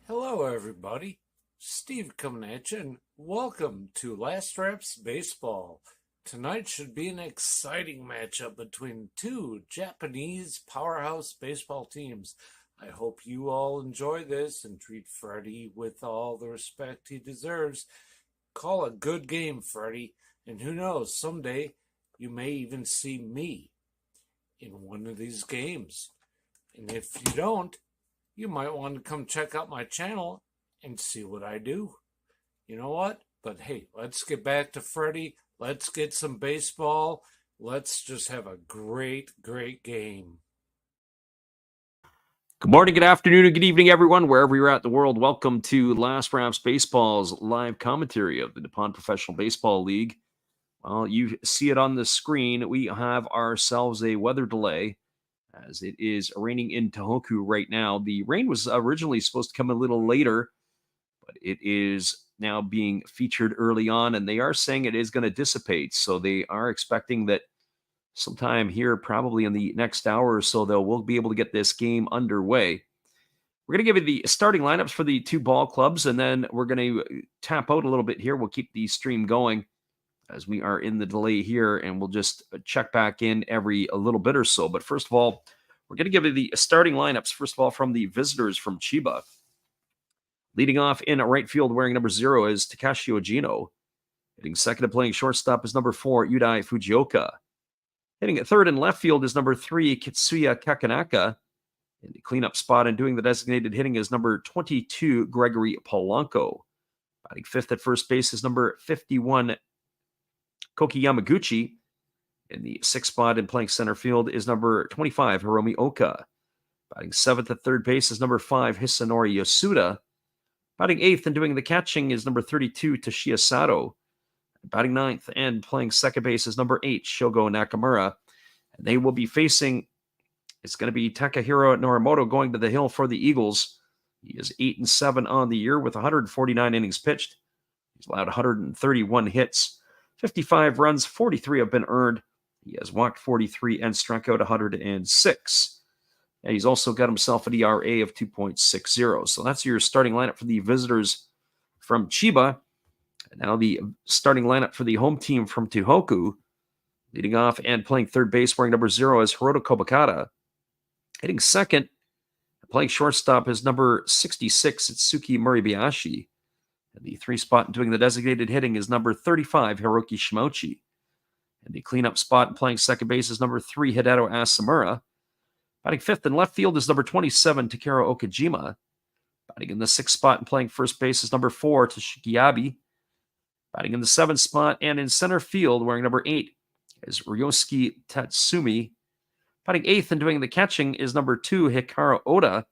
Hello, everybody. Steve coming at you, and welcome to Last Reps Baseball. Tonight should be an exciting matchup between two Japanese powerhouse baseball teams. I hope you all enjoy this and treat Freddie with all the respect he deserves. Call a good game, Freddie, and who knows, someday you may even see me in one of these games. And if you don't, you might want to come check out my channel and see what I do. You know what? But hey, let's get back to Freddie. Let's get some baseball. Let's just have a great game. Good morning, good afternoon, and good evening, everyone, wherever you're at in the world. Welcome to Last Reps Baseball's live commentary of the Nippon Professional Baseball League. Well, you see it on the screen. We have ourselves a weather delay as it is raining in Tohoku right now. The rain was originally supposed to come a little later, but it is now being featured early on, and they are saying it is going to dissipate. So they are expecting that sometime here, probably in the next hour or so, we'll be able to get this game underway. We're going to give you the starting lineups for the two ball clubs, and then we're going to tap out a little bit here. We'll keep the stream going as we are in the delay here, and we'll just check back in every a little bit or so. But first of all, we're going to give you the starting lineups, first of all, from the visitors from Chiba. Leading off in right field, wearing number 0 is Takashi Ojino. Hitting second and playing shortstop is number 4, Yudai Fujioka. Hitting at third and left field is number 3, Kitsuya Kakanaka. In the cleanup spot and doing the designated hitting is number 22, Gregory Polanco. Batting fifth at first base is number 51, Koki Yamaguchi. In the sixth spot and playing center field is number 25, Hiromi Oka. Batting seventh at third base is number 5, Hisanori Yasuda. Batting eighth and doing the catching is number 32, Toshiya Sato. Batting ninth and playing second base is number 8, Shogo Nakamura. And they will be facing, it's going to be Takahiro Norimoto going to the hill for the Eagles. He is 8-7 on the year with 149 innings pitched. He's allowed 131 hits. 55 runs, 43 have been earned. He has walked 43 and struck out 106. And he's also got himself an ERA of 2.60. So that's your starting lineup for the visitors from Chiba. And now the starting lineup for the home team from Tohoku. Leading off and playing third base, wearing number 0 is Hiroto Kobakata. Hitting second, playing shortstop is number 66, Itsuki Muribayashi. And the 3 spot doing the designated hitting is number 35, Hiroki Shimouchi. And the cleanup spot and playing second base is number 3, Hideo Asamura. Batting fifth and left field is number 27, Takeru Okajima. Batting in the 6th spot and playing first base is number 4, Toshiki Yabe. Batting in the 7th spot and in center field, wearing number 8, is Ryosuke Tatsumi. Batting 8th and doing the catching is number 2, Hikaru Oda.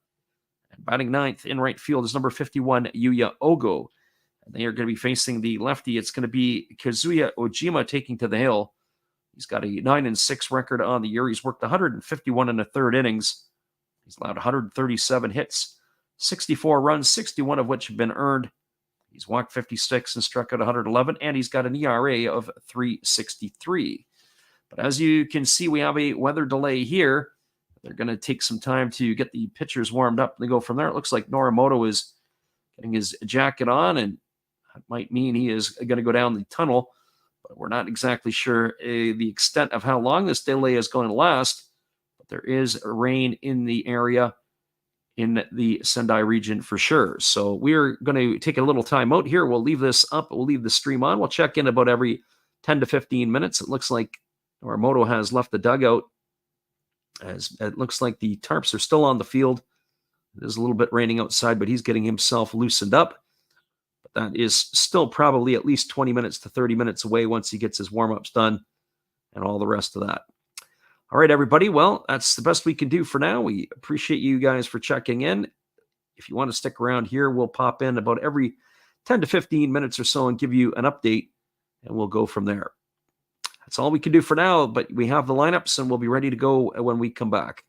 And batting 9th in right field is number 51, Yuya Ogo. And they are going to be facing the lefty. It's going to be Kazuya Ojima taking to the hill. He's got a 9-6 record on the year. He's worked 151 in the third innings. He's allowed 137 hits, 64 runs, 61 of which have been earned. He's walked 56 and struck out 111, and he's got an ERA of 3.63. But as you can see, we have a weather delay here. They're going to take some time to get the pitchers warmed up and go from there. It looks like Norimoto is getting his jacket on, and that might mean he is going to go down the tunnel. But we're not exactly sure the extent of how long this delay is going to last. But there is rain in the area in the Sendai region for sure. So we're going to take a little time out here. We'll leave this up. We'll leave the stream on. We'll check in about every 10 to 15 minutes. It looks like Norimoto has left the dugout, as it looks like the tarps are still on the field. It is a little bit raining outside, but he's getting himself loosened up. But that is still probably at least 20 minutes to 30 minutes away once he gets his warm-ups done and all the rest of that. All right, everybody. Well, that's the best we can do for now. We appreciate you guys for checking in. If you want to stick around here, we'll pop in about every 10 to 15 minutes or so and give you an update, and we'll go from there. That's all we can do for now, but we have the lineups, and we'll be ready to go when we come back.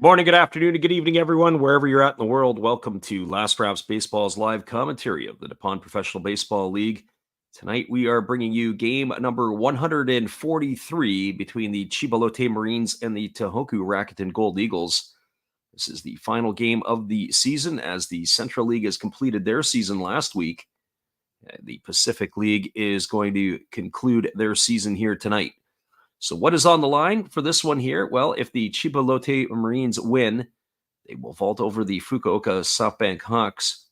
Morning, good afternoon, and good evening, everyone, wherever you're at in the world. Welcome to Last Raps Baseball's live commentary of the Nippon Professional Baseball League. Tonight, we are bringing you game number 143 between the Chiba Lotte Marines and the Tohoku Rakuten Golden Eagles. This is the final game of the season as the Central League has completed their season last week. The Pacific League is going to conclude their season here tonight. So what is on the line for this one here? Well, if the Chiba Lotte Marines win, they will vault over the Fukuoka SoftBank Hawks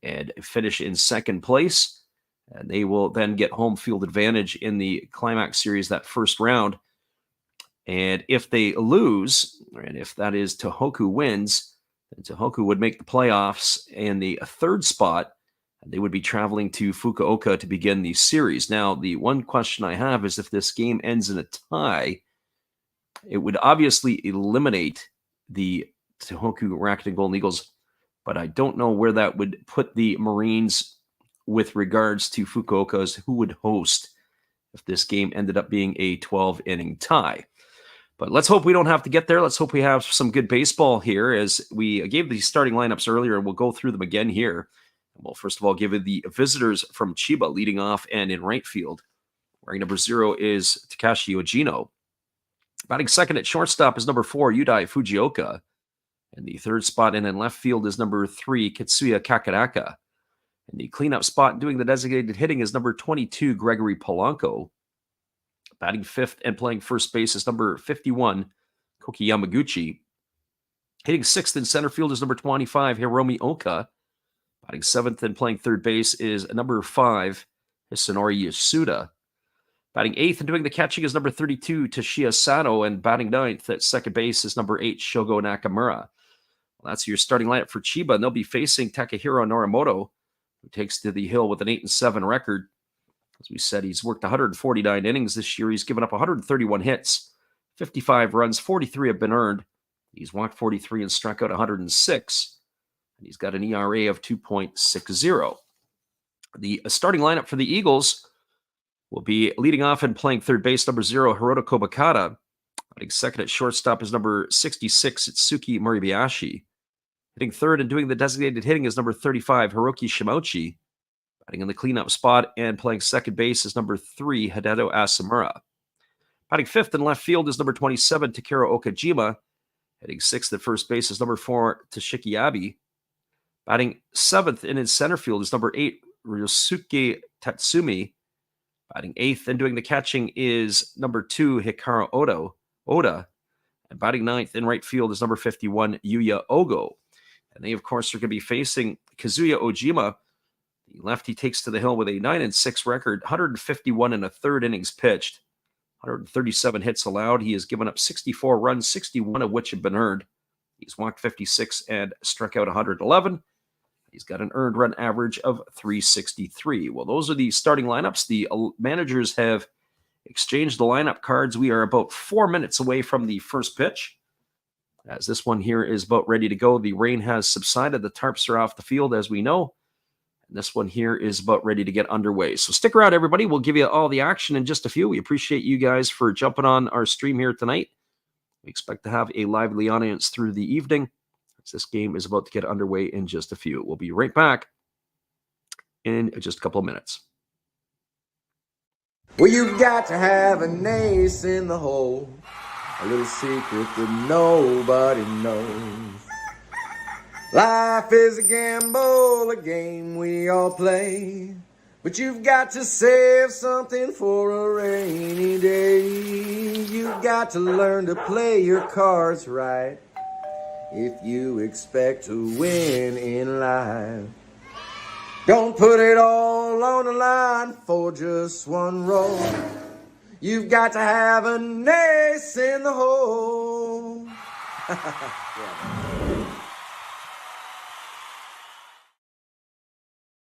and finish in second place. And they will then get home field advantage in the climax series, that first round. And if they lose, and if that is Tohoku wins, then Tohoku would make the playoffs in the third spot. They would be traveling to Fukuoka to begin the series. Now, the one question I have is if this game ends in a tie, it would obviously eliminate the Tohoku Rakuten Golden Eagles, but I don't know where that would put the Marines with regards to Fukuoka's who would host if this game ended up being a 12-inning tie. But let's hope we don't have to get there. Let's hope we have some good baseball here, as we gave the starting lineups earlier, and we'll go through them again here. Well, first of all, give it the visitors from Chiba leading off and in right field. Wearing number 0 is Takashi Ojino. Batting second at shortstop is number 4, Yudai Fujioka. And the third spot in left field is number 3, Kitsuya Kakaraka. And the cleanup spot doing the designated hitting is number 22, Gregory Polanco. Batting fifth and playing first base is number 51, Koki Yamaguchi. Hitting sixth in center field is number 25, Hiromi Oka. Batting seventh and playing third base is number 5, Hisanori Yasuda. Batting eighth and doing the catching is number 32, Toshiya Sano. And batting ninth at second base is number 8, Shogo Nakamura. Well, that's your starting lineup for Chiba, and they'll be facing Takahiro Norimoto, who takes to the hill with an 8-7 record. As we said, he's worked 149 innings this year. He's given up 131 hits, 55 runs, 43 have been earned. He's walked 43 and struck out 106. And he's got an ERA of 2.60. The starting lineup for the Eagles will be leading off and playing third base, number 0, Hiroto Kobakata. Batting second at shortstop is number 66, Itsuki Moribayashi. Hitting third and doing the designated hitting is number 35, Hiroki Shimouchi. Batting in the cleanup spot and playing second base is number 3, Hideto Asamura. Batting fifth in left field is number 27, Takeru Okajima. Hitting sixth at first base is number 4, Toshiki Abe. Batting seventh in his center field is number 8, Ryosuke Tatsumi. Batting eighth and doing the catching is number 2, Hikaru Oda. And batting ninth in right field is number 51, Yuya Ogo. And they, of course, are going to be facing Kazuya Ojima. The lefty takes to the hill with a 9-6 record, 151 and a third innings pitched, 137 hits allowed. He has given up 64 runs, 61 of which have been earned. He's walked 56 and struck out 111. He's got an earned run average of 363. Well, those are the starting lineups. The managers have exchanged the lineup cards. We are about 4 minutes away from the first pitch, as this one here is about ready to go. The rain has subsided. The tarps are off the field, as we know. And this one here is about ready to get underway. So stick around, everybody. We'll give you all the action in just a few. We appreciate you guys for jumping on our stream here tonight. We expect to have a lively audience through the evening, as this game is about to get underway in just a few. We'll be right back in just a couple of minutes. Well, you've got to have an ace in the hole, a little secret that nobody knows. Life is a gamble, a game we all play, but you've got to save something for a rainy day. You've got to learn to play your cards right if you expect to win in life. Don't put it all on the line for just one roll. You've got to have an ace in the hole.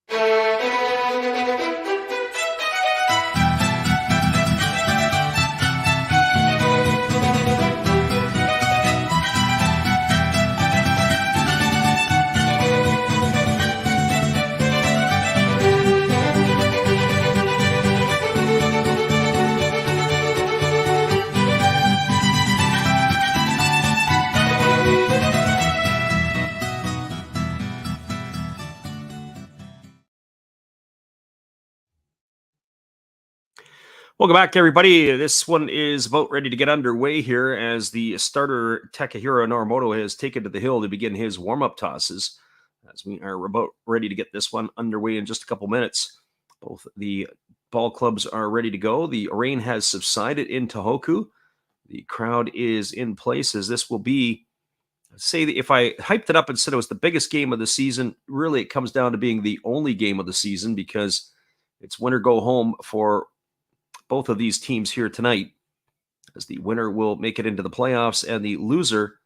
Yeah. Welcome back, everybody. This one is about ready to get underway here as the starter Takahiro Norimoto has taken to the hill to begin his warm-up tosses. As we are about ready to get this one underway in just a couple minutes. Both the ball clubs are ready to go. The rain has subsided in Tohoku. The crowd is in place as this will be, say, if I hyped it up and said it was the biggest game of the season, really it comes down to being the only game of the season because it's win or go home for both of these teams here tonight, as the winner will make it into the playoffs and the loser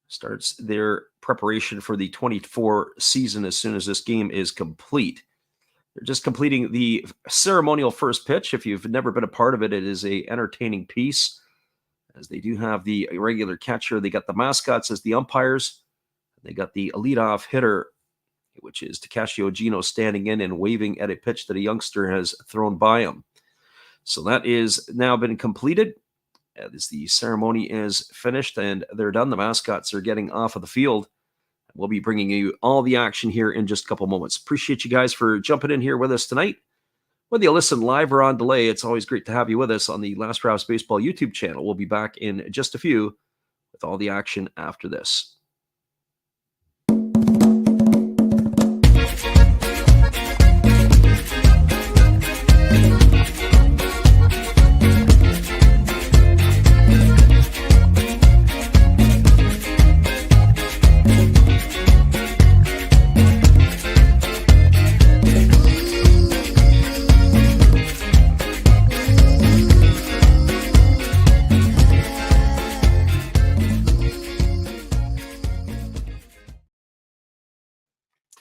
starts their preparation for the 24 season as soon as this game is complete. They're just completing the ceremonial first pitch. If you've never been a part of it, it is a entertaining piece, as they do have the regular catcher. They got the mascots as the umpires. They got the leadoff hitter, which is Takashi Ojino, standing in and waving at a pitch that a youngster has thrown by him. So that is now been completed. As the ceremony is finished and they're done, the mascots are getting off of the field. We'll be bringing you all the action here in just a couple moments. Appreciate you guys for jumping in here with us tonight. Whether you listen live or on delay, it's always great to have you with us on the Last Rouse Baseball YouTube channel. We'll be back in just a few with all the action after this.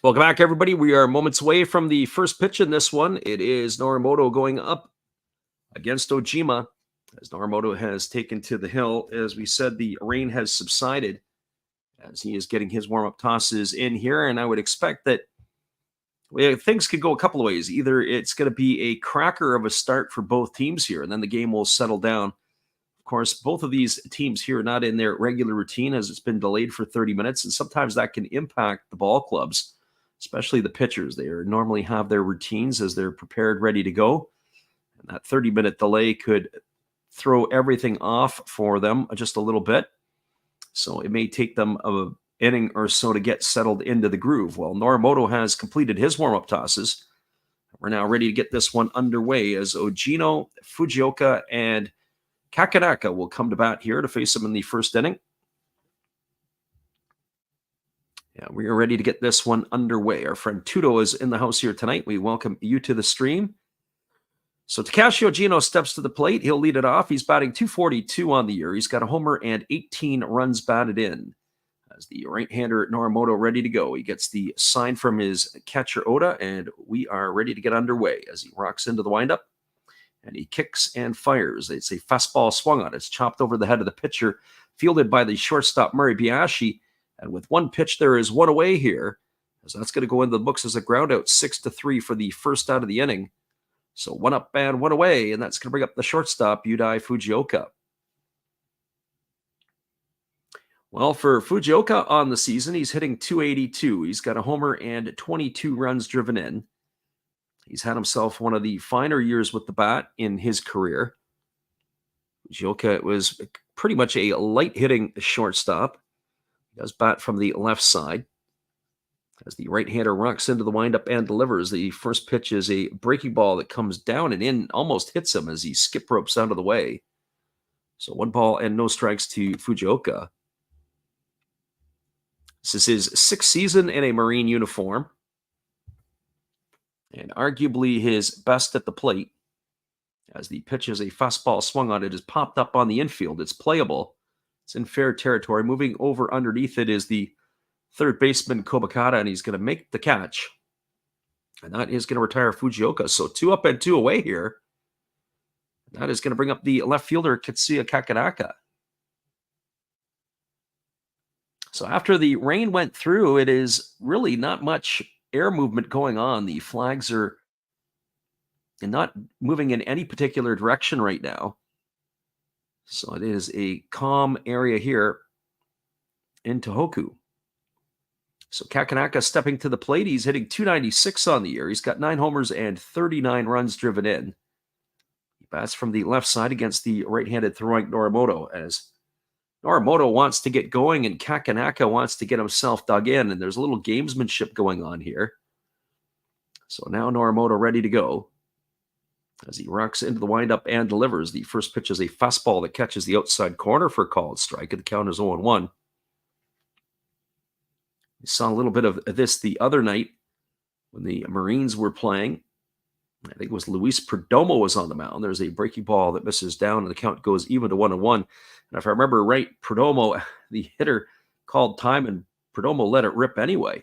Welcome back, everybody. We are moments away from the first pitch in this one. It is Norimoto going up against Ojima, as Norimoto has taken to the hill. As we said, the rain has subsided as he is getting his warm-up tosses in here, and I would expect that things could go a couple of ways. Either it's going to be a cracker of a start for both teams here, and then the game will settle down. Of course, both of these teams here are not in their regular routine as it's been delayed for 30 minutes, and sometimes that can impact the ball clubs, especially the pitchers. They normally have their routines as they're prepared, ready to go. And that 30-minute delay could throw everything off for them just a little bit. So it may take them an inning or so to get settled into the groove. Well, Norimoto has completed his warm-up tosses. We're now ready to get this one underway as Ojino, Fujioka, and Kakanaka will come to bat here to face him in the first inning. Yeah, we are ready to get this one underway. Our friend Tudo is in the house here tonight. We welcome you to the stream. So Takashi Ojino steps to the plate. He'll lead it off. He's batting .242 on the year. He's got a homer and 18 runs batted in. As the right-hander Norimoto ready to go. He gets the sign from his catcher Oda, and we are ready to get underway as he rocks into the windup. And he kicks and fires. It's a fastball swung on. It's chopped over the head of the pitcher, fielded by the shortstop Murray Biashi. And with one pitch, there is one away here, as that's going to go into the books as a ground out, 6-3 for the first out of the inning. So one up and one away, and that's going to bring up the shortstop, Yudai Fujioka. Well, for Fujioka on the season, he's hitting .282. He's got a homer and 22 runs driven in. He's had himself one of the finer years with the bat in his career. Fujioka was pretty much a light-hitting shortstop. He does bat from the left side. As the right-hander rocks into the windup and delivers, the first pitch is a breaking ball that comes down and in, almost hits him as he skip ropes out of the way. So 1 ball and no strikes to Fujioka. This is his 6th season in a Marine uniform, and arguably his best at the plate. As the pitch is a fastball swung on, it is popped up on the infield. It's playable. It's in fair territory. Moving over underneath it is the third baseman Kobakata, and he's going to make the catch. And that is going to retire Fujioka. So 2 up and 2 away here. That is going to bring up the left fielder Katsuya Kakanaka. So after the rain went through, it is really not much air movement going on. The flags are not moving in any particular direction right now. So it is a calm area here in Tohoku. So Kakanaka stepping to the plate. He's hitting .296 on the year. He's got 9 homers and 39 runs driven in. He Bats from the left side against the right-handed throwing Norimoto, as Norimoto wants to get going and Kakanaka wants to get himself dug in, and there's a little gamesmanship going on here. So now Norimoto ready to go as he rocks into the windup and delivers. The first pitch is a fastball that catches the outside corner for a called strike, and the count is 0-1. We saw a little bit of this the other night when the Marines were playing. I think it was Luis Perdomo was on the mound. There's a breaking ball that misses down, and the count goes even to 1-1. And if I remember right, Perdomo, the hitter, called time, and Perdomo let it rip anyway.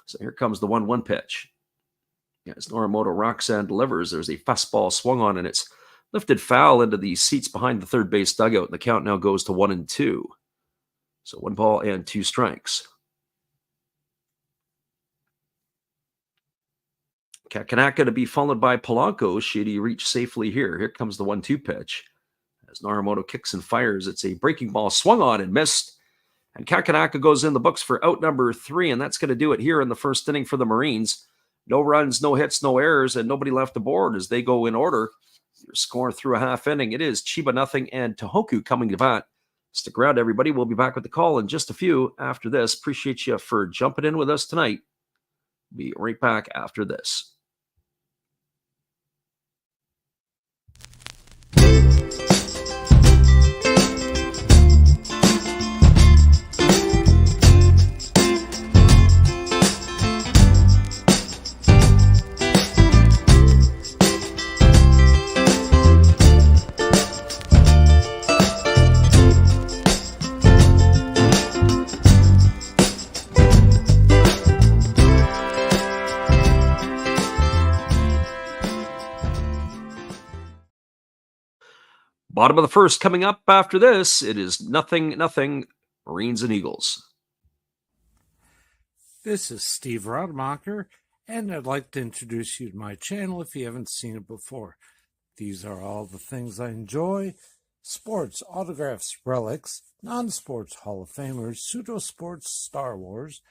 So here comes the 1-1 pitch. As Norimoto rocks and delivers, there's a fastball swung on, and it's lifted foul into the seats behind the third base dugout. And the count now goes to 1-2. So 1 ball and 2 strikes. Kakanaka to be followed by Polanco. Should he reach safely here? Here comes the 1-2 pitch. As Norimoto kicks and fires, it's a breaking ball swung on and missed. And Kakanaka goes in the books for out number 3, and that's going to do it here in the first inning for the Marines. No runs, no hits, no errors, and nobody left aboard as they go in order. Your score through a half inning. It is Chiba nothing and Tohoku coming to bat. Stick around, everybody. We'll be back with the call in just a few after this. Appreciate you for jumping in with us tonight. Be right back after this. Bottom of the first coming up after this. It is 0-0 Marines and Eagles. This is Steve Rademacher, and I'd like to introduce you to my channel if you haven't seen it before. These are all the things I enjoy: sports, autographs, relics, non-sports Hall of Famers, pseudo-sports, Star Wars.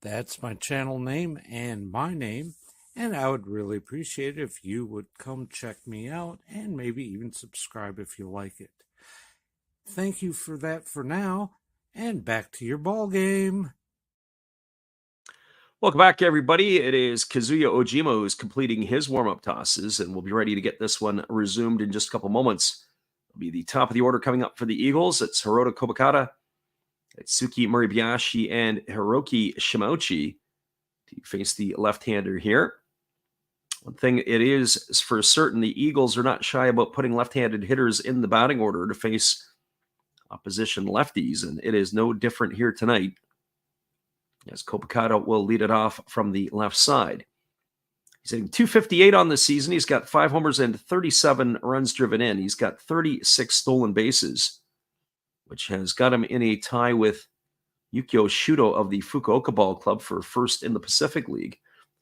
That's my channel name and my name. And I would really appreciate it if you would come check me out and maybe even subscribe if you like it. Thank you for that for now, and back to your ball game. Welcome back, everybody. It is Kazuya Ojima who's completing his warm-up tosses, and we'll be ready to get this one resumed in just a couple moments. It'll be the top of the order coming up for the Eagles. It's Hirota Kobakata, Itsuki Moribayashi, and Hiroki Shimauchi to face the left-hander here. One thing it is for certain, the Eagles are not shy about putting left-handed hitters in the batting order to face opposition lefties, and it is no different here tonight, as Kobakata will lead it off from the left side. He's hitting .258 on the season. He's got 5 homers and 37 runs driven in. He's got 36 stolen bases, which has got him in a tie with Yukio Shudo of the Fukuoka Ball Club for first in the Pacific League.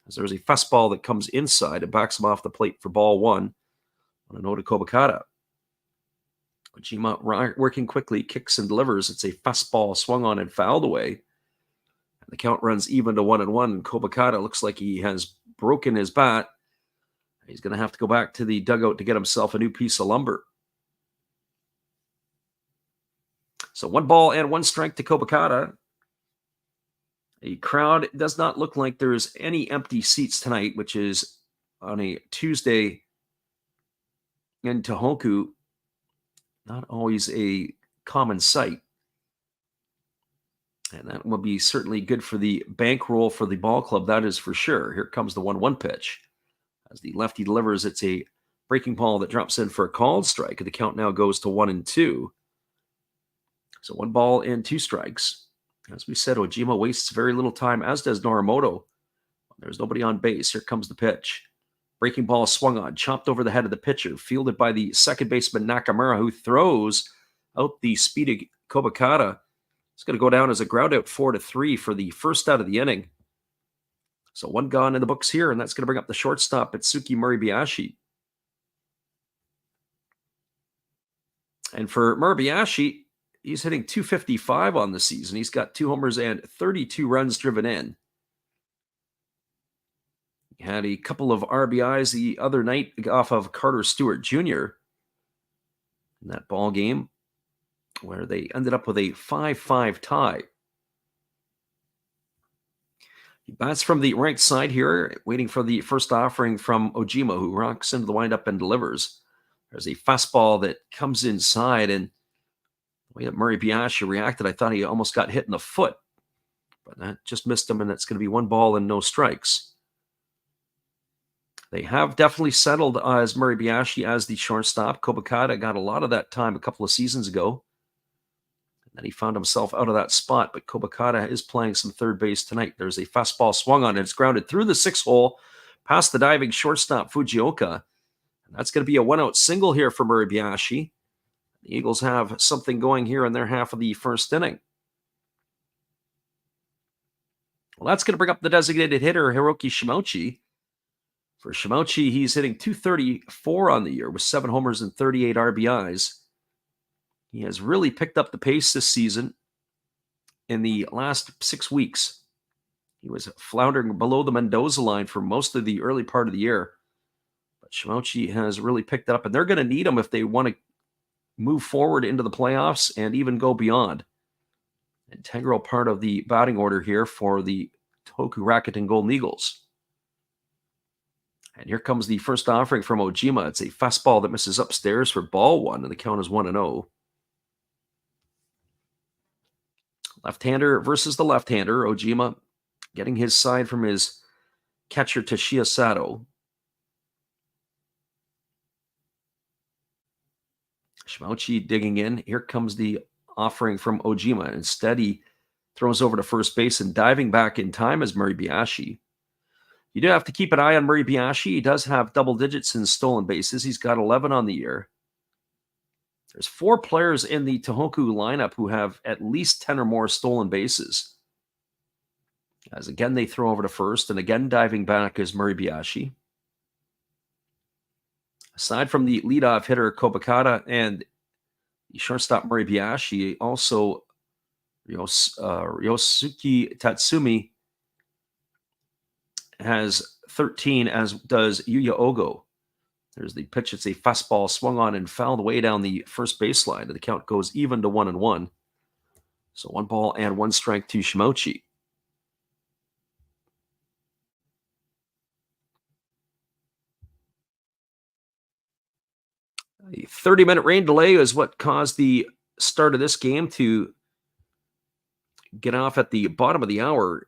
As there's a fastball that comes inside and backs him off the plate for ball 1 on a note to Kobakata. Ojima working quickly, kicks and delivers. It's a fastball swung on and fouled away. And the count runs even to 1-1. And Kobakata looks like he has broken his bat. He's going to have to go back to the dugout to get himself a new piece of lumber. So 1 ball and 1 strike to Kobakata. A crowd does not look like there's any empty seats tonight, which is on a Tuesday in Tohoku. Not always a common sight. And that will be certainly good for the bankroll for the ball club, that is for sure. Here comes the 1-1 pitch. As the lefty delivers, it's a breaking ball that drops in for a called strike. The count now goes to 1-2. So 1 ball and 2 strikes. As we said, Ojima wastes very little time, as does Norimoto. There's nobody on base. Here comes the pitch. Breaking ball swung on, chopped over the head of the pitcher, fielded by the second baseman Nakamura, who throws out the speedy Kobakata. It's going to go down as a ground out 4-3 for the first out of the inning. So 1 gone in the books here, and that's going to bring up the shortstop, Itsuki Moribayashi. And for Moribayashi, he's hitting .255 on the season. He's got 2 homers and 32 runs driven in. He had a couple of RBIs the other night off of Carter Stewart Jr. in that ball game, where they ended up with a 5-5 tie. He bats from the right side here, waiting for the first offering from Ojima, who rocks into the windup and delivers. There's a fastball that comes inside, and the way that Murray Biaggi reacted, I thought he almost got hit in the foot. But that just missed him, and it's going to be 1 ball and no strikes. They have definitely settled as Murray Biaggi as the shortstop. Kobakata got a lot of that time a couple of seasons ago. And then he found himself out of that spot, but Kobakata is playing some third base tonight. There's a fastball swung on, and it's grounded through the 6 hole, past the diving shortstop Fujioka. And that's going to be a 1-out single here for Murray Biaggi. The Eagles have something going here in their half of the first inning. Well, that's going to bring up the designated hitter, Hiroki Shimouchi. For Shimouchi, he's hitting .234 on the year with 7 homers and 38 RBIs. He has really picked up the pace this season in the last 6 weeks. He was floundering below the Mendoza line for most of the early part of the year. But Shimouchi has really picked it up, and they're going to need him if they want to move forward into the playoffs and even go beyond. Integral part of the batting order here for the Tohoku Rakuten Golden Eagles. And here comes the first offering from Ojima. It's a fastball that misses upstairs for ball 1, and the count is 1-0. Left-hander versus the left-hander. Ojima getting his side from his catcher Toshiya Sato. Shimouchi digging in. Here comes the offering from Ojima. Instead, he throws over to first base, and diving back in time is Murray Biaggi. You do have to keep an eye on Murray Biaggi. He does have double digits in stolen bases. He's got 11 on the year. There's 4 players in the Tohoku lineup who have at least 10 or more stolen bases. As again, they throw over to first, and again, diving back is Murray Biaggi. Aside from the leadoff hitter Kobakata and the shortstop Murray Biaggi, also Ryosuke Tatsumi has 13, as does Yuya Ogo. There's the pitch. It's a fastball swung on and fouled way down the first baseline. And the count goes even to 1-1. So 1 ball and 1 strike to Shimouchi. A 30-minute rain delay is what caused the start of this game to get off at the bottom of the hour,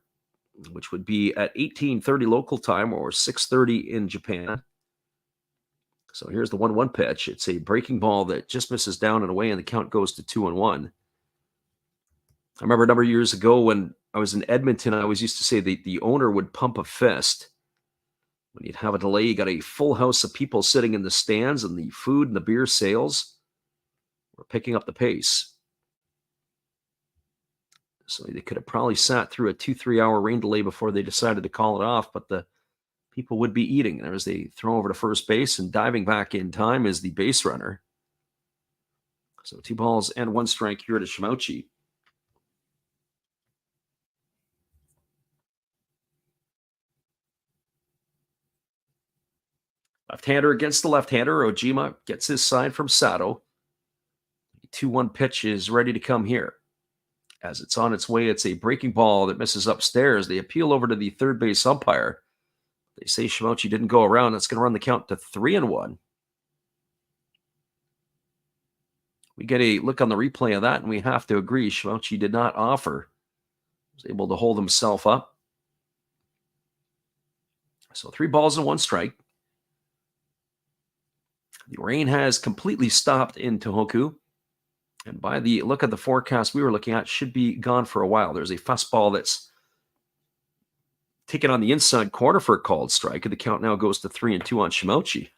which would be at 18:30 local time or 6:30 in Japan. So here's the 1-1 pitch. It's a breaking ball that just misses down and away, and the count goes to 2-1. I remember a number of years ago when I was in Edmonton, I always used to say the owner would pump a fist. When you'd have a delay, you got a full house of people sitting in the stands, and the food and the beer sales were picking up the pace. So they could have probably sat through a 2-3 hour rain delay before they decided to call it off, but the people would be eating. There's a throw over to first base, and diving back in time is the base runner. So 2 balls and 1 strike here to Shimouchi. Left-hander against the left-hander. Ojima gets his side from Sato. The 2-1 pitch is ready to come here. As it's on its way, it's a breaking ball that misses upstairs. They appeal over to the third base umpire. They say Shimouchi didn't go around. That's going to run the count to 3-1. We get a look on the replay of that, and we have to agree Shimouchi did not offer. He was able to hold himself up. So 3 balls and 1 strike. The rain has completely stopped in Tohoku. And by the look at the forecast we were looking at, should be gone for a while. There's a fastball that's taken on the inside corner for a called strike, and the count now goes to 3-2 on Shimouchi.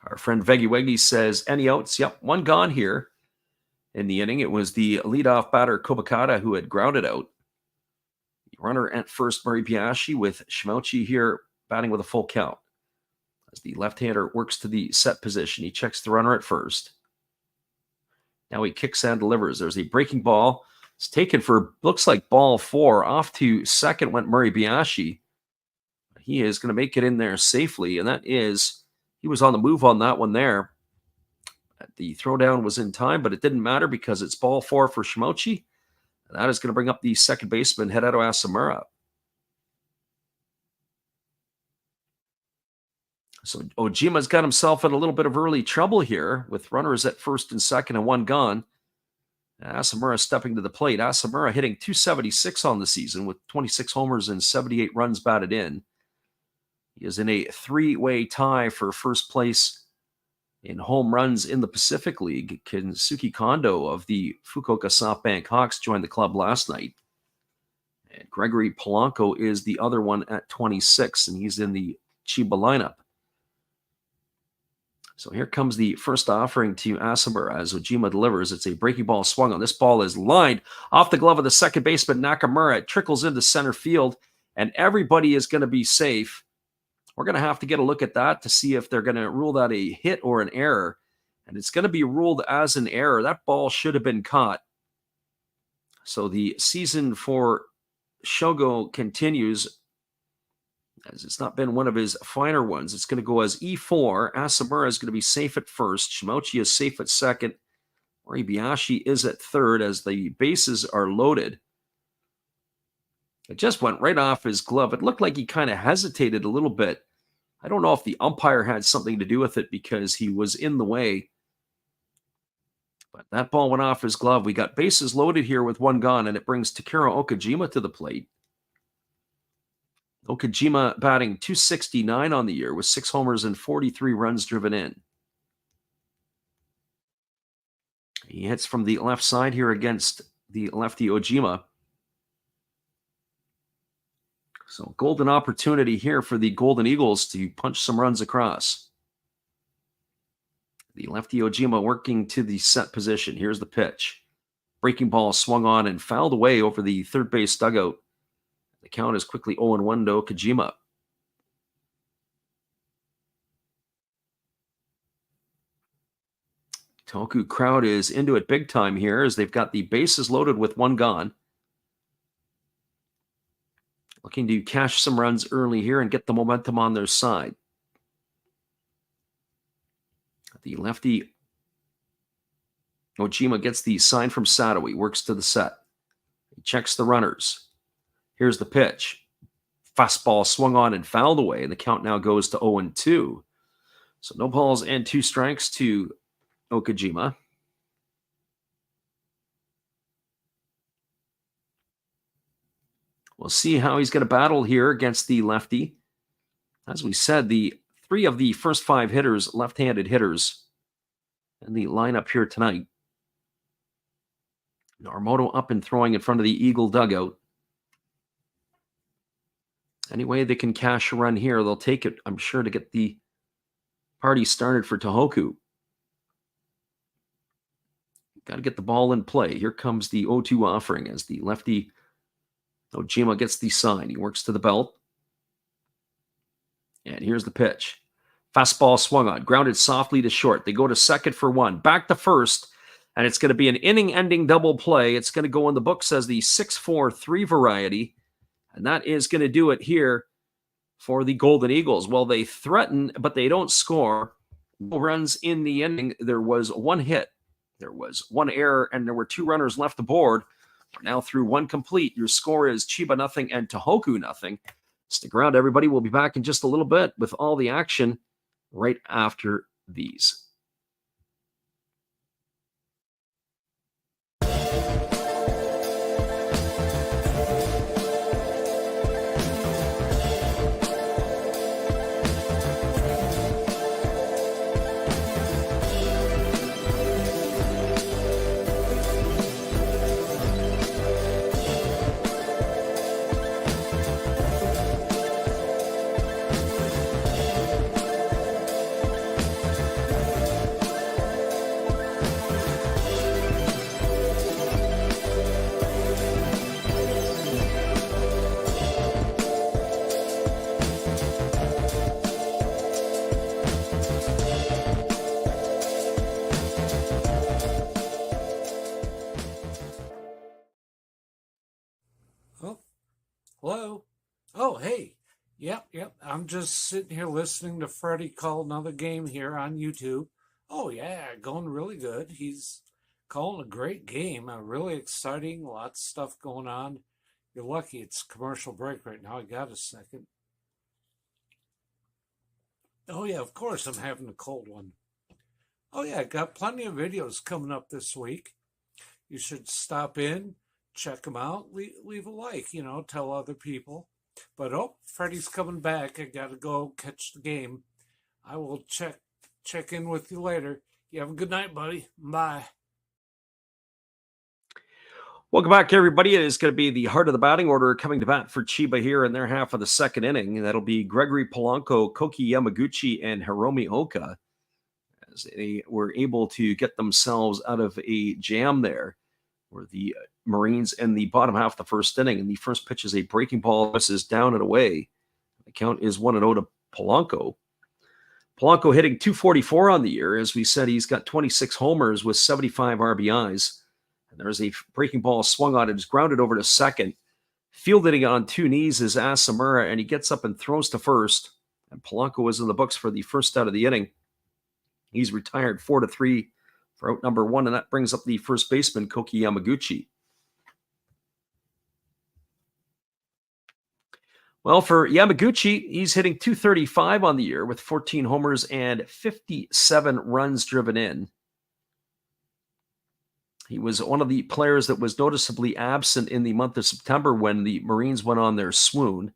Our friend Veggie Weggie says, any outs? Yep, 1 gone here in the inning. It was the leadoff batter Kobakata who had grounded out. The runner at first, Murray Biaggi, with Shimouchi here batting with a full count. As the left-hander works to the set position, he checks the runner at first. Now he kicks and delivers. There's a breaking ball It's taken for, looks like ball 4. Off to second went Murray Biashi. He is going to make it in there safely, and he was on the move on that one there. The throwdown was in time, but it didn't matter because it's ball 4 for Shimochi. And that is going to bring up the second baseman, Hideto Asamura. So Ojima's got himself in a little bit of early trouble here with runners at first and second and one gone. Asamura stepping to the plate. Asamura hitting .276 on the season with 26 homers and 78 runs batted in. He is in a three-way tie for first place in home runs in the Pacific League. Kensuke Kondo of the Fukuoka SoftBank Hawks joined the club last night. And Gregory Polanco is the other one at 26, and he's in the Chiba lineup. So here comes the first offering to Asamura as Ojima delivers. It's a breaking ball swung on. This ball is lined off the glove of the second baseman, Nakamura. It trickles into center field, and everybody is going to be safe. We're going to have to get a look at that to see if they're going to rule that a hit or an error. And it's going to be ruled as an error. That ball should have been caught. So the season for Shogo continues, as it's not been one of his finer ones. It's going to go as E4. Asamura is going to be safe at first. Shimochi is safe at second. Moribayashi is at third as the bases are loaded. It just went right off his glove. It looked like he kind of hesitated a little bit. I don't know if the umpire had something to do with it because he was in the way. But that ball went off his glove. We got bases loaded here with one gone, and it brings Takuro Okajima to the plate. Okajima batting .269 on the year with 6 homers and 43 runs driven in. He hits from the left side here against the lefty Ojima. So golden opportunity here for the Golden Eagles to punch some runs across. The lefty Ojima working to the set position. Here's the pitch. Breaking ball swung on and fouled away over the third base dugout. The count is quickly 0-1 to Okajima. Tohoku crowd is into it big time here as they've got the bases loaded with one gone. Looking to cash some runs early here and get the momentum on their side. The lefty Ojima gets the sign from Sato. He works to the set. He checks the runners. Here's the pitch. Fastball swung on and fouled away. And the count now goes to 0-2. So no balls and 2 strikes to Okajima. We'll see how he's going to battle here against the lefty. As we said, the 3 of the first 5 hitters, left-handed hitters, in the lineup here tonight. Naramoto up and throwing in front of the Eagle dugout. Anyway, they can cash a run here. They'll take it, I'm sure, to get the party started for Tohoku. Got to get the ball in play. Here comes the 0-2 offering as the lefty Ojima gets the sign. He works to the belt. And here's the pitch. Fastball swung on, grounded softly to short. They go to second for 1, back to first, and it's going to be an inning-ending double play. It's going to go in the books as the 6-4-3 variety, and that is going to do it here for the Golden Eagles. Well, they threaten, but they don't score. No runs in the inning. There was 1 hit. There was 1 error, and there were 2 runners left aboard. We're now through 1 complete. Your score is Chiba 0 and Tohoku 0. Stick around, everybody. We'll be back in just a little bit with all the action right after these. Oh, hey. Yep. I'm just sitting here listening to Freddie call another game here on YouTube. Oh, yeah, going really good. He's calling a great game. Really exciting. Lots of stuff going on. You're lucky it's commercial break right now. I got a second. Oh, yeah, of course I'm having a cold one. Oh, yeah, got plenty of videos coming up this week. You should stop in, check them out, leave a like, tell other people. But Freddie's coming back. I gotta go catch the game. I will check in with you later. You have a good night, buddy. Bye. Welcome back, everybody. It is going to be the heart of the batting order coming to bat for Chiba here in their half of the second inning. That'll be Gregory Polanco, Koki Yamaguchi, and Hiromi Oka, as they were able to get themselves out of a jam there, where the Marines in the bottom half of the first inning, and the first pitch is a breaking ball. This is down and away. The count is 1-0 to Polanco. Polanco hitting .244 on the year. As we said, he's got 26 homers with 75 RBIs. And there's a breaking ball swung on. It is grounded over to second. Fielding it on two knees is Asamura, and he gets up and throws to first. And Polanco was in the books for the first out of the inning. He's retired 4-3 for out number one, and that brings up the first baseman, Koki Yamaguchi. Well, for Yamaguchi, he's hitting .235 on the year with 14 homers and 57 runs driven in. He was one of the players that was noticeably absent in the month of September when the Marines went on their swoon.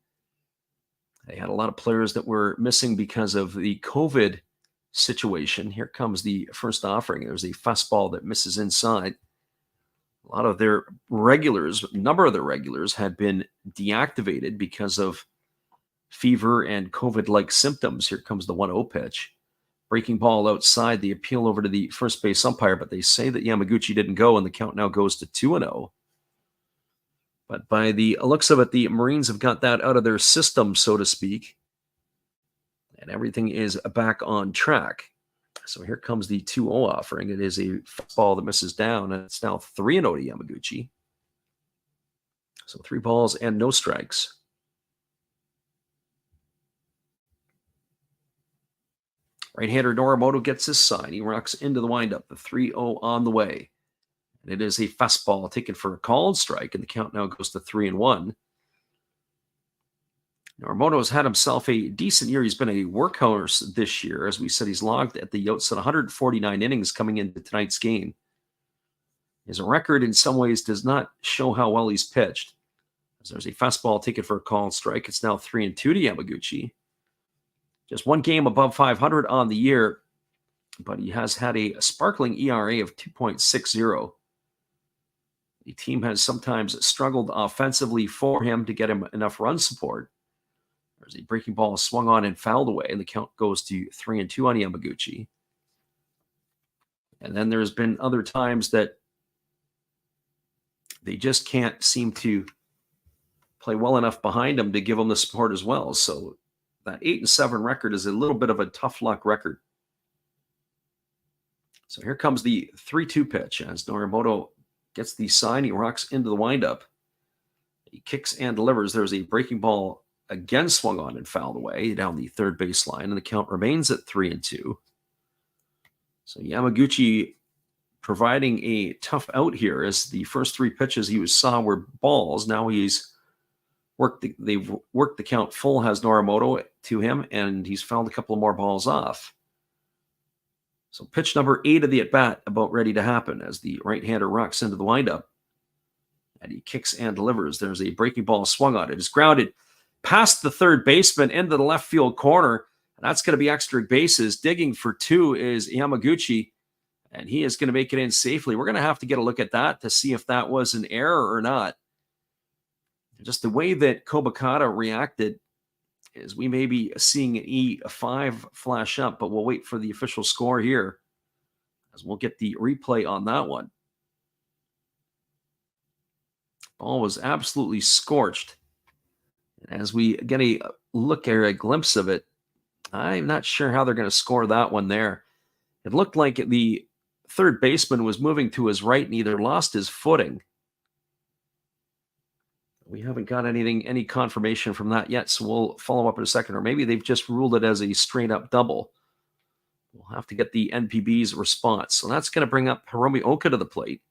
They had a lot of players that were missing because of the COVID situation. Here comes the first offering. There's a fastball that misses inside. A lot of their regulars, a number of their regulars had been deactivated because of fever and COVID-like symptoms. Here comes the 1-0 pitch. Breaking ball outside, the appeal over to the first base umpire, but they say that Yamaguchi didn't go, and the count now goes to 2-0. But by the looks of it, the Marines have got that out of their system, so to speak, and everything is back on track. So here comes the 2-0 offering. It is a ball that misses down, and it's now 3-0 to Yamaguchi. So 3 balls and no strikes. Right-hander Norimoto gets his sign. He rocks into the windup. The 3-0 on the way. And it is a fastball taken for a called strike, and the count now goes to 3-1. Norimoto has had himself a decent year. He's been a workhorse this year. As we said, he's logged at the outset 149 innings coming into tonight's game. His record in some ways does not show how well he's pitched. As there's a fastball taken for a called strike. It's now 3-2 to Yamaguchi. Just one game above 500 on the year, but he has had a sparkling ERA of 2.60. The team has sometimes struggled offensively for him to get him enough run support. There's a breaking ball swung on and fouled away, and the count goes to 3-2 on Yamaguchi. And then there's been other times that they just can't seem to play well enough behind him to give him the support as well. So that 8-7 record is a little bit of a tough luck record. So here comes the 3-2 pitch as Norimoto gets the sign. He rocks into the windup. He kicks and delivers. There's a breaking ball again swung on and fouled away down the third baseline, and the count remains at 3-2. So Yamaguchi providing a tough out here, as the first 3 pitches he saw were balls. Now they've worked the count full, has Norimoto to him, and he's fouled a couple of more balls off. So pitch number 8 of the at-bat about ready to happen as the right-hander rocks into the windup. And he kicks and delivers. There's a breaking ball swung on. It is grounded past the third baseman into the left field corner. And that's going to be extra bases. Digging for 2 is Yamaguchi, and he is going to make it in safely. We're going to have to get a look at that to see if that was an error or not. Just the way that Kobakata reacted is we may be seeing an E5 flash up, but we'll wait for the official score here as we'll get the replay on that one. Ball was absolutely scorched. And as we get a look or a glimpse of it, I'm not sure how they're going to score that one there. It looked like the third baseman was moving to his right and either lost his footing We haven't got any confirmation from that yet, so we'll follow up in a second. Or maybe they've just ruled it as a straight-up double. We'll have to get the NPB's response. So that's going to bring up Hiromi Oka to the plate.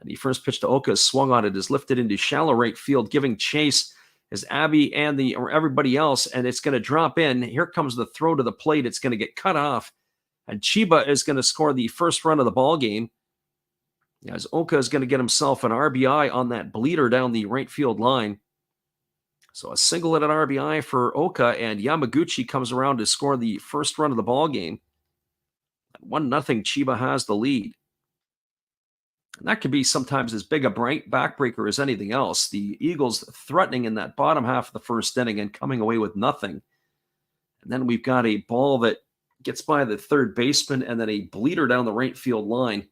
And the first pitch to Oka swung on it, is lifted into shallow right field, giving chase as Abby and everybody else, and it's going to drop in. Here comes the throw to the plate. It's going to get cut off, and Chiba is going to score the first run of the ball game, as Oka is going to get himself an RBI on that bleeder down the right field line. So a single and an RBI for Oka, and Yamaguchi comes around to score the first run of the ball game. 1-0, Chiba has the lead. And that can be sometimes as big a backbreaker as anything else. The Eagles threatening in that bottom half of the first inning and coming away with nothing. And then we've got a ball that gets by the third baseman and then a bleeder down the right field line.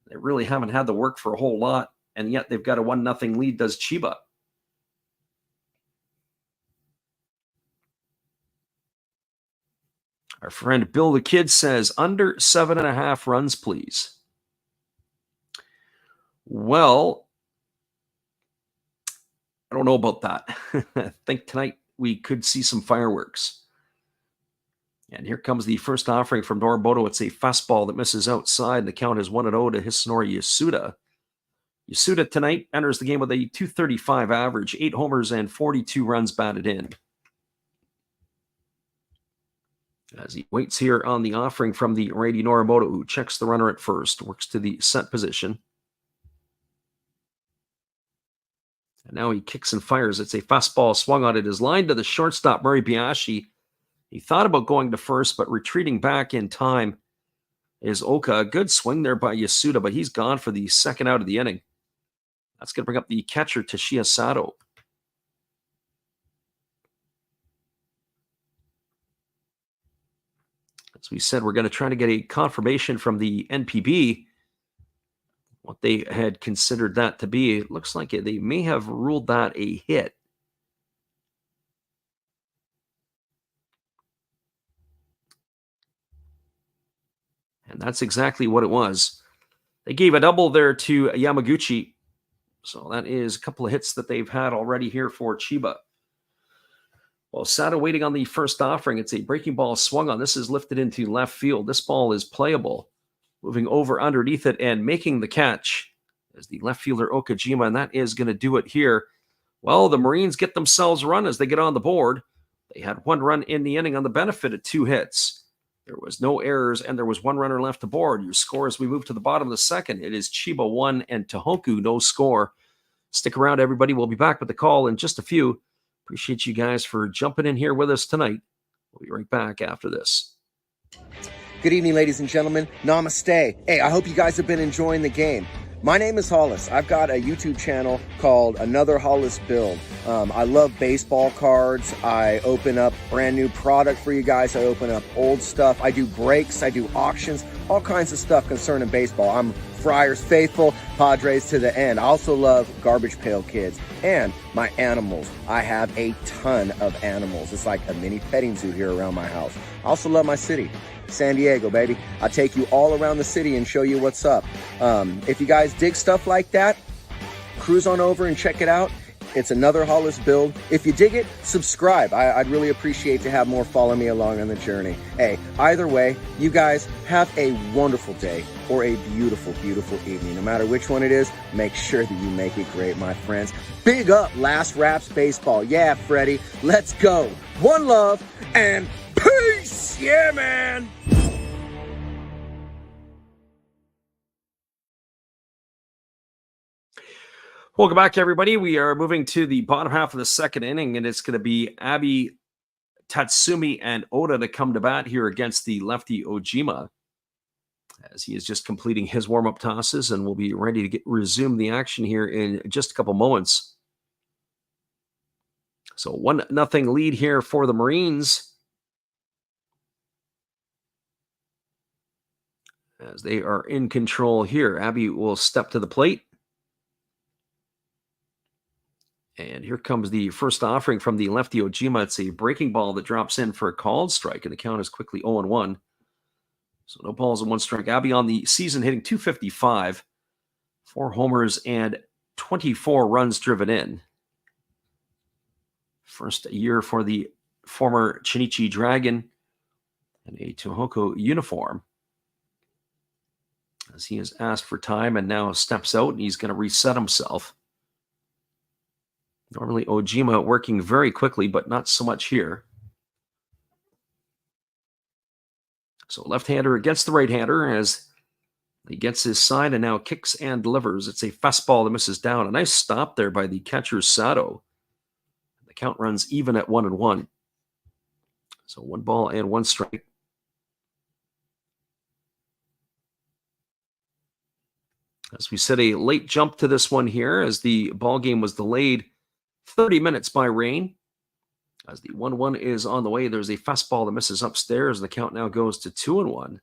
They really haven't had to work for a whole lot, and yet they've got a 1-0 lead, does Chiba. Our friend Bill the Kid says, under 7.5 runs, please. Well, I don't know about that. I think tonight we could see some fireworks. And here comes the first offering from Noriboto. It's a fastball that misses outside. The count is 1-0 to Hisanori Yasuda. Yasuda tonight enters the game with a .235 average, 8 homers and 42 runs batted in. As he waits here on the offering from the righty Noriboto, who checks the runner at first, works to the set position. And now he kicks and fires. It's a fastball swung on it. Is lined to the shortstop, Murray Biashi. He thought about going to first, but retreating back in time is Oka. A good swing there by Yasuda, but he's gone for the second out of the inning. That's going to bring up the catcher, Toshiya Sato. As we said, we're going to try to get a confirmation from the NPB what they had considered that to be. It looks like they may have ruled that a hit. And that's exactly what it was. They gave a double there to Yamaguchi. So that is a couple of hits that they've had already here for Chiba. Well, Sato waiting on the first offering. It's a breaking ball swung on. This is lifted into left field. This ball is playable. Moving over underneath it and making the catch is the left fielder Okajima, and that is going to do it here. Well, the Marines get themselves a run as they get on the board. They had 1 run in the inning on the benefit of 2 hits. There was no errors, and there was 1 runner left aboard. Your score as we move to the bottom of the second. It is Chiba 1 and Tohoku no score. Stick around, everybody. We'll be back with the call in just a few. Appreciate you guys for jumping in here with us tonight. We'll be right back after this. Good evening, ladies and gentlemen. Namaste. Hey, I hope you guys have been enjoying the game. My name is Hollis. I've got a YouTube channel called Another Hollis Build. I love baseball cards. I open up brand new product for you guys. I open up old stuff. I do breaks. I do auctions. All kinds of stuff concerning baseball. I'm Friars faithful, Padres to the end. I also love Garbage Pail Kids and my animals. I have a ton of animals. It's like a mini petting zoo here around my house. I also love my city. San Diego, baby. I'll take you all around the city and show you what's up. If you guys dig stuff like that, cruise on over and check it out. It's Another Hollis Build. If you dig it, subscribe. I'd really appreciate to have more follow me along on the journey. Hey, either way, you guys have a wonderful day or a beautiful, beautiful evening. No matter which one it is, make sure that you make it great, my friends. Big up Last Raps Baseball. Yeah, Freddie, let's go. One love and peace. Yeah, man. Welcome back, everybody. We are moving to the bottom half of the second inning, and it's going to be Abi, Tatsumi, and Oda to come to bat here against the lefty Ojima, as he is just completing his warm-up tosses, and we'll be ready to resume the action here in just a couple moments. So 1-0 lead here for the Marines, as they are in control here. Abi will step to the plate. And here comes the first offering from the lefty Ojima. It's a breaking ball that drops in for a called strike, and the count is quickly 0-1. So no balls and 1 strike. Abi on the season hitting .255, 4 homers and 24 runs driven in. First year for the former Chinichi Dragon in a Tohoku uniform, as he has asked for time and now steps out and he's going to reset himself. Normally Ojima working very quickly, but not so much here. So left-hander against the right-hander as he gets his side and now kicks and delivers. It's a fastball that misses down. A nice stop there by the catcher Sato. The count runs even at 1-1. So 1 ball and 1 strike. As we said, a late jump to this one here as the ball game was delayed 30 minutes by rain. As the 1-1 is on the way, there's a fastball that misses upstairs. The count now goes to 2-1.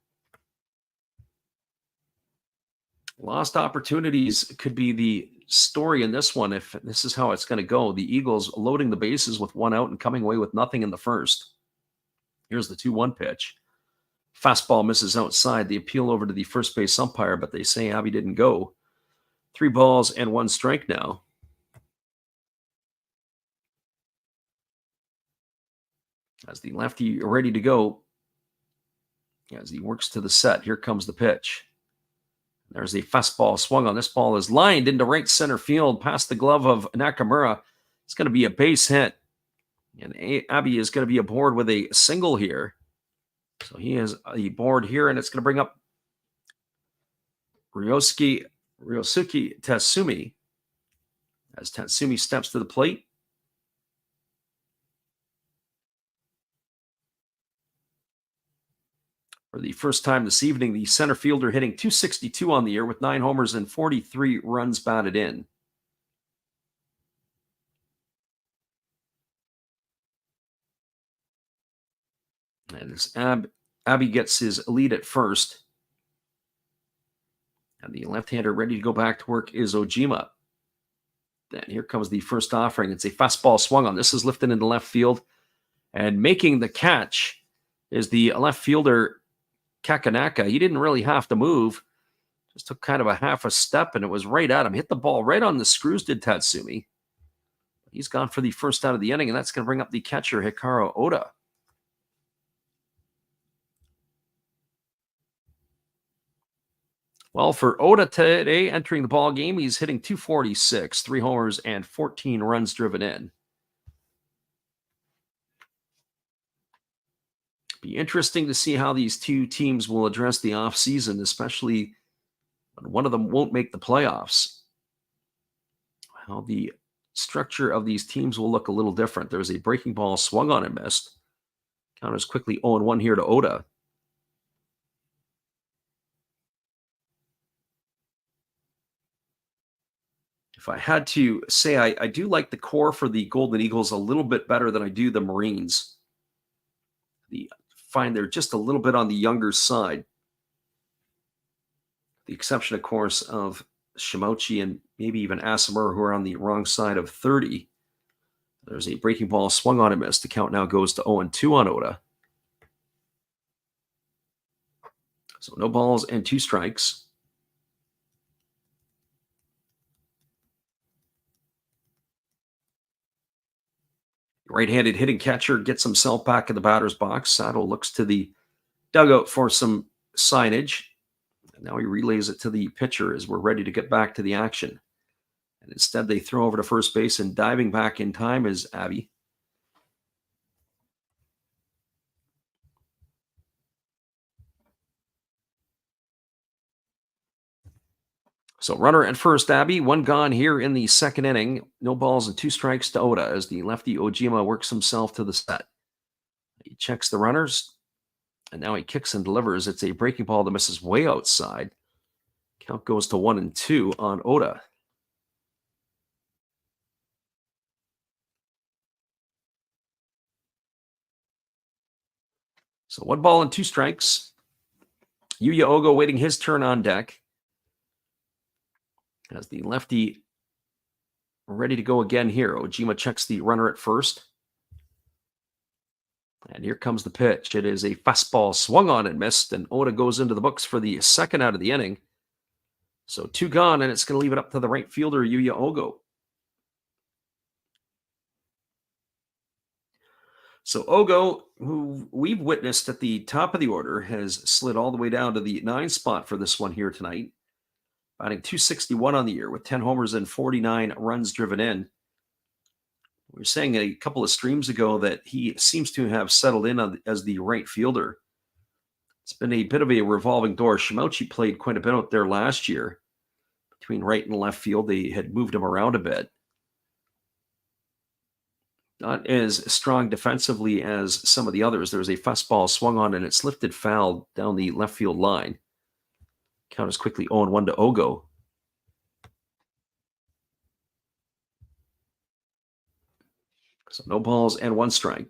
Lost opportunities could be the story in this one if this is how it's going to go. The Eagles loading the bases with 1 out and coming away with nothing in the first. Here's the 2-1 pitch. Fastball misses outside. The appeal over to the first base umpire, but they say Abby didn't go. 3 balls and 1 strike now. As the lefty ready to go, as he works to the set, here comes the pitch. There's a fastball swung on. This ball is lined into right center field past the glove of Nakamura. It's going to be a base hit. And Abby is going to be aboard with a single here. So he is aboard here, and it's going to bring up Ryosuke Tatsumi. As Tatsumi steps to the plate. For the first time this evening, the center fielder hitting .262 on the year with 9 homers and 43 runs batted in. And as Abby gets his lead at first, and the left-hander ready to go back to work is Ojima. Then here comes the first offering. It's a fastball swung on. This is lifted into left field, and making the catch is the left fielder Kakanaka. He didn't really have to move. Just took kind of a half a step, and it was right at him. Hit the ball right on the screws, did Tatsumi. He's gone for the first out of the inning, and that's going to bring up the catcher, Hikaru Oda. Well, for Oda today, entering the ball game, he's hitting .246, 3 homers, and 14 runs driven in. Be interesting to see how these two teams will address the offseason, especially when one of them won't make the playoffs. How the structure of these teams will look a little different. There's a breaking ball swung on and missed. Counters quickly 0-1 here to Oda. If I had to say, I do like the core for the Golden Eagles a little bit better than I do the Marines. Find they're just a little bit on the younger side. The exception, of course, of Shimochi and maybe even Asamura, who are on the wrong side of 30. There's a breaking ball swung on and missed. The count now goes to 0-2 on Oda. So no balls and 2 strikes. Right-handed hitting catcher gets himself back in the batter's box. Sato looks to the dugout for some signage. And now he relays it to the pitcher as we're ready to get back to the action. And instead they throw over to first base, and diving back in time is Abby. So runner at first, Abby. 1 gone here in the second inning. No balls and 2 strikes to Oda as the lefty Ojima works himself to the set. He checks the runners, and now he kicks and delivers. It's a breaking ball that misses way outside. Count goes to 1-2 on Oda. So 1 ball and 2 strikes. Yuya Ogo waiting his turn on deck. As the lefty ready to go again here. Ojima checks the runner at first. And here comes the pitch. It is a fastball swung on and missed, and Oda goes into the books for the second out of the inning. So 2 gone, and it's going to leave it up to the right fielder, Yuya Ogo. So Ogo, who we've witnessed at the top of the order, has slid all the way down to the 9 spot for this one here tonight, batting .261 on the year with 10 homers and 49 runs driven in. We were saying a couple of streams ago that he seems to have settled in as the right fielder. It's been a bit of a revolving door. Shimouchi played quite a bit out there last year. Between right and left field, they had moved him around a bit. Not as strong defensively as some of the others. There was a fastball swung on and it's lifted foul down the left field line. Count is quickly 0-1 to Ogo. So no balls and 1 strike.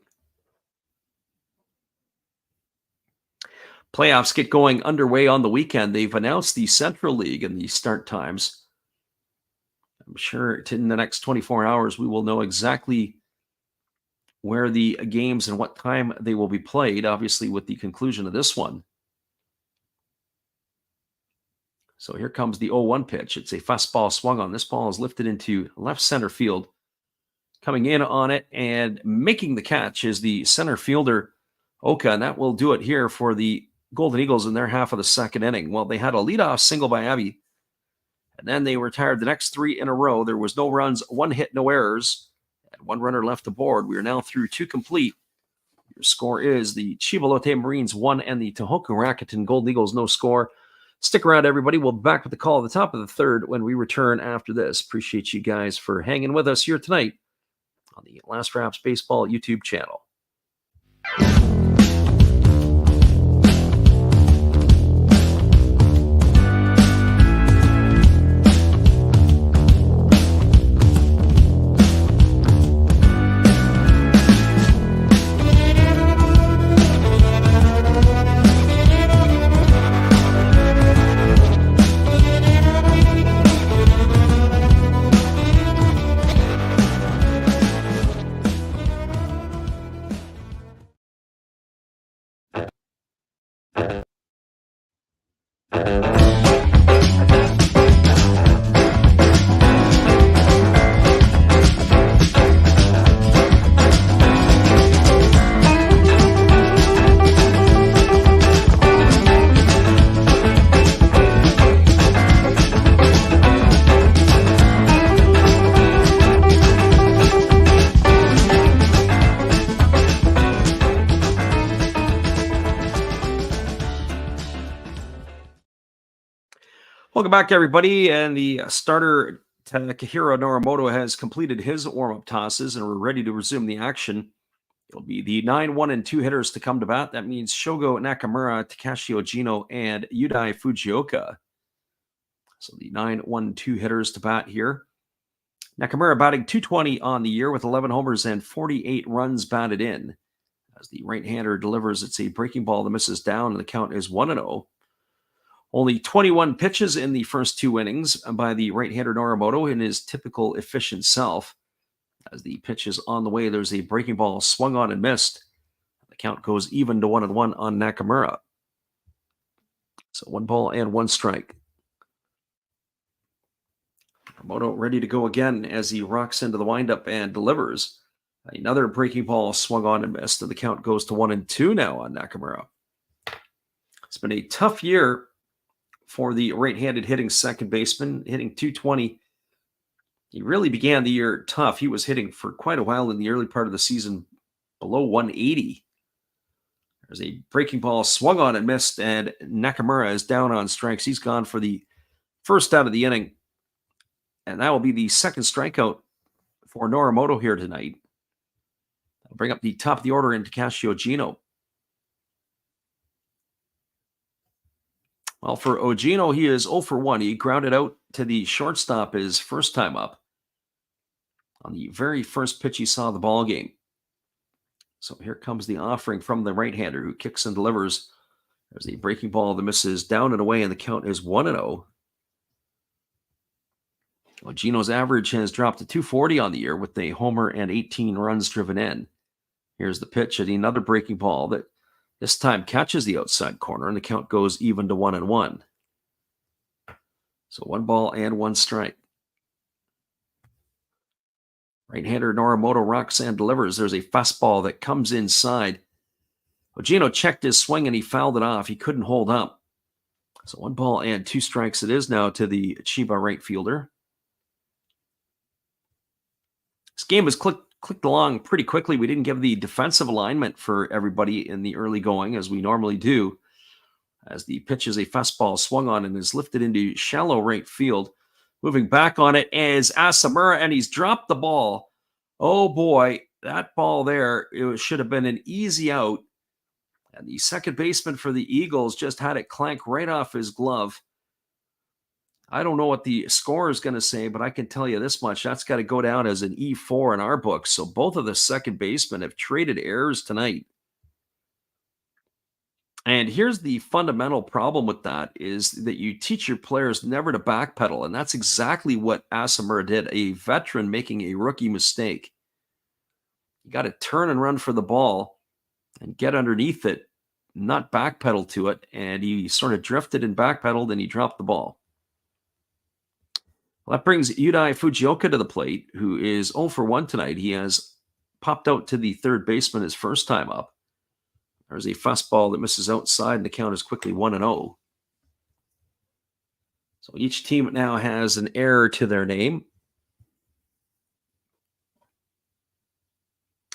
Playoffs get going underway on the weekend. They've announced the Central League and the start times. I'm sure in the next 24 hours we will know exactly where the games and what time they will be played, obviously with the conclusion of this one. So here comes the 0-1 pitch. It's a fastball swung on. This ball is lifted into left center field. Coming in on it and making the catch is the center fielder, Oka, and that will do it here for the Golden Eagles in their half of the second inning. Well, they had a leadoff single by Abby, and then they retired the next 3 in a row. There was no runs, 1 hit, no errors, and 1 runner left aboard. We are now through 2 complete. Your score is the Chiba Lotte Marines 1 and the Tohoku Rakuten Golden Eagles no score. Stick around, everybody. We'll be back with the call at the top of the third when we return after this. Appreciate you guys for hanging with us here tonight on the Last Raps Baseball YouTube channel. Welcome back, everybody. And the starter, Takahiro Norimoto, has completed his warm-up tosses, and we're ready to resume the action. It'll be the 9, 1, and 2 hitters to come to bat. That means Shogo Nakamura, Takashi Ojino, and Yudai Fujioka. So the 9, 1, 2 hitters to bat here. Nakamura batting .220 on the year with 11 homers and 48 runs batted in. As the right-hander delivers, it's a breaking ball that misses down, and the count is 1-0. Only 21 pitches in the first 2 innings by the right-hander Norimoto in his typical efficient self. As the pitch is on the way, there's a breaking ball swung on and missed. The count goes even to 1-1 on Nakamura. So 1 ball and 1 strike. Norimoto ready to go again as he rocks into the windup and delivers. Another breaking ball swung on and missed, and the count goes to 1-2 now on Nakamura. It's been a tough year for the right-handed hitting second baseman, hitting .220. He really began the year tough. He was hitting for quite a while in the early part of the season below 180. There's a breaking ball swung on and missed, and Nakamura is down on strikes. He's gone for the first out of the inning, and that will be the second strikeout for Norimoto here tonight. That'll bring up the top of the order in Takashi Ojino. Well, for Ojino, he is 0 for 1. He grounded out to the shortstop his first time up on the very first pitch he saw the ball game. So here comes the offering from the right-hander who kicks and delivers. There's a breaking ball that misses down and away, and the count is 1-0. Ojino's average has dropped to .240 on the year with a homer and 18 runs driven in. Here's the pitch at another breaking ball that this time catches the outside corner, and the count goes even to 1-1. So 1 ball and 1 strike. Right-hander Norimoto rocks and delivers. There's a fastball that comes inside. Ogino checked his swing and he fouled it off. He couldn't hold up. So 1 ball and 2 strikes it is now to the Chiba right fielder. This game has clicked along pretty quickly. We didn't give the defensive alignment for everybody in the early going as we normally do. As the pitch is a fastball swung on and is lifted into shallow right field. Moving back on it is Asamura, and he's dropped the ball. Oh boy, that ball there, it should have been an easy out. And the second baseman for the Eagles just had it clank right off his glove. I don't know what the score is going to say, but I can tell you this much. That's got to go down as an E4 in our books. So both of the second basemen have traded errors tonight. And here's the fundamental problem with that is that you teach your players never to backpedal. And that's exactly what Asamura did, a veteran making a rookie mistake. You got to turn and run for the ball and get underneath it, not backpedal to it. And he sort of drifted and backpedaled and he dropped the ball. Well, that brings Yudai Fujioka to the plate, who is 0 for 1 tonight. He has popped out to the third baseman his first time up. There's a fastball that misses outside, and the count is quickly 1-0. So each team now has an error to their name.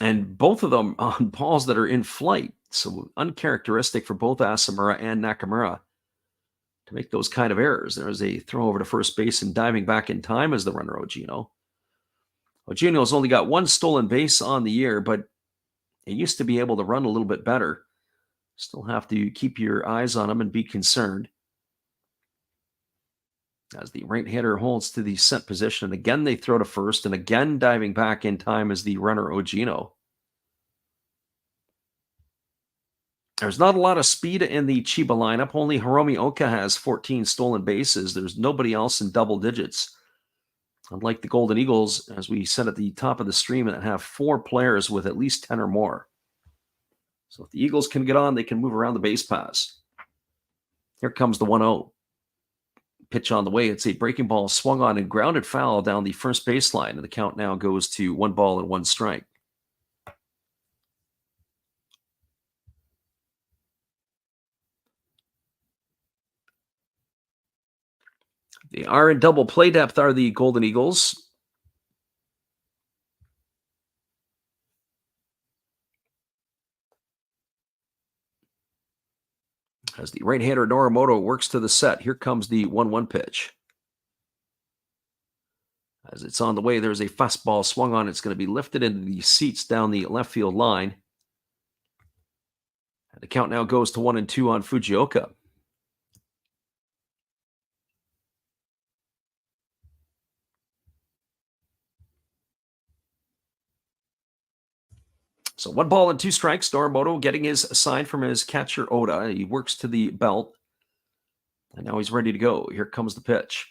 And both of them on balls that are in flight. So uncharacteristic for both Asamura and Nakamura to make those kind of errors. There's a throw over to first base and diving back in time as the runner, Ogino. Ogino's only got 1 stolen base on the year, but he used to be able to run a little bit better. Still have to keep your eyes on him and be concerned. As the right-hander holds to the set position, and again they throw to first, and again diving back in time is the runner, Ogino. There's not a lot of speed in the Chiba lineup. Only Hiromi Oka has 14 stolen bases. There's nobody else in double digits. Unlike the Golden Eagles, as we said at the top of the stream, that have 4 players with at least 10 or more. So if the Eagles can get on, they can move around the base paths. Here comes the 1-0. Pitch on the way. It's a breaking ball swung on and grounded foul down the first baseline. And the count now goes to 1 ball and 1 strike. They are in double play depth, are the Golden Eagles. As the right-hander Norimoto works to the set, here comes the 1-1 pitch. As it's on the way, there's a fastball swung on. It's going to be lifted into the seats down the left field line. And the count now goes to 1-2 on Fujioka. So 1 ball and 2 strikes. Norimoto getting his sign from his catcher, Oda. He works to the belt. And now he's ready to go. Here comes the pitch.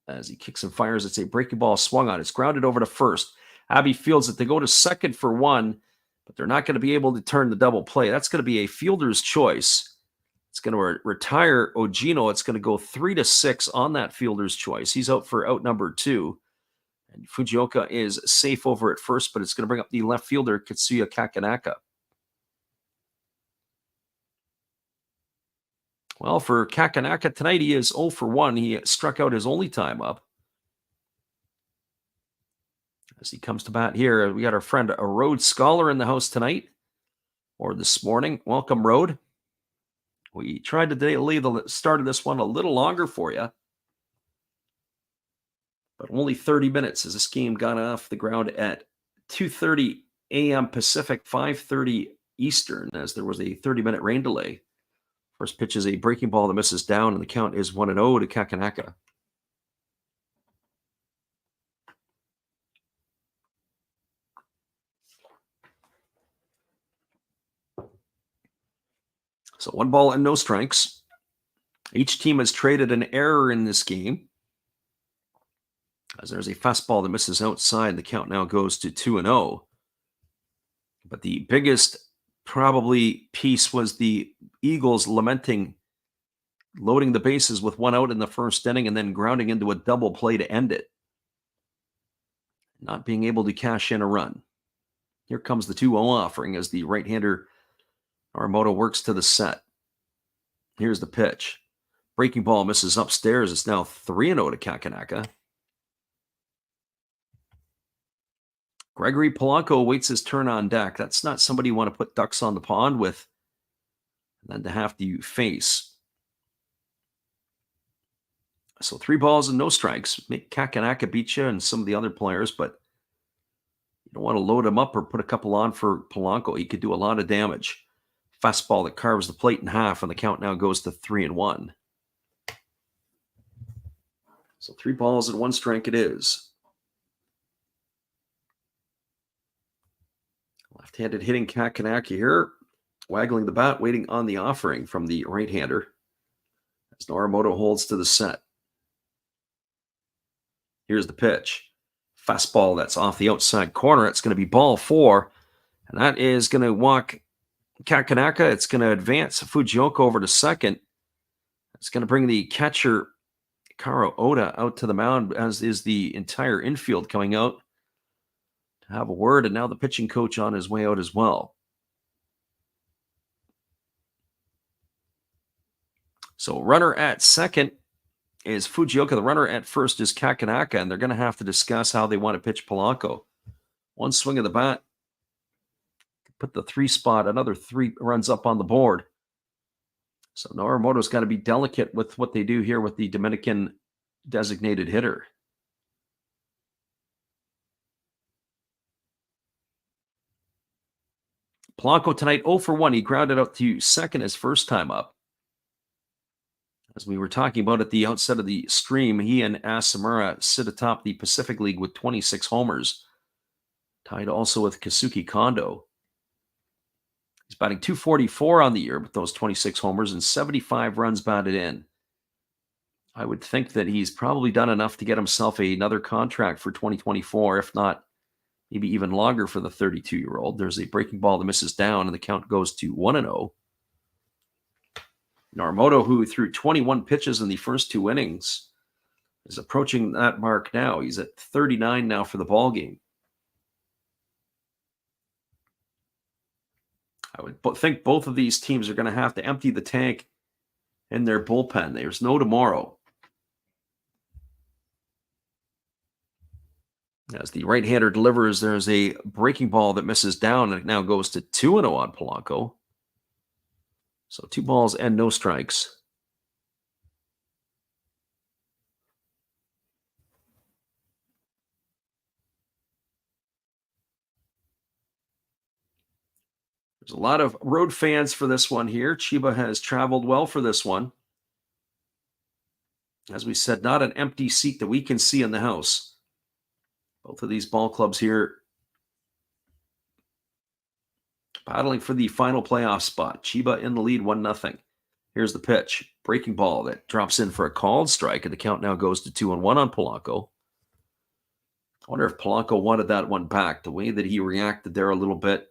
As he kicks and fires, it's a breaking ball swung on. It's grounded over to first. Abbey fields it. They go to second for 1, but they're not going to be able to turn the double play. That's going to be a fielder's choice. It's going to retire Ogino. It's going to go 3-6 on that fielder's choice. He's out for out number 2. And Fujioka is safe over at first, but it's going to bring up the left fielder, Katsuya Kakanaka. Well, for Kakanaka tonight, he is 0 for 1. He struck out his only time up. As he comes to bat here, we got our friend, a Rhodes Scholar, in the house tonight, or this morning. Welcome, Rhodes. We tried to delay the start of this one a little longer for you, but only 30 minutes as this game got off the ground at 2:30 a.m. Pacific, 5:30 Eastern, as there was a 30-minute rain delay. First pitch is a breaking ball that misses down, and the count is 1-0 to Kakanaka. So 1 ball and no strikes. Each team has traded an error in this game. As there's a fastball that misses outside, the count now goes to 2-0. But the biggest probably piece was the Eagles lamenting loading the bases with 1 out in the first inning and then grounding into a double play to end it. not being able to cash in a run. Here comes the 2-0 offering as the right-hander Norimoto works to the set. Here's the pitch. Breaking ball misses upstairs. It's now 3-0 to Kakanaka. Gregory Polanco awaits his turn on deck. That's not somebody you want to put ducks on the pond with and then to have to face. So 3 balls and no strikes. Make Kakanaka beat you and some of the other players, but you don't want to load him up or put a couple on for Polanco. He could do a lot of damage. Fastball that carves the plate in half, and the count now goes to 3-1. So 3 balls and 1 strike it is. Left-handed hitting Kakanaka here, waggling the bat, waiting on the offering from the right-hander as Norimoto holds to the set. Here's the pitch. Fastball that's off the outside corner. It's going to be ball 4, and that is going to walk Kakanaka. It's going to advance Fujioka over to second. It's going to bring the catcher Karo Oda out to the mound, as is the entire infield coming out to have a word, and now the pitching coach on his way out as well. So runner at second is Fujioka. The runner at first is Kakanaka, and they're going to have to discuss how they want to pitch Polanco. One swing of the bat, put the 3 spot, another 3 runs up on the board. So Norimoto's got to be delicate with what they do here with the Dominican designated hitter. Polanco tonight 0 for 1. He grounded out to second his first time up. As we were talking about at the outset of the stream, he and Asamura sit atop the Pacific League with 26 homers, tied also with Kazuki Kondo. He's batting .244 on the year with those 26 homers and 75 runs batted in. I would think that he's probably done enough to get himself another contract for 2024, if not maybe even longer for the 32-year-old. There's a breaking ball that misses down, and the count goes to 1-0. Norimoto, who threw 21 pitches in the first 2 innings, is approaching that mark now. He's at 39 now for the ball game. I would think both of these teams are going to have to empty the tank in their bullpen. There's no tomorrow. As the right-hander delivers, there's a breaking ball that misses down, and it now goes to 2-0 on Polanco. So 2 balls and no strikes. There's a lot of road fans for this one here. Chiba has traveled well for this one. As we said, not an empty seat that we can see in the house. Both of these ball clubs here battling for the final playoff spot. Chiba in the lead, 1-0. Here's the pitch. Breaking ball that drops in for a called strike, and the count now goes to 2-1 on Polanco. I wonder if Polanco wanted that one back. The way that he reacted there a little bit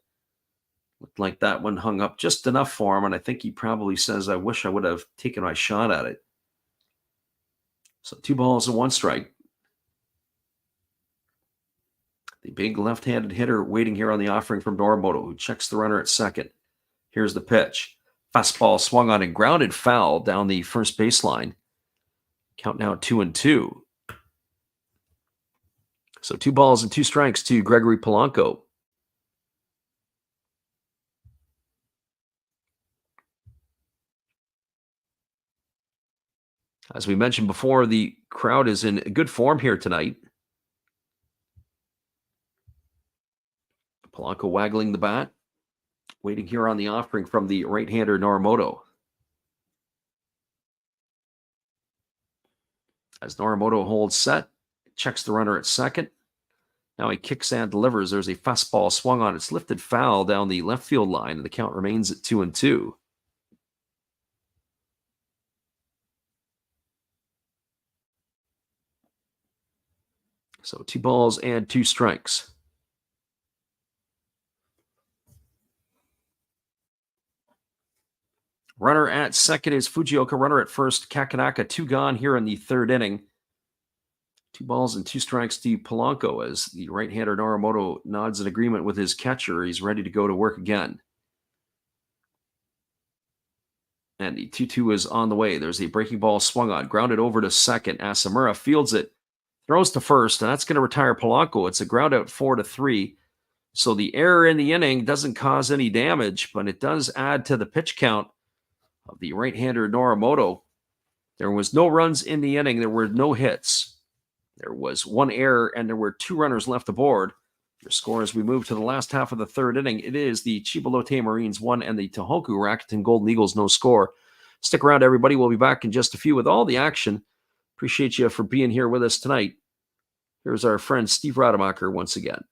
looked like that one hung up just enough for him, and I think he probably says, I wish I would have taken my shot at it. So 2 balls and 1 strike. The big left-handed hitter waiting here on the offering from Norimoto, who checks the runner at second. Here's the pitch. Fastball swung on and grounded foul down the first baseline. Count now 2-2. So 2 balls and 2 strikes to Gregory Polanco. As we mentioned before, the crowd is in good form here tonight. Polanco waggling the bat, waiting here on the offering from the right-hander Norimoto. As Norimoto holds set, checks the runner at second. Now he kicks and delivers. There's a fastball swung on. It's lifted foul down the left field line, and the count remains at 2-2. So 2 balls and 2 strikes. Runner at second is Fujioka. Runner at first, Kakanaka. 2 gone here in the 3rd inning. 2 balls and 2 strikes to Polanco as the right-hander Norimoto nods in agreement with his catcher. He's ready to go to work again. And the 2-2 is on the way. There's a breaking ball swung on, grounded over to second. Asamura fields it, throws to first, and that's going to retire Polanco. It's a ground out 4-3. So the error in the inning doesn't cause any damage, but it does add to the pitch count of the right-hander Norimoto. There was no runs in the inning. There were no hits. There was 1 error, and there were 2 runners left aboard. Your score as we move to the last half of the 3rd inning, it is the Chiba Lotte Marines 1 and the Tohoku Rakuten Golden Eagles no score. Stick around, everybody. We'll be back in just a few with all the action. Appreciate you for being here with us tonight. Here's our friend Steve Rademacher once again.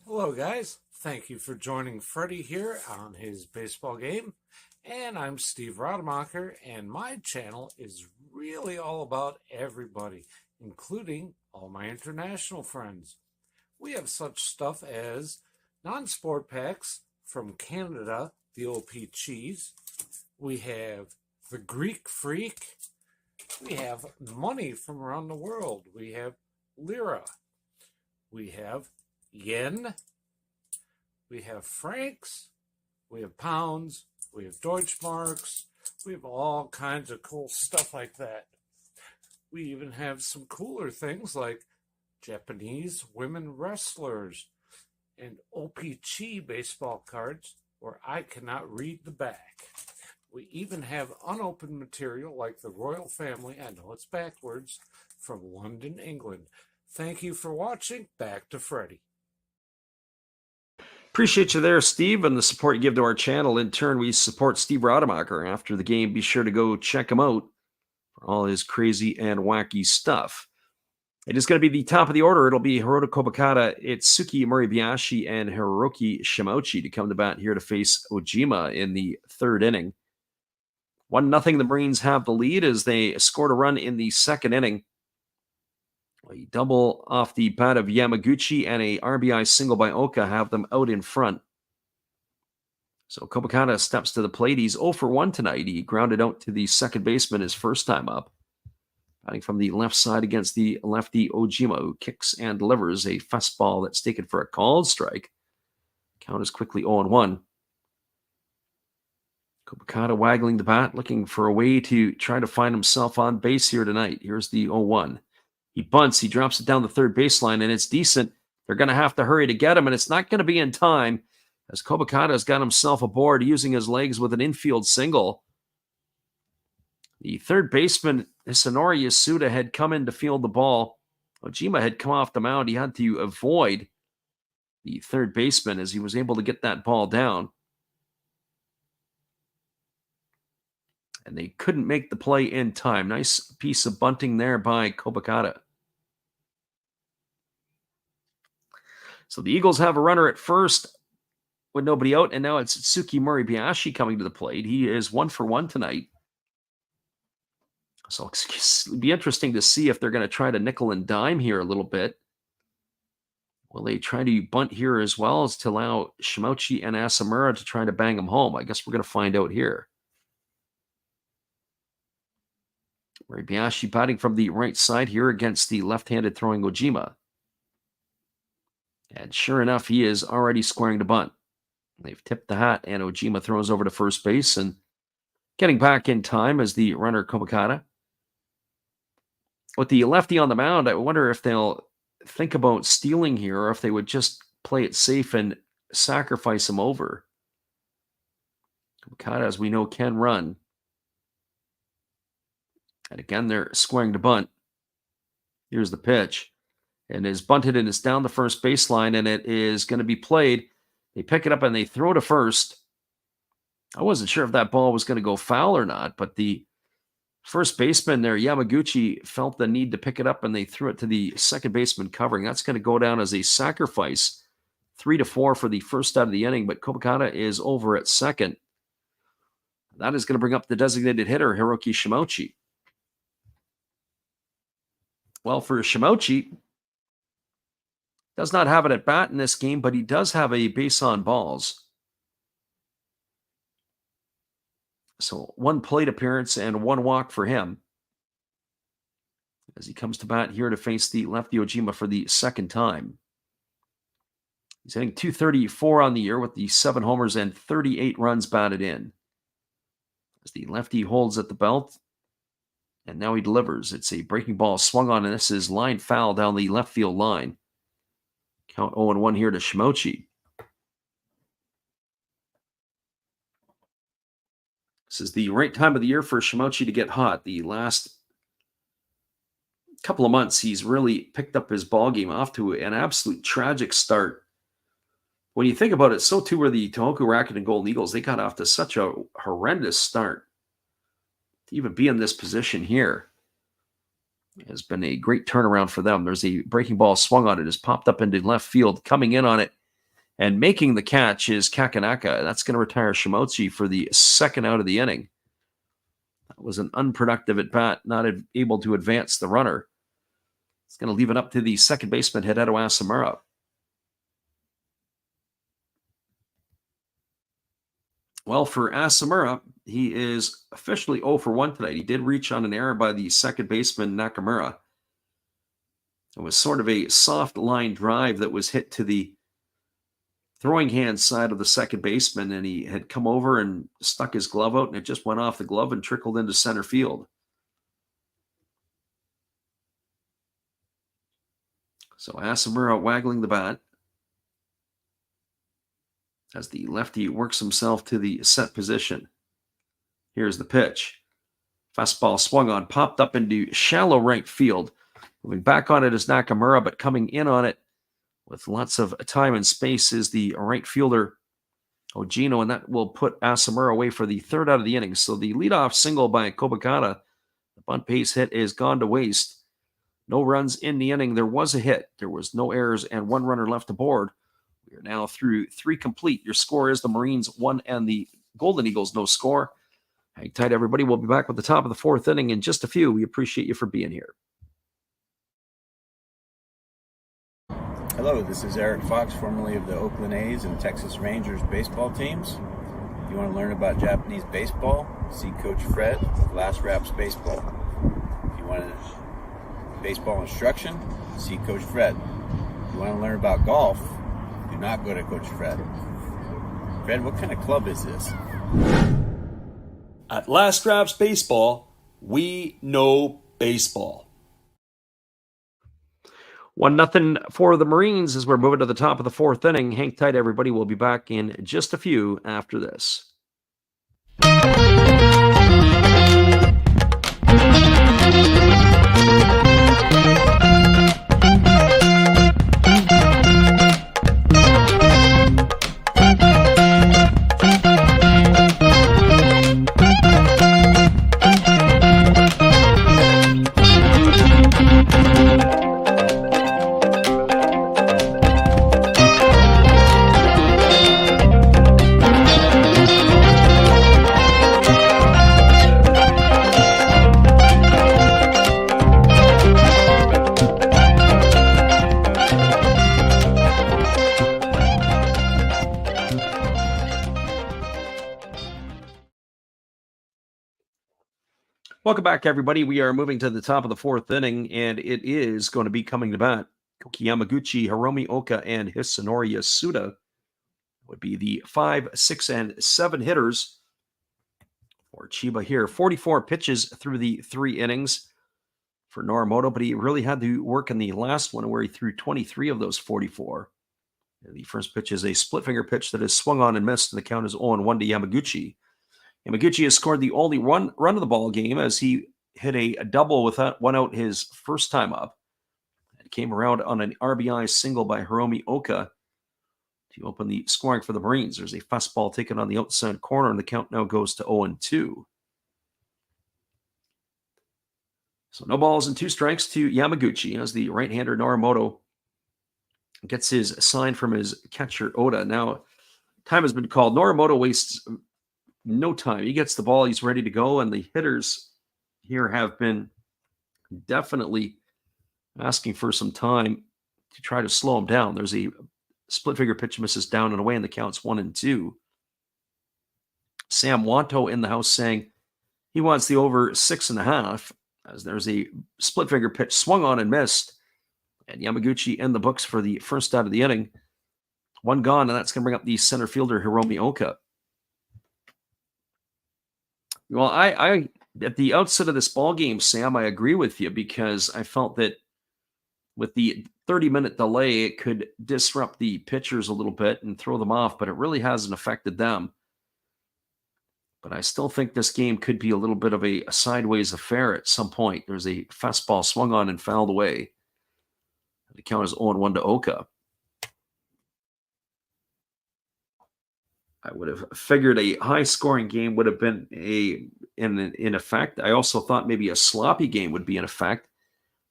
Hello, guys. Thank you for joining Freddie here on his baseball game. And I'm Steve Rademacher, and my channel is really all about everybody, including all my international friends. We have such stuff as non-sport packs from Canada, the OP Cheese. We have the Greek Freak. We have money from around the world. We have lira. We have yen. We have francs. We have pounds. We have Deutschmarks. We have all kinds of cool stuff like that. We even have some cooler things like Japanese women wrestlers and OP-Chi baseball cards where I cannot read the back. We even have unopened material like the royal family, I know it's backwards, from London, England. Thank you for watching. Back to Freddie. Appreciate you there, Steve, and the support you give to our channel. In turn, we support Steve Rademacher. After the game, be sure to go check him out for all his crazy and wacky stuff. It is going to be the top of the order. It'll be Hiroto Kobakata, Itsuki Moribayashi, and Hiroki Shimouchi to come to bat here to face Ojima in the 3rd inning. 1-0, the Marines have the lead as they scored a run in the 2nd inning. A double off the bat of Yamaguchi and a RBI single by Oka have them out in front. So Kobakata steps to the plate. He's 0 for 1 tonight. He grounded out to the second baseman his first time up. Batting from the left side against the lefty Ojima, who kicks and delivers a fastball that's taken for a called strike. Count is quickly 0-1. Kobakata waggling the bat, looking for a way to try to find himself on base here tonight. Here's the 0-1. He bunts, he drops it down the 3rd baseline, and it's decent. They're going to have to hurry to get him, and it's not going to be in time as Kobakata's got himself aboard using his legs with an infield single. The 3rd baseman, Hisanori Yasuda, had come in to field the ball. Ojima had come off the mound. He had to avoid the 3rd baseman as he was able to get that ball down. And they couldn't make the play in time. Nice piece of bunting there by Kobakata. So the Eagles have a runner at first with nobody out, and now it's Itsuki Moribayashi coming to the plate. He is 1 for 1 tonight. So it'll be interesting to see if they're going to try to nickel and dime here a little bit. Will they try to bunt here as well as to allow Shimouchi and Asamura to try to bang them home? I guess we're going to find out here. Moribayashi batting from the right side here against the left-handed throwing Ojima. And sure enough, he is already squaring to bunt. They've tipped the hat, and Ojima throws over to first base and getting back in time as the runner Kobakata. With the lefty on the mound, I wonder if they'll think about stealing here or if they would just play it safe and sacrifice him over. Kobakata, as we know, can run. And again, they're squaring to bunt. Here's the pitch. And is bunted and it's down the first baseline, and it is going to be played. They pick it up and they throw to first. I wasn't sure if that ball was going to go foul or not, but the first baseman there, Yamaguchi, felt the need to pick it up and they threw it to the second baseman covering. That's going to go down as a sacrifice. 3-4 for the first out of the inning, but Kobakata is over at second. That is going to bring up the designated hitter, Hiroki Shimouchi. Well, for Shimouchi, does not have it at bat in this game, but he does have a base on balls. So 1 plate appearance and 1 walk for him. as he comes to bat here to face the lefty Ojima for the second time. He's hitting .234 on the year with the 7 homers and 38 runs batted in. As the lefty holds at the belt, and now he delivers. It's a breaking ball swung on, and this is line foul down the left field line. Count 0-1 here to Shimochi. This is the right time of the year for Shimochi to get hot. The last couple of months, he's really picked up his ball game off to an absolute tragic start. When you think about it, so too were the Tohoku Rakuten Golden Eagles. They got off to such a horrendous start. To even be in this position here has been a great turnaround for them. There's a breaking ball swung on it, has popped up into left field. Coming in on it and making the catch is Kakanaka. That's going to retire Shimochi for the second out of the inning. That was an unproductive at bat, not able to advance the runner. It's going to leave it up to the second baseman, Hideto Asamura. Well, for Asamura, he is officially 0 for 1 tonight. He did reach on an error by the second baseman, Nakamura. It was sort of a soft line drive that was hit to the throwing hand side of the second baseman, and he had come over and stuck his glove out, and it just went off the glove and trickled into center field. So Asamura waggling the bat as the lefty works himself to the set position. Here's the pitch. Fastball swung on, popped up into shallow right field. Moving back on it is Nakamura, but coming in on it with lots of time and space is the right fielder, Ojino, and that will put Asamura away for the third out of the inning. So the leadoff single by Kobakata, the bunt base hit, is gone to waste. No runs in the inning. There was a hit. There was no errors and 1 runner left aboard. We are now through 3 complete. Your score is the Marines 1 and the Golden Eagles no score. Hang tight, everybody. We'll be back with the top of the 4th inning in just a few. We appreciate you for being here. Hello, this is Eric Fox, formerly of the Oakland A's and Texas Rangers baseball teams. If you want to learn about Japanese baseball, see Coach Fred of Last Raps Baseball. If you want baseball instruction, see Coach Fred. If you want to learn about golf, do not go to Coach Fred. Fred, what kind of club is this? At Last Raps Baseball, we know baseball. 1-0 for the Marines as we're moving to the top of the 4th inning. Hang tight, everybody. We'll be back in just a few after this. Welcome back, everybody. We are moving to the top of the 4th inning, and it is going to be coming to bat. Koki Yamaguchi, Hiromi Oka, and Hisanori Yasuda would be the 5, 6, and 7 hitters for Chiba here. 44 pitches through the 3 innings for Norimoto, but he really had to work in the last one where he threw 23 of those 44. And the first pitch is a split finger pitch that is swung on and missed, and the count is 0-1 to Yamaguchi. Yamaguchi has scored the only run of the ball game as he hit a double with that one out his first time up. It came around on an RBI single by Hiromi Oka to open the scoring for the Marines. There's a fastball taken on the outside corner, and the count now goes to 0-2. So no balls and 2 strikes to Yamaguchi as the right-hander Norimoto gets his sign from his catcher Oda. Now, time has been called. Norimoto wastes no time. He gets the ball. He's ready to go. And the hitters here have been definitely asking for some time to try to slow him down. There's a split figure pitch misses down and away, and the count's 1-2. Sam Wanto in the house saying he wants the over 6.5. as there's a split finger pitch swung on and missed. And Yamaguchi in the books for the first out of the inning. One gone, and that's going to bring up the center fielder, Hiromi Oka. Well, I at the outset of this ball game, Sam, I agree with you because I felt that with the 30-minute delay, it could disrupt the pitchers a little bit and throw them off, but it really hasn't affected them. But I still think this game could be a little bit of a sideways affair at some point. There's a fastball swung on and fouled away. The count is 0-1 to Oka. I would have figured a high-scoring game would have been in effect. I also thought maybe a sloppy game would be in effect.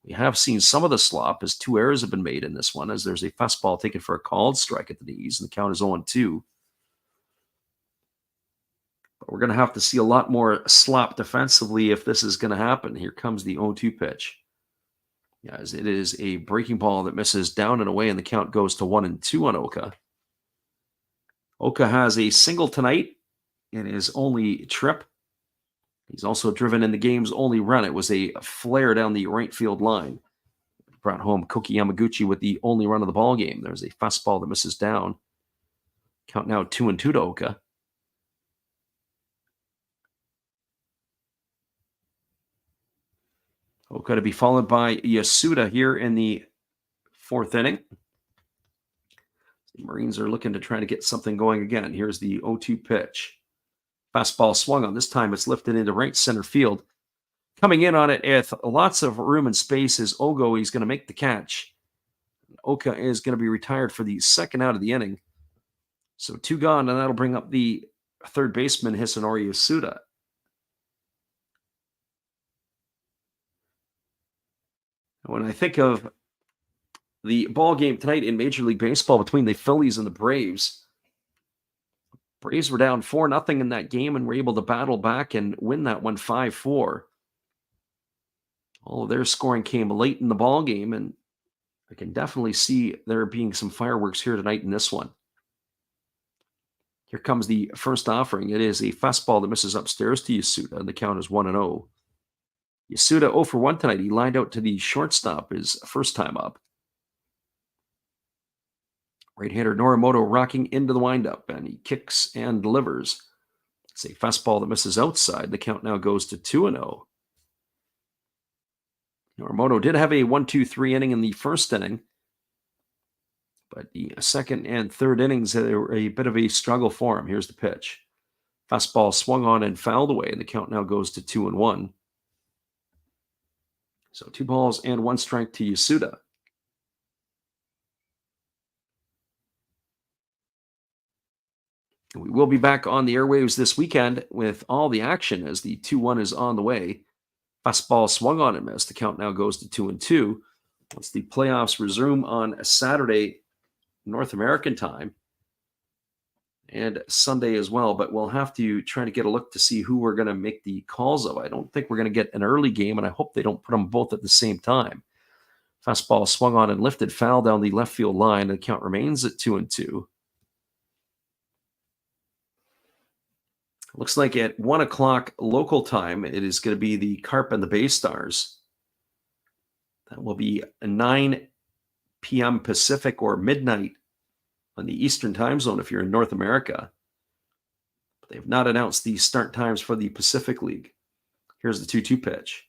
We have seen some of the slop as 2 errors have been made in this one, as there's a fastball taken for a called strike at the knees, and the count is 0-2. But we're going to have to see a lot more slop defensively if this is going to happen. Here comes the 0-2 pitch. Yeah, as it is a breaking ball that misses down and away, and the count goes to 1-2 on Oka. Oka has a single tonight in his only trip. He's also driven in the game's only run. It was a flare down the right field line. Brought home Koki Yamaguchi with the only run of the ball game. There's a fastball that misses down. Count now 2-2 to Oka. Oka to be followed by Yasuda here in the 4th inning. The Marines are looking to try to get something going again. Here's the 0-2 pitch. Fastball swung on. This time it's lifted into right center field. Coming in on it with lots of room and space is Ogo. He's going to make the catch. Oka is going to be retired for the second out of the inning. So 2 gone, and that'll bring up the third baseman, Hisanori Yasuda. When I think of the ball game tonight in Major League Baseball between the Phillies and the Braves were down 4-0 in that game and were able to battle back and win that one 5-4. All of their scoring came late in the ball game, and I can definitely see there being some fireworks here tonight in this one. Here comes the first offering. It is a fastball that misses upstairs to Yasuda, and the count is 1-0. Yasuda 0 for 1 tonight. He lined out to the shortstop his first time up. Right-hander Norimoto rocking into the windup, and he kicks and delivers. It's a fastball that misses outside. The count now goes to 2-0. Norimoto did have a 1-2-3 inning in the first inning, but the second and third innings were a bit of a struggle for him. Here's the pitch. Fastball swung on and fouled away, and the count now goes to 2-1. So 2 balls and 1 strike to Yasuda. We will be back on the airwaves this weekend with all the action as the 2-1 is on the way. Fastball swung on and missed. The count now goes to 2-2. Once the playoffs resume on a Saturday, North American time, and Sunday as well, but we'll have to try to get a look to see who we're going to make the calls of. I don't think we're going to get an early game, and I hope they don't put them both at the same time. Fastball swung on and lifted, foul down the left field line, and the count remains at 2-2. Looks like at 1 o'clock local time, it is going to be the Carp and the Bay Stars. That will be 9 p.m. Pacific or midnight on the Eastern time zone if you're in North America. But they have not announced the start times for the Pacific League. Here's the 2-2 pitch.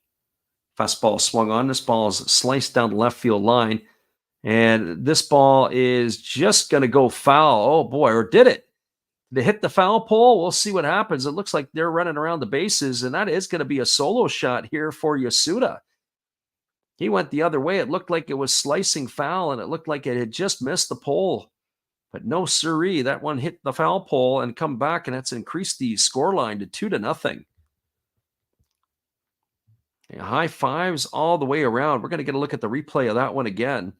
Fastball swung on. This ball is sliced down the left field line. And this ball is just going to go foul. Oh, boy, or did it? They hit the foul pole. We'll see what happens. It looks like they're running around the bases, and that is going to be a solo shot here for Yasuda. He went the other way. It looked like it was slicing foul, and it looked like it had just missed the pole. But no siree, that one hit the foul pole and come back, and that's increased the scoreline to 2-0. High fives all the way around. We're going to get a look at the replay of that one again.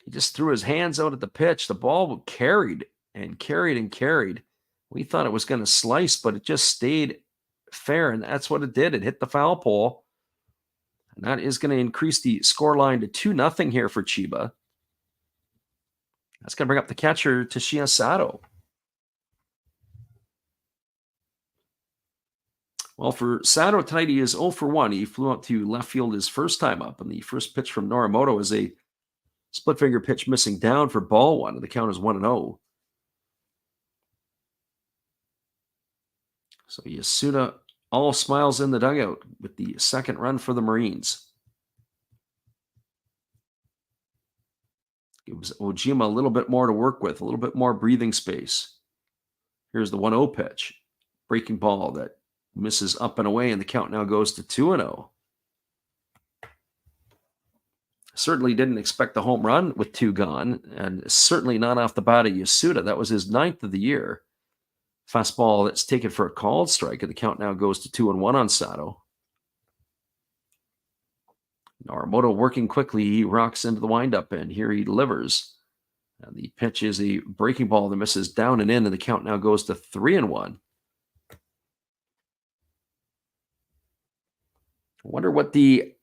He just threw his hands out at the pitch. The ball carried and carried and carried. We thought it was going to slice, but it just stayed fair, and that's what it did. It hit the foul pole, and that is going to increase the scoreline to 2-0 here for Chiba. That's going to bring up the catcher, Toshiya Sato. Well, for Sato tonight, he is 0 for 1. He flew out to left field his first time up, and the first pitch from Norimoto is a split finger pitch missing down for ball one, and the count is 1-0. So Yasuda all smiles in the dugout with the second run for the Marines. Gives Ojima a little bit more to work with, a little bit more breathing space. Here's the 1-0 pitch. Breaking ball that misses up and away, and the count now goes to 2-0. Certainly didn't expect the home run with 2 gone, and certainly not off the bat of Yasuda. That was his 9th of the year. Fastball that's taken for a called strike, and the count now goes to 2-1 on Sato. Norimoto working quickly. He rocks into the windup, and here he delivers. And the pitch is a breaking ball that misses down and in, and the count now goes to 3-1. I wonder what the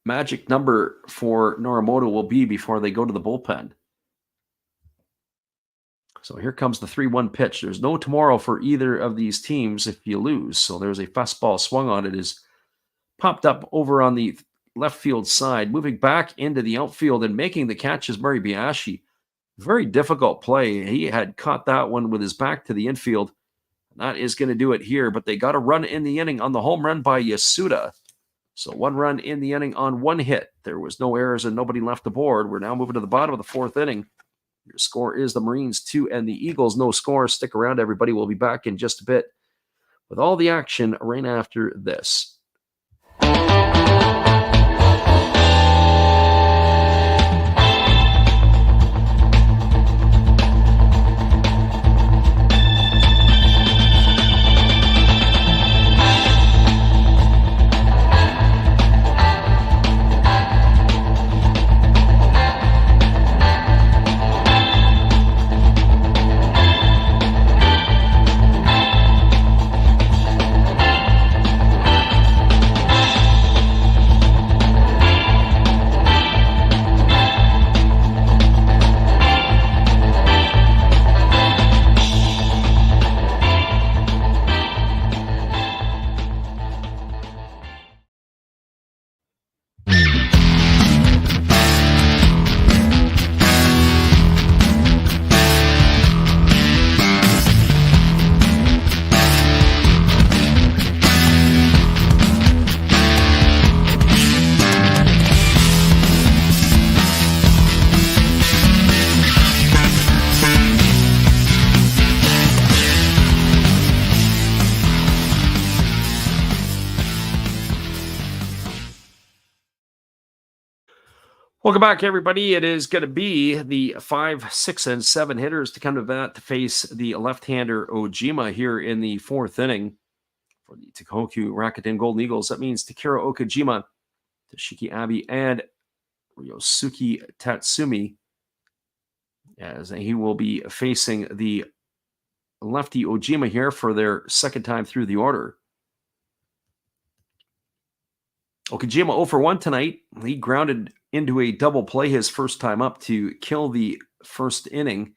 magic number for Norimoto will be before they go to the bullpen. So here comes the 3-1 pitch. There's no tomorrow for either of these teams if you lose. So there's a fastball swung on. It is popped up over on the left field side, moving back into the outfield and making the catch is Murray Biashi. Very difficult play. He had caught that one with his back to the infield. That is going to do it here, but they got a run in the inning on the home run by Yasuda. So 1 run in the inning on 1 hit. There was no errors and nobody left the board. We're now moving to the bottom of the 4th inning. Your score is the Marines 2 and the Eagles no score. Stick around, everybody. We'll be back in just a bit with all the action right after this. Welcome back, everybody. It is going to be the 5, 6, and 7 hitters to come to bat to face the left-hander Ojima here in the 4th inning for the Tohoku Rakuten Golden Eagles. That means Takira Okajima, Toshiki Abe, and Ryosuke Tatsumi, as he will be facing the lefty Ojima here for their second time through the order. Okajima 0 for 1 tonight. He grounded into a double play his first time up to kill the first inning,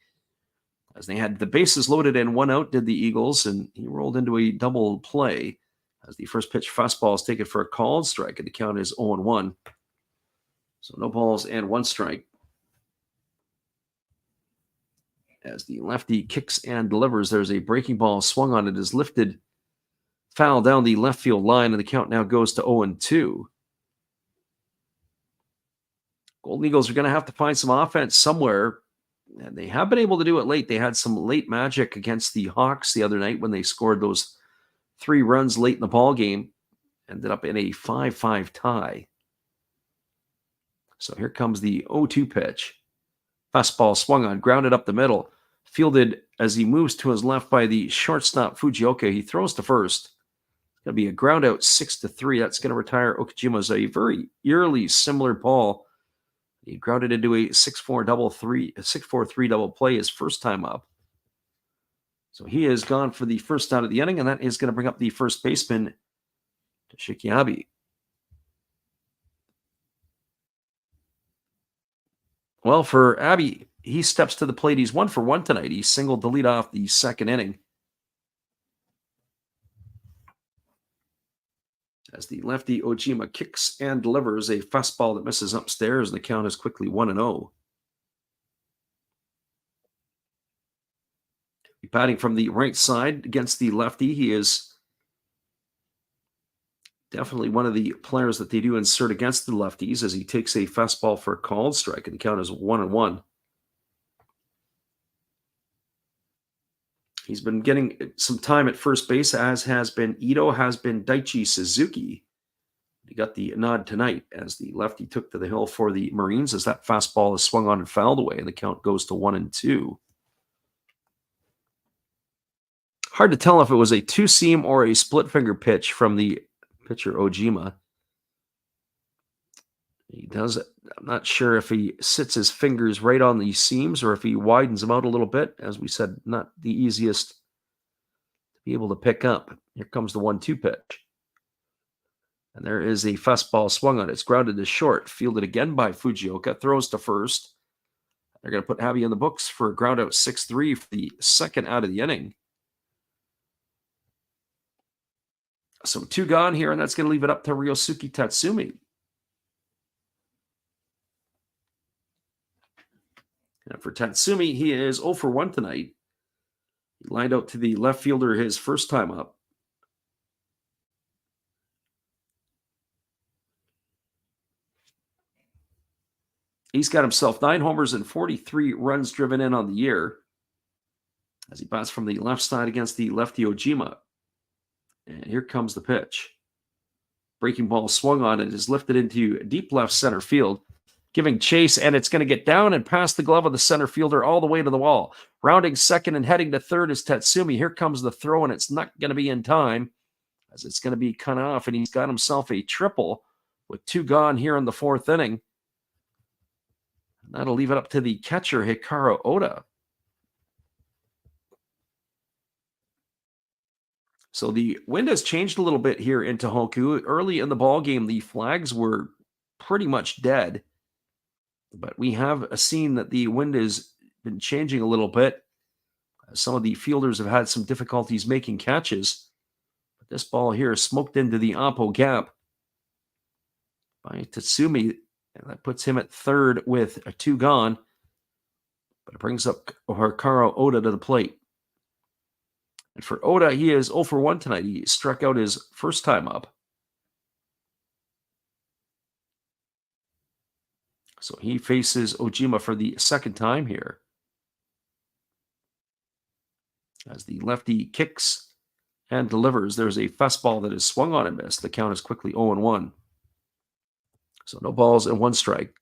as they had the bases loaded and 1 out, did the Eagles, and he rolled into a double play as the first pitch fastball is taken for a called strike, and the count is 0-1. So no balls and 1 strike. As the lefty kicks and delivers, there's a breaking ball swung on. It is lifted foul down the left field line, and the count now goes to 0-2. Golden Eagles are going to have to find some offense somewhere, and they have been able to do it late. They had some late magic against the Hawks the other night when they scored those 3 runs late in the ball game. Ended up in a 5-5 tie. So here comes the 0-2 pitch. Fastball swung on, grounded up the middle. Fielded as he moves to his left by the shortstop Fujioka. He throws to first. It's going to be a ground out 6-3. That's going to retire Okajima's a very eerily similar ball. He grounded into a 6-4-3 double play his first time up. So he is gone for the first out of the inning, and that is going to bring up the first baseman, Toshiki Abe. Well, for Abe, he steps to the plate. He's 1 for 1 tonight. He singled to lead off the second inning. As the lefty Ojima kicks and delivers a fastball that misses upstairs, and the count is quickly 1-0. Batting from the right side against the lefty, he is definitely one of the players that they do insert against the lefties, as he takes a fastball for a called strike, and the count is 1-1. He's been getting some time at first base, as has been Ito, has been Daichi Suzuki. He got the nod tonight as the lefty took to the hill for the Marines, as that fastball is swung on and fouled away, and the count goes to 1-2. Hard to tell if it was a two-seam or a split-finger pitch from the pitcher Ojima. He does it. I'm not sure if he sits his fingers right on these seams or if he widens them out a little bit. As we said, not the easiest to be able to pick up. Here comes the 1-2 pitch. And there is a fastball swung on. It's grounded to short. Fielded again by Fujioka. Throws to first. They're going to put Javi in the books for a ground out 6-3 for the second out of the inning. So 2 gone here, and that's going to leave it up to Ryosuke Tatsumi. And for Tatsumi, he is 0 for 1 tonight. He lined out to the left fielder his first time up. He's got himself 9 homers and 43 runs driven in on the year, as he bats from the left side against the lefty Ojima. And here comes the pitch. Breaking ball swung on and is lifted into deep left center field, giving chase, and it's going to get down and past the glove of the center fielder all the way to the wall. Rounding second and heading to third is Tatsumi. Here comes the throw, and it's not going to be in time, as it's going to be cut off, and he's got himself a triple with 2 gone here in the 4th inning. And that'll leave it up to the catcher, Hikaru Oda. So the wind has changed a little bit here in Tohoku. Early in the ball game, the flags were pretty much dead, but we have seen that the wind has been changing a little bit. Some of the fielders have had some difficulties making catches, but this ball here is smoked into the oppo gap by Tatsumi, and that puts him at third with 2 gone, but it brings up Hikaru Oda to the plate. And for Oda, he is 0 for 1 tonight. He struck out his first time up. So he faces Ojima for the second time here, as the lefty kicks and delivers. There's a fastball that is swung on and missed. The count is quickly 0-1. So no balls and 1 strike.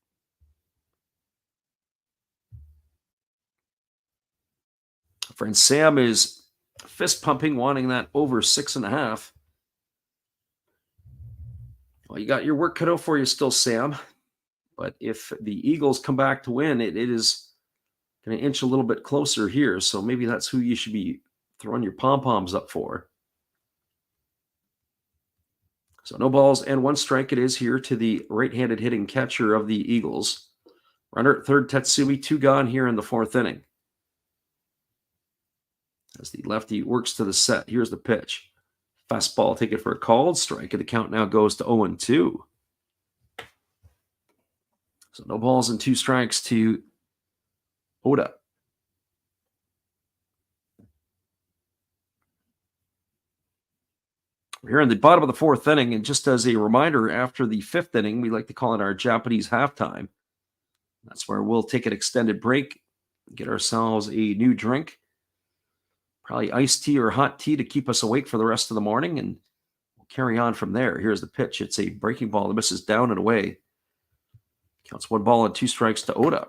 Friend Sam is fist pumping, wanting that over 6.5. Well, you got your work cut out for you still, Sam. But if the Eagles come back to win, it is going to inch a little bit closer here. So maybe that's who you should be throwing your pom-poms up for. So no balls and 1 strike it is here to the right-handed hitting catcher of the Eagles. Runner at third, Tatsumi, 2 gone here in the 4th inning. As the lefty works to the set, here's the pitch. Fastball taken for a called strike, and the count now goes to 0-2. So no balls and 2 strikes to Oda. We're here in the bottom of the 4th inning, and just as a reminder, after the 5th inning, we like to call it our Japanese halftime. That's where we'll take an extended break, get ourselves a new drink, probably iced tea or hot tea to keep us awake for the rest of the morning, and we'll carry on from there. Here's the pitch. It's a breaking ball that misses down and away. Counts 1 ball and 2 strikes to Oda.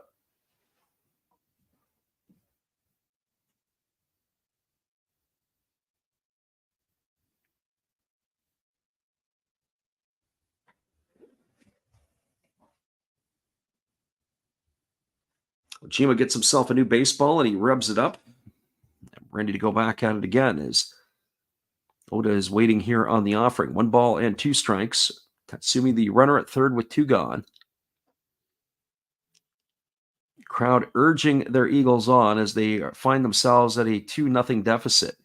Ojima gets himself a new baseball, and he rubs it up. Ready to go back at it again as Oda is waiting here on the offering. 1 ball and 2 strikes. Tatsumi, the runner at third with 2 gone. Crowd urging their Eagles on as they find themselves at a 2-0 deficit.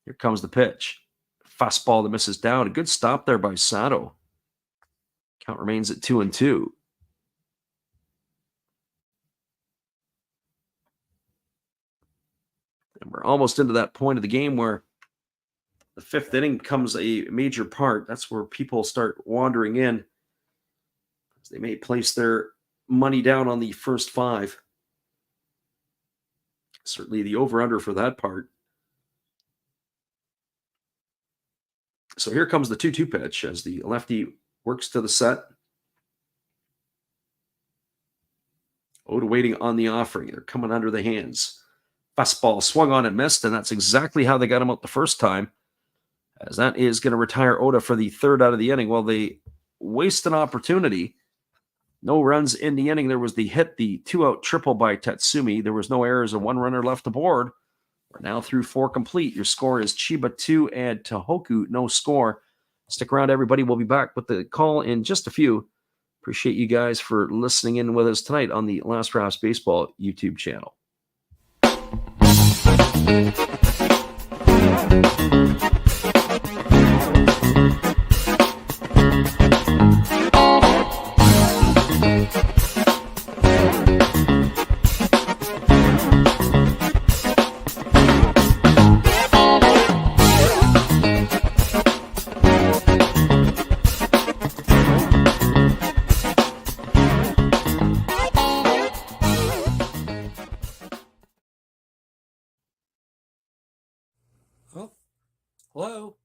Here comes the pitch. Fastball that misses down. A good stop there by Sato. Count remains at 2-2. And we're almost into that point of the game where the fifth inning becomes a major part. That's where people start wandering in. They may place their money down on the first five. Certainly the over-under for that part. So here comes the 2-2 pitch as the lefty works to the set. Oda waiting on the offering. They're coming under the hands. Fastball swung on and missed, and that's exactly how they got him out the first time, as that is going to retire Oda for the third out of the inning. Well, they waste an opportunity. No runs in the inning. There was the hit, the 2-out triple by Tatsumi. There was no errors and one runner left aboard. We're now through 4 complete. Your score is Chiba 2 and Tohoku no score. Stick around, everybody. We'll be back with the call in just a few. Appreciate you guys for listening in with us tonight on the Last Raps Baseball YouTube channel. Hello?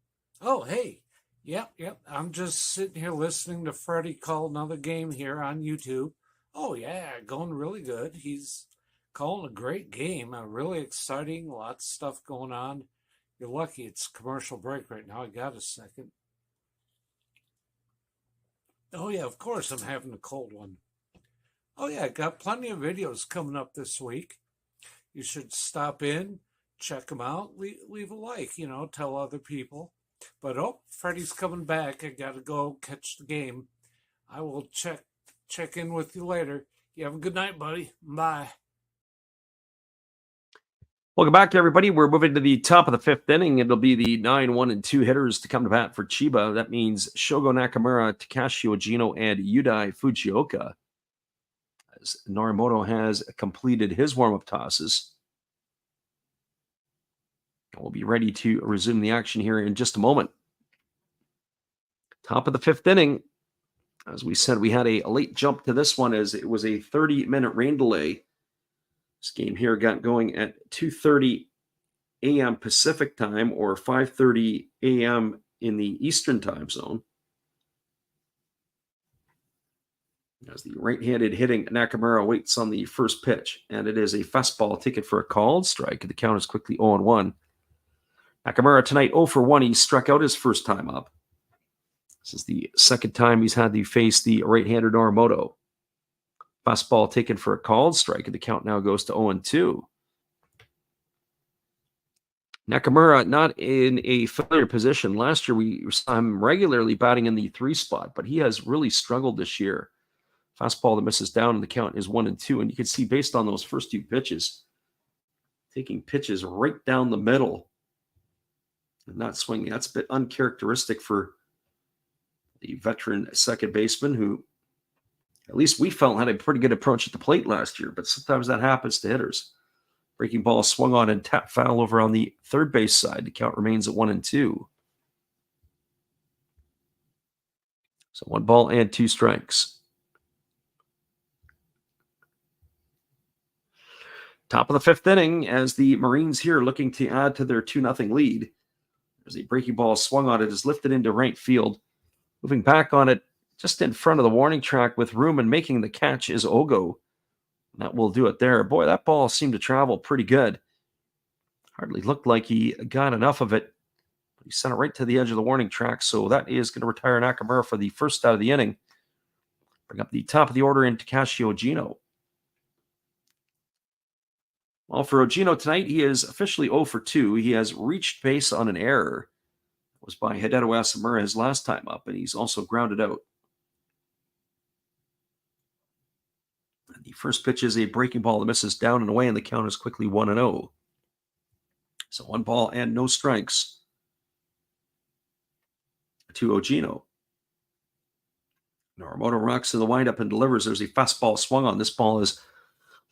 Oh, hey. Yep. I'm just sitting here listening to Freddie call another game here on YouTube. Oh, yeah, going really good. He's calling a great game, really exciting, lots of stuff going on. You're lucky it's commercial break right now. I got a second. Oh, yeah, of course I'm having a cold one. Oh, yeah, got plenty of videos coming up this week. You should stop in. Check them out. Leave a like, tell other people. But Freddie's coming back. I gotta go catch the game. I will check in with you later. You have a good night, buddy. Bye. Welcome back, everybody. We're moving to the top of the fifth inning. It'll be the 9, 1, and 2 hitters to come to bat for Chiba. That means Shogo Nakamura, Takashi Ojino, and Yudai Fujioka, as Norimoto has completed his warm-up tosses. We'll be ready to resume the action here in just a moment. Top of the fifth inning. As we said, we had a late jump to this one as it was a 30-minute rain delay. This game here got going at 2:30 a.m. Pacific time or 5:30 a.m. in the Eastern time zone. As the right-handed hitting Nakamura waits on the first pitch, and it is a fastball taken for a called strike. The count is quickly 0-1. Nakamura tonight 0 for 1. He struck out his first time up. This is the second time he's had to face the right-hander Norimoto. Fastball taken for a called strike, and the count now goes to 0-2. Nakamura not in a familiar position. Last year we saw him regularly batting in the 3 spot, but he has really struggled this year. Fastball that misses down, and the count is 1-2. And you can see based on those first 2 pitches, taking pitches right down the middle and not swinging. That's a bit uncharacteristic for the veteran second baseman who, at least we felt, had a pretty good approach at the plate last year, but sometimes that happens to hitters. Breaking ball swung on and tapped foul over on the third base side. The count remains at 1-2. So 1 ball and 2 strikes. Top of the fifth inning as the Marines here looking to add to their 2-0 lead. There's a breaking ball swung on it, is lifted into right field. Moving back on it just in front of the warning track with room and making the catch is Ogo. That will do it there. Boy, that ball seemed to travel pretty good. Hardly looked like he got enough of it. But he sent it right to the edge of the warning track, so that is going to retire Nakamura for the first out of the inning. Bring up the top of the order in Takashi Ojino. Well, for Ojino tonight, he is officially 0 for 2. He has reached base on an error. It was by Hideto Asamura his last time up, and he's also grounded out. And the first pitch is a breaking ball that misses down and away, and the count is quickly 1-0. So 1 ball and no strikes. to Ogino. Norimoto rocks to the windup and delivers. There's a fastball swung on. This ball is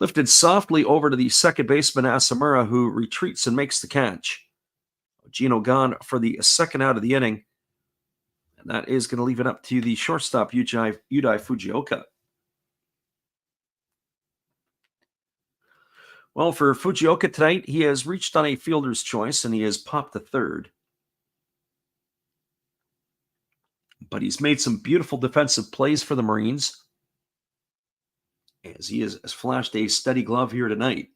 lifted softly over to the second baseman, Asamura, who retreats and makes the catch. Ogino gone for the second out of the inning. And that is going to leave it up to the shortstop, Yudai Fujioka. Well, for Fujioka tonight, he has reached on a fielder's choice, and he has popped to third. But he's made some beautiful defensive plays for the Marines, as he has flashed a steady glove here tonight.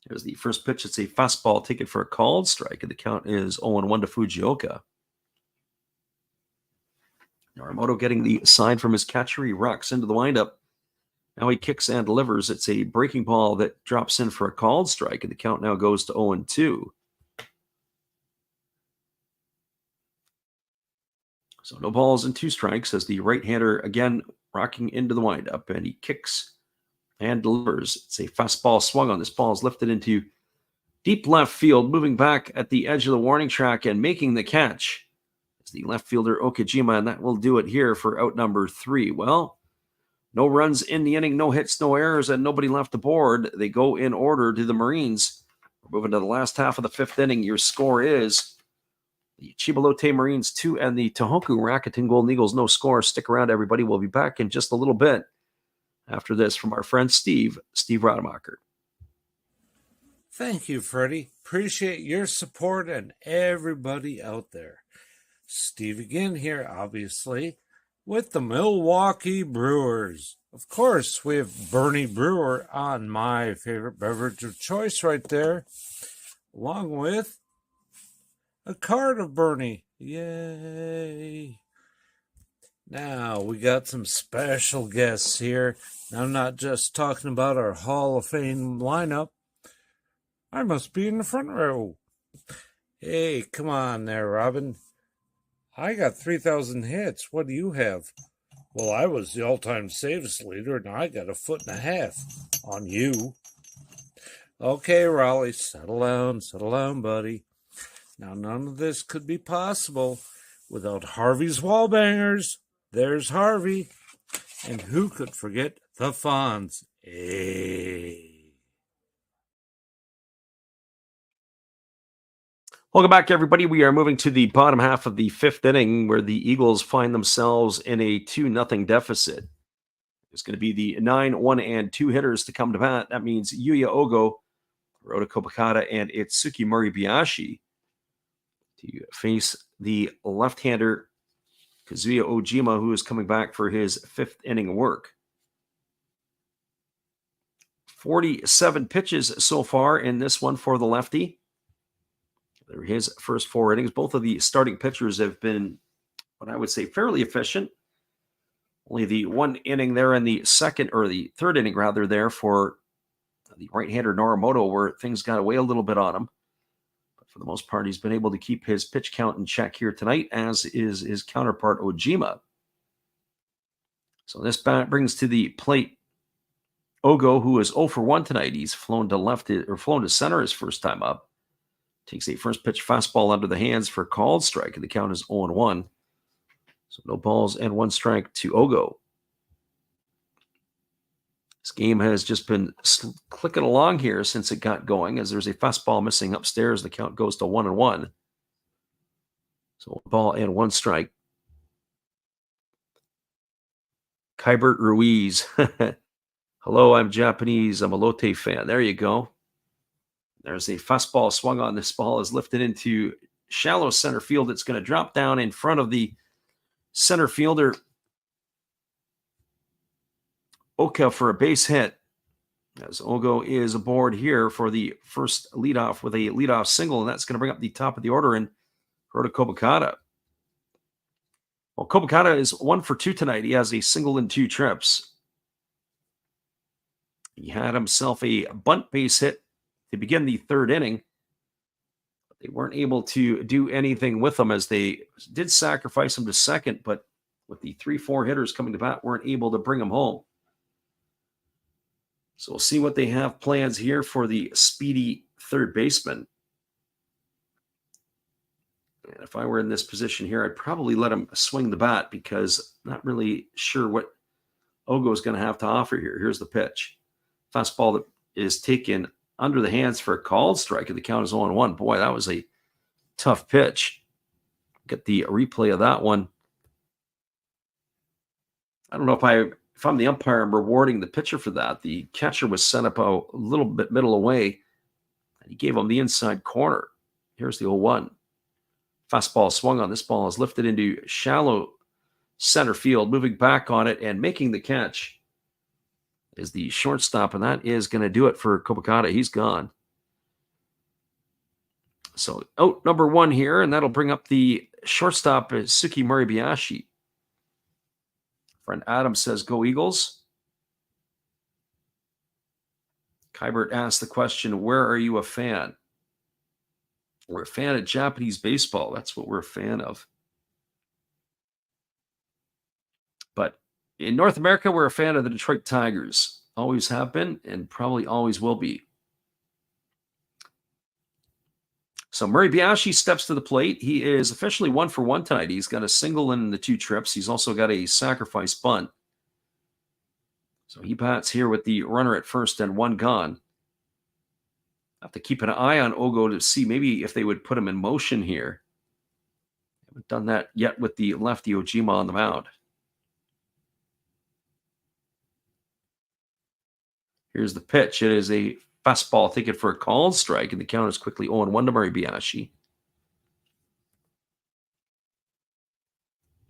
There's the first pitch. It's a fastball taken for a called strike, and the count is 0-1 to Fujioka. Norimoto getting the sign from his catcher. He rocks into the windup. Now he kicks and delivers. It's a breaking ball that drops in for a called strike, and the count now goes to 0-2. So no balls and 2 strikes as the right-hander again rocking into the windup, and he kicks and delivers. It's a fastball swung on. This ball is lifted into deep left field, moving back at the edge of the warning track and making the catch. It's the left fielder Okajima, and that will do it here for out number 3. Well, no runs in the inning, no hits, no errors, and nobody left the board. They go in order to the Marines. We're moving to the last half of the 5th inning. Your score is the Chiba Lotte Marines 2 and the Tohoku Rakuten Golden Eagles no score. Stick around, everybody. We'll be back in just a little bit after this from our friend Steve Rademacher. Thank you, Freddie. Appreciate your support and everybody out there. Steve again here, obviously, with the Milwaukee Brewers. Of course, we have Bernie Brewer on my favorite beverage of choice right there, along with a card of Bernie. Yay! Now, we got some special guests here. I'm not just talking about our Hall of Fame lineup. I must be in the front row. Hey, come on there, Robin. I got 3,000 hits. What do you have? Well, I was the all-time saves leader, and I got 1.5 feet on you. Okay, Raleigh, settle down, buddy. Now, none of this could be possible without Harvey's Wallbangers. There's Harvey. And who could forget the Fonz? Hey. Welcome back, everybody. We are moving to the bottom half of the 5th inning, where the Eagles find themselves in a 2-0 deficit. It's going to be the 9, 1, and 2 hitters to come to bat. That means Yuya Ogo, Rota Kobakata, and Itsuki Moribayashi to face the left-hander Kazuya Ojima, who is coming back for his 5th inning work. 47 pitches so far in this one for the lefty. They're his first 4 innings. Both of the starting pitchers have been, what I would say, fairly efficient. Only the 1 inning there in the 3rd inning rather there for the right-hander Norimoto, where things got away a little bit on him. But for the most part, he's been able to keep his pitch count in check here tonight, as is his counterpart Ojima. So this bat brings to the plate Ogo, who is 0 for 1 tonight. He's flown to center his first time up. Takes a first pitch fastball under the hands for a called strike, and the count is 0-1. So no balls and 1 strike to Ogo. This game has just been clicking along here since it got going, as there's a fastball missing upstairs. The count goes to 1-1. So 1 ball and 1 strike. Kybert Ruiz. Hello, I'm Japanese. I'm a Lotte fan. There you go. There's a fastball swung on. This ball is lifted into shallow center field. It's going to drop down in front of the center fielder, Oka, for a base hit. As Ogo is aboard here for the first leadoff with a leadoff single, and that's going to bring up the top of the order in Rota Kobakata. Well, Kobakata is 1 for 2 tonight. He has a single and 2 trips. He had himself a bunt base hit to begin the 3rd inning. But they weren't able to do anything with him, as they did sacrifice him to second, but with the 3-4 hitters coming to bat, weren't able to bring him home. So we'll see what they have plans here for the speedy 3rd baseman. And if I were in this position here, I'd probably let him swing the bat because I'm not really sure what Ogo is going to have to offer here. Here's the pitch. Fastball that is taken under the hands for a called strike, and the count is 0-1. Boy, that was a tough pitch. Get the replay of that one. I don't know if I'm the umpire, I'm rewarding the pitcher for that. The catcher was sent up a little bit middle away, and he gave him the inside corner. Here's the 0-1. Fastball swung on. This ball is lifted into shallow center field. Moving back on it and making the catch is the shortstop, and that is going to do it for Kobakata. He's gone. So out number 1 here, and that'll bring up the shortstop, Suki Moribayashi. Friend Adam says, go Eagles. Kybert asked the question, where are you a fan? We're a fan of Japanese baseball. That's what we're a fan of. But in North America, we're a fan of the Detroit Tigers. Always have been and probably always will be. So Moribayashi steps to the plate. He is officially 1 for 1 tonight. He's got a single in the 2 trips. He's also got a sacrifice bunt. So he bats here with the runner at first and 1 gone. Have to keep an eye on Ogo to see maybe if they would put him in motion here. Haven't done that yet with the lefty Ojima on the mound. Here's the pitch. It is a fastball taken for a called strike, and the count is quickly 0-1 to Moribayashi.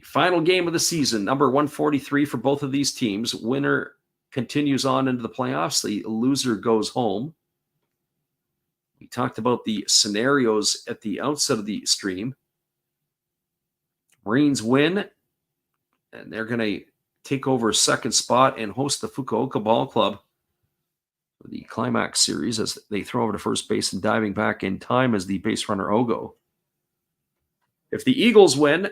Final game of the season, number 143 for both of these teams. Winner continues on into the playoffs. The loser goes home. We talked about the scenarios at the outset of the stream. Marines win, and they're going to take over second spot and host the Fukuoka Ball Club for the Climax Series as they throw over to first base and diving back in time as the base runner Ogo. If the Eagles win,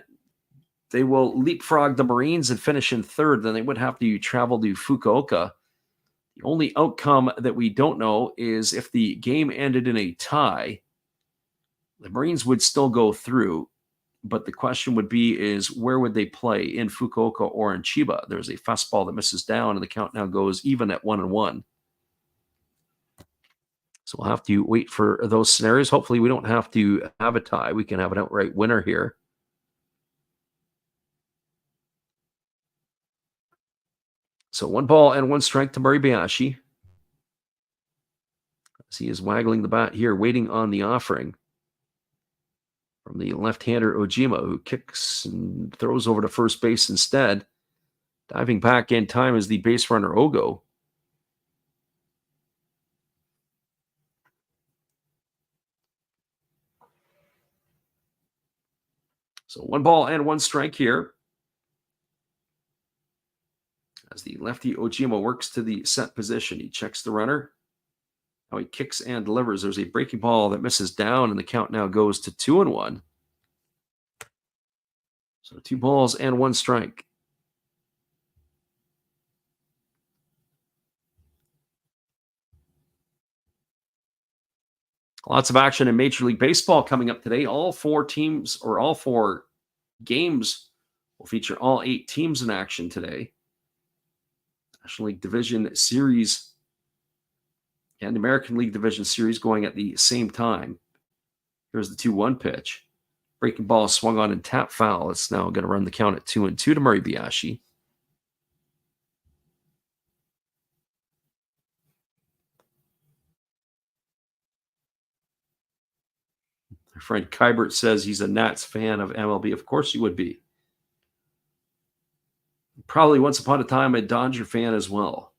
they will leapfrog the Marines and finish in third. Then they would have to travel to Fukuoka. The only outcome that we don't know is if the game ended in a tie, the Marines would still go through. But the question would be is where would they play, in Fukuoka or in Chiba? There's a fastball that misses down, and the count now goes even at 1-1. So we'll have to wait for those scenarios. Hopefully we don't have to have a tie. We can have an outright winner here. So 1 ball and 1 strike to Moribayashi. As he is waggling the bat here, waiting on the offering from the left-hander Ojima, who kicks and throws over to first base instead. Diving back in time is the base runner Ogo. So 1 ball and 1 strike here. As the lefty Ojima works to the set position, he checks the runner. Now he kicks and delivers. There's a breaking ball that misses down, and the count now goes to 2-1. So 2 balls and 1 strike. Lots of action in Major League Baseball coming up today. All 4 teams, or all 4 games, will feature all 8 teams in action today. National League Division Series and American League Division Series going at the same time. Here's the 2-1 pitch. Breaking ball swung on and tap foul. It's now going to run the count at 2-2 to Moribayashi. Our friend Kybert says he's a Nats fan of MLB. Of course he would be. Probably once upon a time a Dodger fan as well.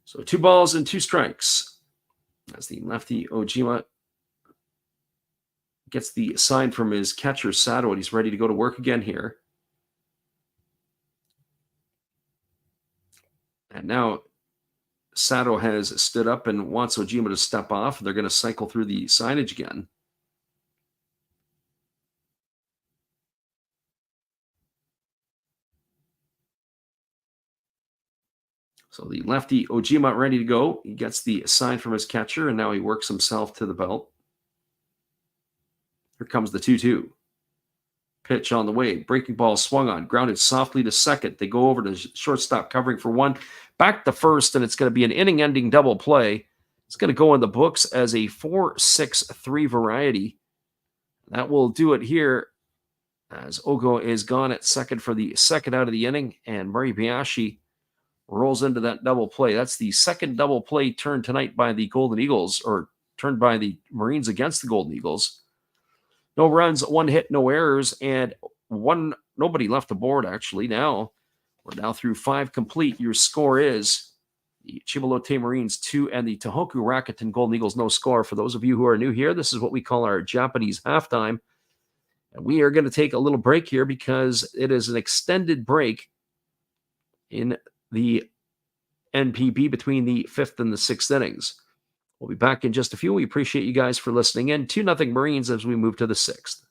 So 2 balls and 2 strikes. As the lefty Ojima gets the sign from his catcher Sato, and he's ready to go to work again here. And now Sato has stood up and wants Ojima to step off. They're going to cycle through the signage again. So the lefty Ojima ready to go. He gets the sign from his catcher, and now he works himself to the belt. Here comes the 2-2. Pitch on the way. Breaking ball swung on. Grounded softly to second. They go over to shortstop covering for one. Back to first, and it's going to be an inning-ending double play. It's going to go in the books as a 4-6-3 variety. That will do it here as Ogo is gone at second for the second out of the inning, and Maribayashi rolls into that double play. That's the second double play turned tonight by the Golden Eagles, or turned by the Marines against the Golden Eagles. No runs, one hit, no errors, and nobody left the board, actually. We're now through 5 complete. Your score is the Chiba Lotte Marines 2 and the Tohoku Rakuten Golden Eagles no score. For those of you who are new here, this is what we call our Japanese halftime. And we are going to take a little break here because it is an extended break in the NPB between the 5th and the 6th innings. We'll be back in just a few. We appreciate you guys for listening in. 2-0 Marines as we move to the 6th.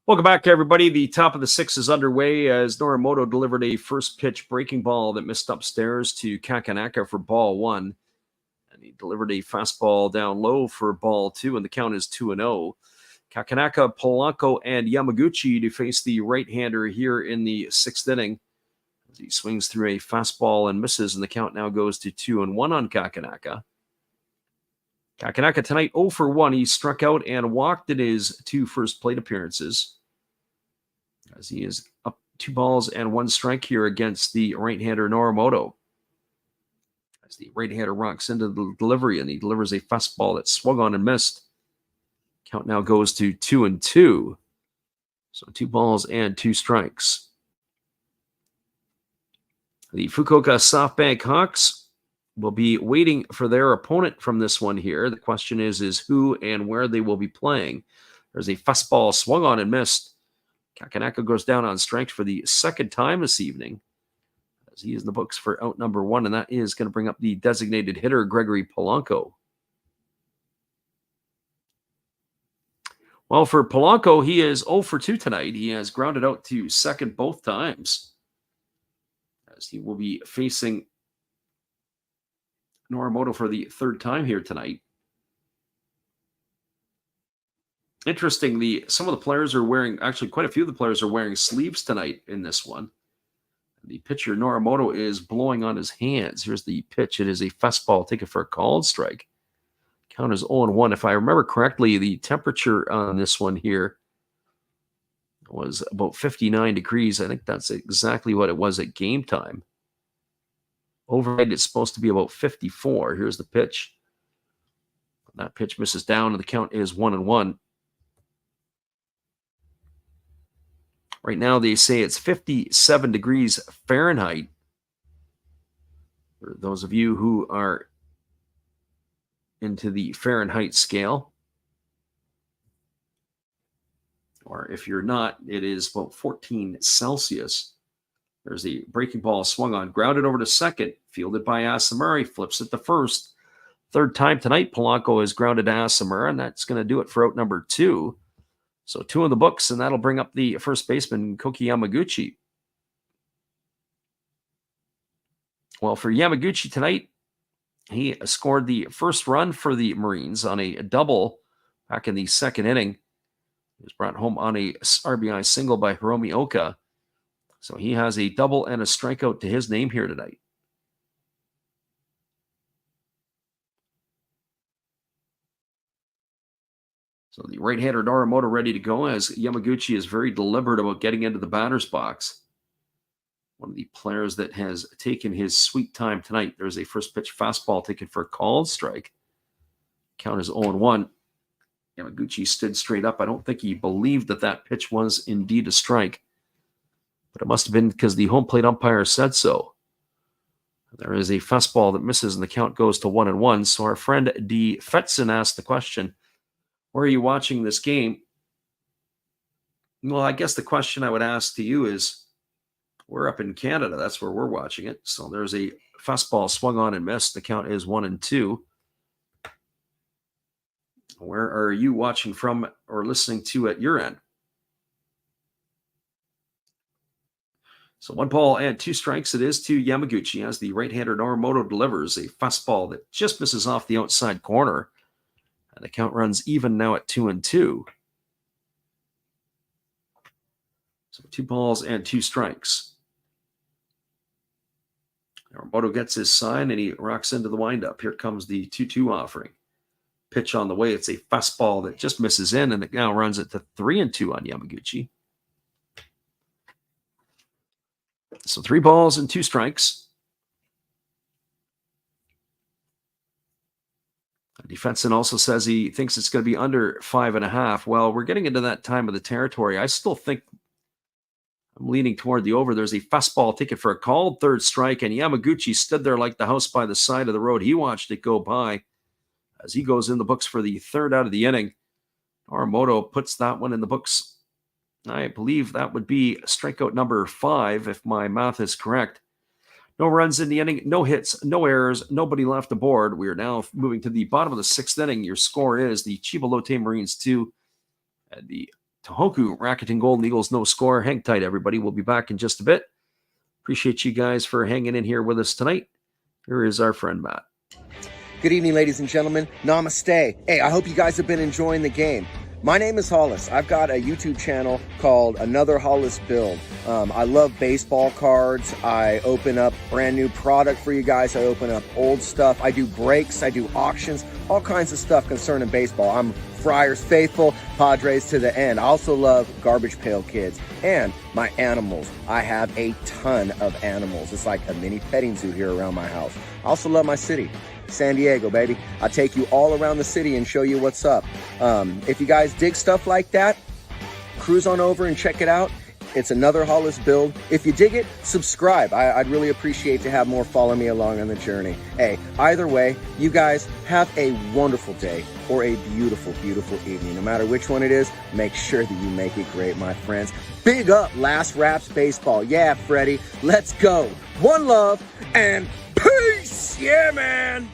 Welcome back, everybody. The top of the sixth is underway as Norimoto delivered a first pitch breaking ball that missed upstairs to Kakanaka for ball one. And he delivered a fastball down low for ball two, and the count is 2-0. Kakanaka, Polanco, and Yamaguchi to face the right-hander here in the sixth inning. As he swings through a fastball and misses, and the count now goes to 2-1 on Kakanaka. Kakanaka tonight 0 for 1. He struck out and walked in his two first plate appearances, as he is up 2 balls and 1 strike here against the right-hander Norimoto. As the right-hander rocks into the delivery, and he delivers a fastball that swung on and missed. Count now goes to 2-2. So 2 balls and 2 strikes. The Fukuoka SoftBank Hawks will be waiting for their opponent from this one here. The question is who and where they will be playing. There's a fastball swung on and missed. Kakanaka goes down on strike for the second time this evening, as he is in the books for out number 1, and that is going to bring up the designated hitter, Gregory Polanco. Well, for Polanco, he is 0 for 2 tonight. He has grounded out to second both times, as he will be facing Norimoto for the third time here tonight. Interesting, some of the players are wearing, actually quite a few of the players are wearing sleeves tonight in this one. The pitcher, Norimoto, is blowing on his hands. Here's the pitch. It is a fastball taken for a called strike. Count is 0-1. If I remember correctly, the temperature on this one here was about 59 degrees. I think that's exactly what it was at game time. Overnight, it's supposed to be about 54. Here's the pitch. That pitch misses down, and the count is 1-1. Right now, they say it's 57 degrees Fahrenheit. For those of you who are into the Fahrenheit scale, or if you're not, it is about 14 Celsius. There's the breaking ball swung on, grounded over to second, fielded by Asamura, flips it to first. Third time tonight, Polanco has grounded Asamura, and that's going to do it for out number 2. So 2 in the books, and that'll bring up the first baseman, Koki Yamaguchi. Well, for Yamaguchi tonight, he scored the first run for the Marines on a double back in the second inning. He was brought home on a RBI single by Hiromi Oka. So he has a double and a strikeout to his name here tonight. So the right-hander Norimoto ready to go, as Yamaguchi is very deliberate about getting into the batter's box. One of the players that has taken his sweet time tonight. There's a first pitch fastball taken for a called strike. Count is 0-1. Yamaguchi stood straight up. I don't think he believed that pitch was indeed a strike, but it must have been because the home plate umpire said so. There is a fastball that misses, and the count goes to 1-1. So our friend D. Fetson asked the question, where are you watching this game? Well, I guess the question I would ask to you is, we're up in Canada. That's where we're watching it. So there's a fastball swung on and missed. The count is 1-2. Where are you watching from or listening to at your end? So 1 ball and 2 strikes it is to Yamaguchi, as the right-hander Norimoto delivers a fastball that just misses off the outside corner. And the count runs even now at 2-2. So 2 balls and 2 strikes. Norimoto gets his sign, and he rocks into the windup. Here comes the 2-2 offering. Pitch on the way. It's a fastball that just misses in, and it now runs it to 3-2 on Yamaguchi. So 3 balls and 2 strikes. Defenseman also says he thinks it's going to be under 5.5. Well, we're getting into that time of the territory. I still think I'm leaning toward the over. There's a fastball taken for a called third strike, and Yamaguchi stood there like the house by the side of the road. He watched it go by as he goes in the books for the third out of the inning. Norimoto puts that one in the books. I believe that would be strikeout number 5, if my math is correct. No runs in the inning, no hits, no errors, nobody left aboard. We are now moving to the bottom of the 6th inning. Your score is the Chiba Lotte Marines 2 and the Tohoku Rakuten Golden Eagles, no score. Hang tight, everybody. We'll be back in just a bit. Appreciate you guys for hanging in here with us tonight. Here is our friend Matt. Good evening, ladies and gentlemen. Namaste. Hey, I hope you guys have been enjoying the game. My name is Hollis. I've got a YouTube channel called Another Hollis Build. I love baseball cards. I open up brand new product for you guys. I open up old stuff. I do breaks. I do auctions. All kinds of stuff concerning baseball. I'm Friars faithful, Padres to the end. I also love Garbage Pail Kids and my animals. I have a ton of animals. It's like a mini petting zoo here around my house. I also love my city. San Diego, baby. I'll take you all around the city and show you what's up. If you guys dig stuff like that, cruise on over and check it out. It's Another Hollis Build. If you dig it, subscribe. I'd really appreciate to have more follow me along on the journey. Hey, either way, you guys have a wonderful day or a beautiful, beautiful evening. No matter which one it is, make sure that you make it great, my friends. Big up Last Raps Baseball. Yeah, Freddie, let's go. One love and peace. Yeah, man.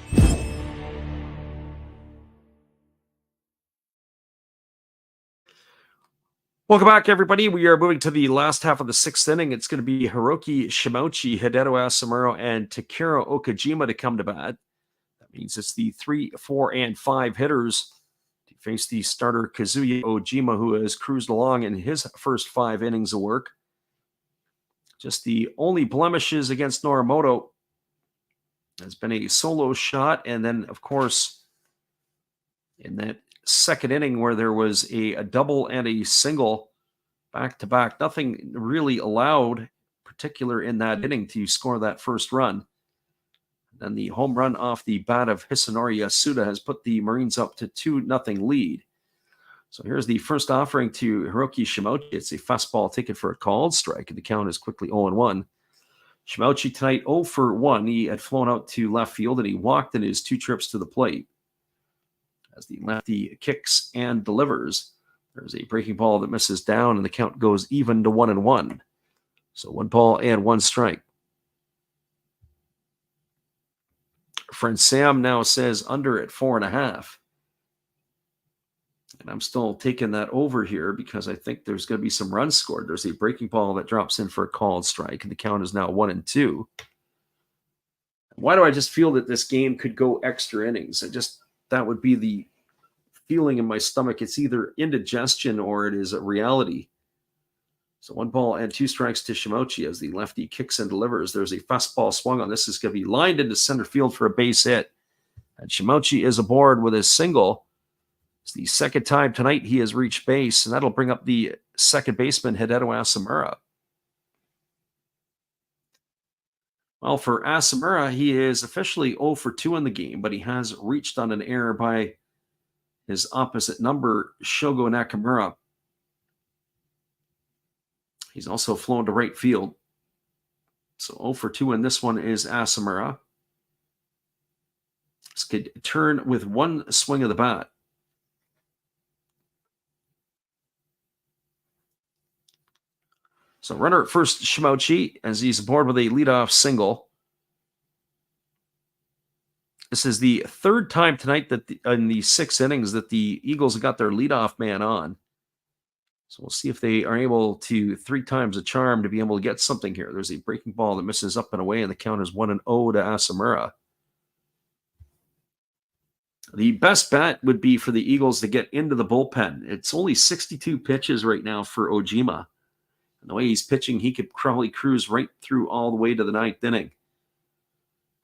Welcome back, everybody. We are moving to the last half of the sixth inning. It's going to be Hiroki Shimouchi, Hideo Asumuro, and Takira Okajima to come to bat. That means it's the 3, 4, and 5 hitters to face the starter Kazuya Ojima, who has cruised along in his first 5 innings of work. Just the only blemishes against Norimoto has been a solo shot, and then, of course, in that second inning where there was a double and a single back-to-back, nothing really allowed, particular in that inning, to score that first run. Then the home run off the bat of Hisanori Yasuda has put the Marines up to 2-0 lead. So here's the first offering to Hiroki Shimouchi. It's a fastball taken for a called strike, and the count is quickly 0-1. Shimouchi tonight 0 for 1. He had flown out to left field, and he walked in his 2 trips to the plate. As the lefty kicks and delivers, there's a breaking ball that misses down, and the count goes even to 1-1. So 1 ball and 1 strike. Friend Sam now says under at 4.5. And I'm still taking that over here because I think there's going to be some runs scored. There's a breaking ball that drops in for a called strike, and the count is now 1-2. Why do I just feel that this game could go extra innings? That would be the feeling in my stomach. It's either indigestion or it is a reality. So 1 ball and 2 strikes to Shimouchi as the lefty kicks and delivers. There's a fastball swung on. This is going to be lined into center field for a base hit. And Shimouchi is aboard with his single. It's the second time tonight he has reached base, and that'll bring up the second baseman, Hideo Asumuro. Well, for Asumuro, he is officially 0 for 2 in the game, but he has reached on an error by his opposite number, Shogo Nakamura. He's also flown to right field. So 0 for 2 in this one is Asumuro. This could turn with 1 swing of the bat. So runner at first, Shimouchi, as he's aboard with a leadoff single. This is the 3rd time tonight that in the 6 innings that the Eagles have got their leadoff man on. So we'll see if they are able to 3 times a charm to be able to get something here. There's a breaking ball that misses up and away, and the count is 1-0 to Asumuro. The best bet would be for the Eagles to get into the bullpen. It's only 62 pitches right now for Ojima. And the way he's pitching, he could probably cruise right through all the way to the 9th inning.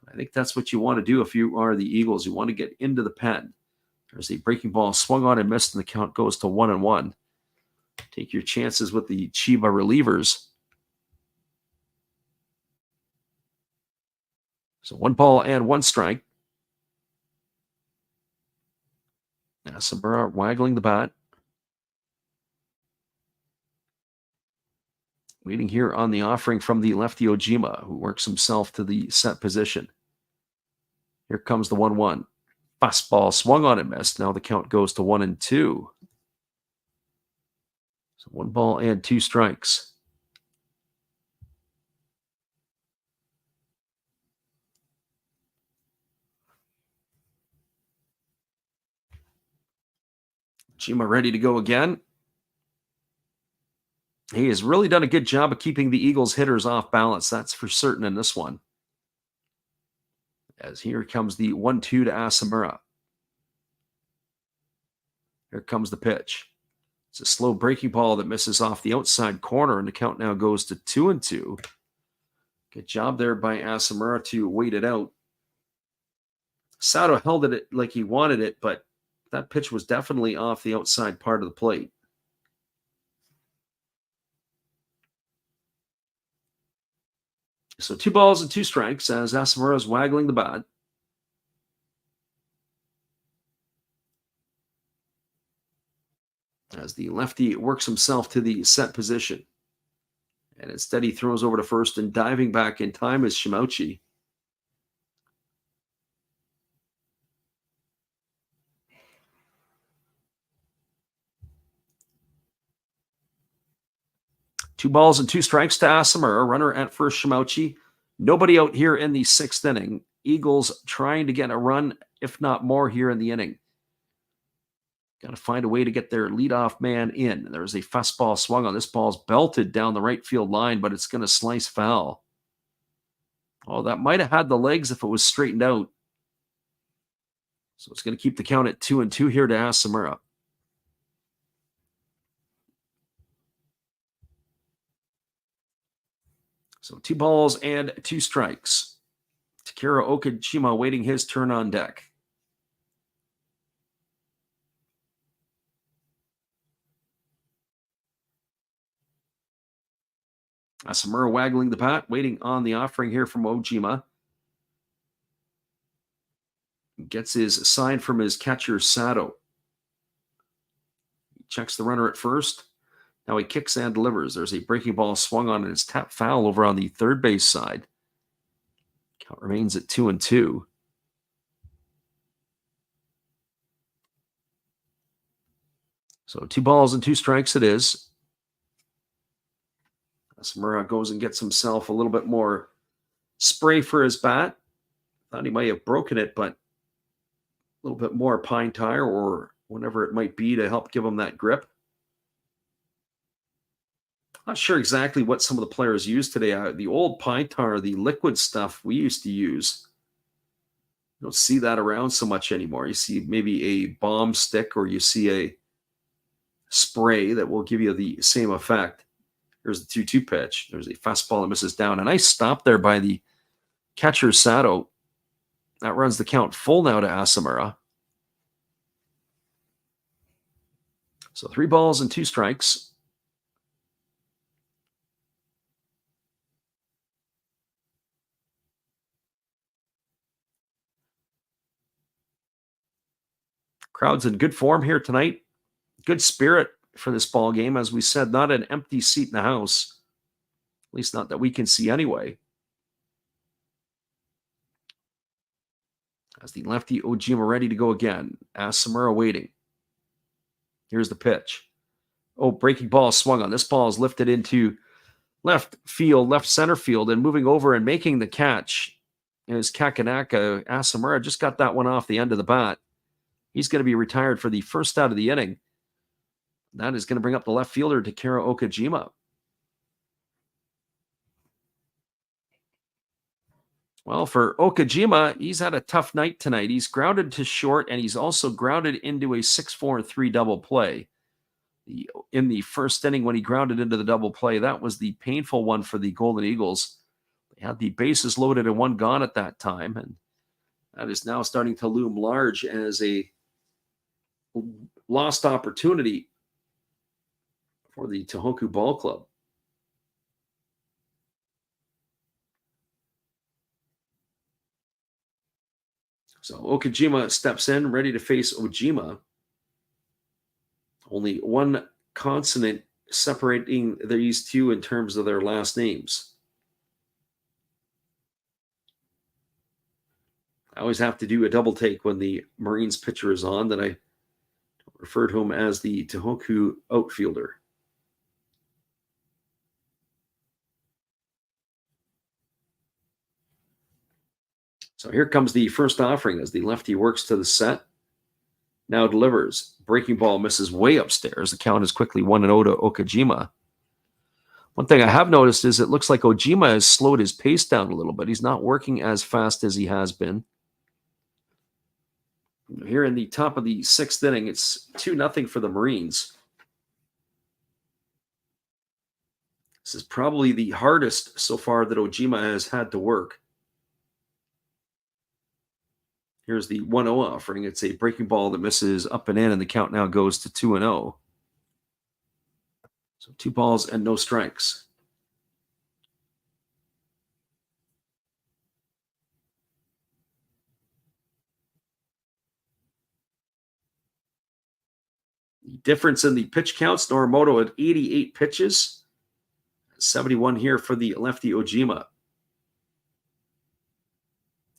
I think that's what you want to do if you are the Eagles. You want to get into the pen. There's a breaking ball swung on and missed, and the count goes to 1-1. Take your chances with the Chiba relievers. So 1 ball and 1 strike. Asumuro waggling the bat. Waiting here on the offering from the lefty Ojima, who works himself to the set position. Here comes the 1-1. Fastball swung on and missed. Now the count goes to 1-2. So 1 ball and 2 strikes. Ojima ready to go again. He has really done a good job of keeping the Eagles hitters off balance. That's for certain in this one. As here comes the 1-2 to Asamura. Here comes the pitch. It's a slow breaking ball that misses off the outside corner, and the count now goes to 2-2. Good job there by Asamura to wait it out. Sato held it like he wanted it, but that pitch was definitely off the outside part of the plate. So 2 balls and 2 strikes as Asamura is waggling the bat. As the lefty works himself to the set position. And instead he throws over to first, and diving back in time is Shimauchi. Two balls and 2 strikes to Asamura. Runner at first, Shimauchi. Nobody out here in the 6th inning. Eagles trying to get a run, if not more, here in the inning. Got to find a way to get their leadoff man in. There's a fastball swung on. This ball's belted down the right field line, but it's going to slice foul. Oh, that might have had the legs if it was straightened out. So it's going to keep the count at 2-2 here to Asamura. So 2 balls and 2 strikes. Takara Okajima waiting his turn on deck. Asamura waggling the bat, waiting on the offering here from Ojima. Gets his sign from his catcher, Sato. He checks the runner at first. Now he kicks and delivers. There's a breaking ball swung on, and it's tapped foul over on the third base side. Count remains at 2-2. So 2 balls and 2 strikes it is. Asamura goes and gets himself a little bit more spray for his bat. Thought he might have broken it, but a little bit more pine tar or whatever it might be to help give him that grip. Not sure exactly what some of the players use today. The old pine tar, the liquid stuff we used to use, you don't see that around so much anymore. You see maybe a bomb stick, or you see a spray that will give you the same effect. Here's the 2-2 pitch. There's a fastball that misses down. A nice stop there by the catcher, Sato. That runs the count full now to Asamura. So 3 balls and 2 strikes. Crowd's in good form here tonight. Good spirit for this ball game. As we said, not an empty seat in the house. At least not that we can see anyway. As the lefty Ojima ready to go again. Asamura waiting. Here's the pitch. Oh, breaking ball swung on. This ball is lifted into left field, left center field, and moving over and making the catch is Kakanaka. Asamura just got that one off the end of the bat. He's going to be retired for the first out of the inning. That is going to bring up the left fielder, Takara Okajima. Well, for Okajima, he's had a tough night tonight. He's grounded to short, and he's also grounded into a 6-4-3 double play. In the first inning, when he grounded into the double play, that was the painful one for the Golden Eagles. They had the bases loaded and 1 gone at that time, and that is now starting to loom large as a lost opportunity for the Tohoku Ball Club. So Okajima steps in, ready to face Ojima. Only 1 consonant separating these two in terms of their last names. I always have to do a double take when the Marines pitcher is on, that I refer to him as the Tohoku outfielder. So here comes the first offering as the lefty works to the set. Now delivers. Breaking ball misses way upstairs. The count is quickly 1-0 to Okajima. One thing I have noticed is it looks like Ojima has slowed his pace down a little bit. He's not working as fast as he has been. Here in the top of the 6th inning, it's 2-0 for the Marines. This is probably the hardest so far that Ojima has had to work. Here's the 1-0 offering. It's a breaking ball that misses up and in, and the count now goes to 2-0. So 2 balls and no strikes. The difference in the pitch counts, Norimoto at 88 pitches. 71 here for the lefty Ojima.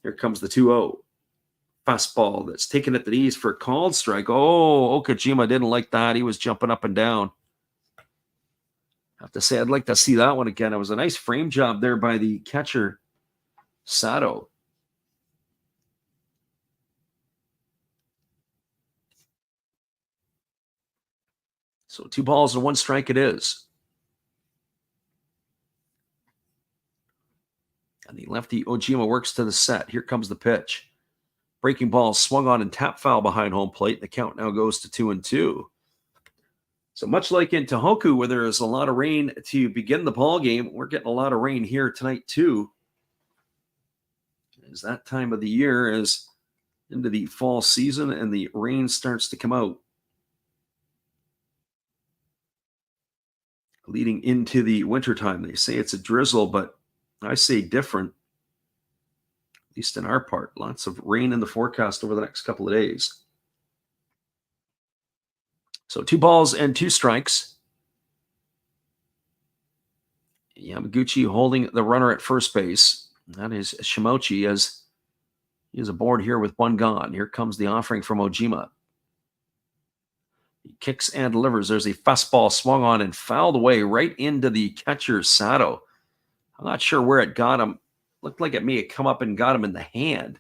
Here comes the 2-0. Fastball that's taken at the knees for a called strike. Oh, Okajima didn't like that. He was jumping up and down. I have to say, I'd like to see that one again. It was a nice frame job there by the catcher, Sato. So 2 balls and 1 strike it is. And the lefty Ojima works to the set. Here comes the pitch. Breaking ball swung on and tap foul behind home plate. The count now goes to 2-2. So much like in Tohoku, where there is a lot of rain to begin the ball game, we're getting a lot of rain here tonight too. As that time of the year is into the fall season and the rain starts to come out. Leading into the wintertime, they say it's a drizzle, but I say different. At least in our part. Lots of rain in the forecast over the next couple of days. So 2 balls and 2 strikes. Yamaguchi holding the runner at first base. That is Shimochi, as he is aboard here with 1 gone. Here comes the offering from Ojima. He kicks and delivers. There's a fastball swung on and fouled away right into the catcher, Sato. I'm not sure where it got him. Looked like it may have come up and got him in the hand.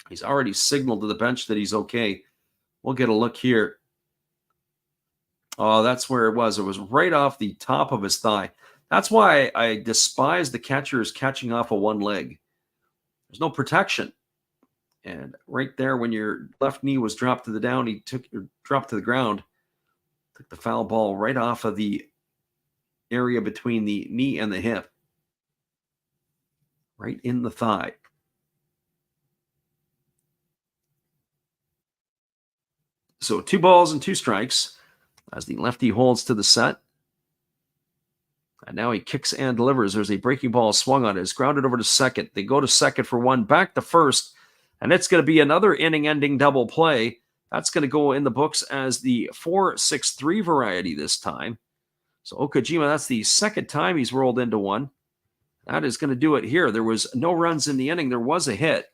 He's already signaled to the bench that he's okay. We'll get a look here. Oh, that's where it was. It was right off the top of his thigh. That's why I despise the catchers catching off of one leg. There's no protection. And right there, when your left knee was dropped to the dropped to the ground, took the foul ball right off of the area between the knee and the hip. Right in the thigh. So 2 balls and 2 strikes as the lefty holds to the set. And now he kicks and delivers. There's a breaking ball swung on it. It's grounded over to second. They go to second for 1, back to first. And it's going to be another inning-ending double play. That's going to go in the books as the 4-6-3 variety this time. So Okajima, that's the 2nd time he's rolled into one. That is going to do it here. There was no runs in the inning. There was a hit.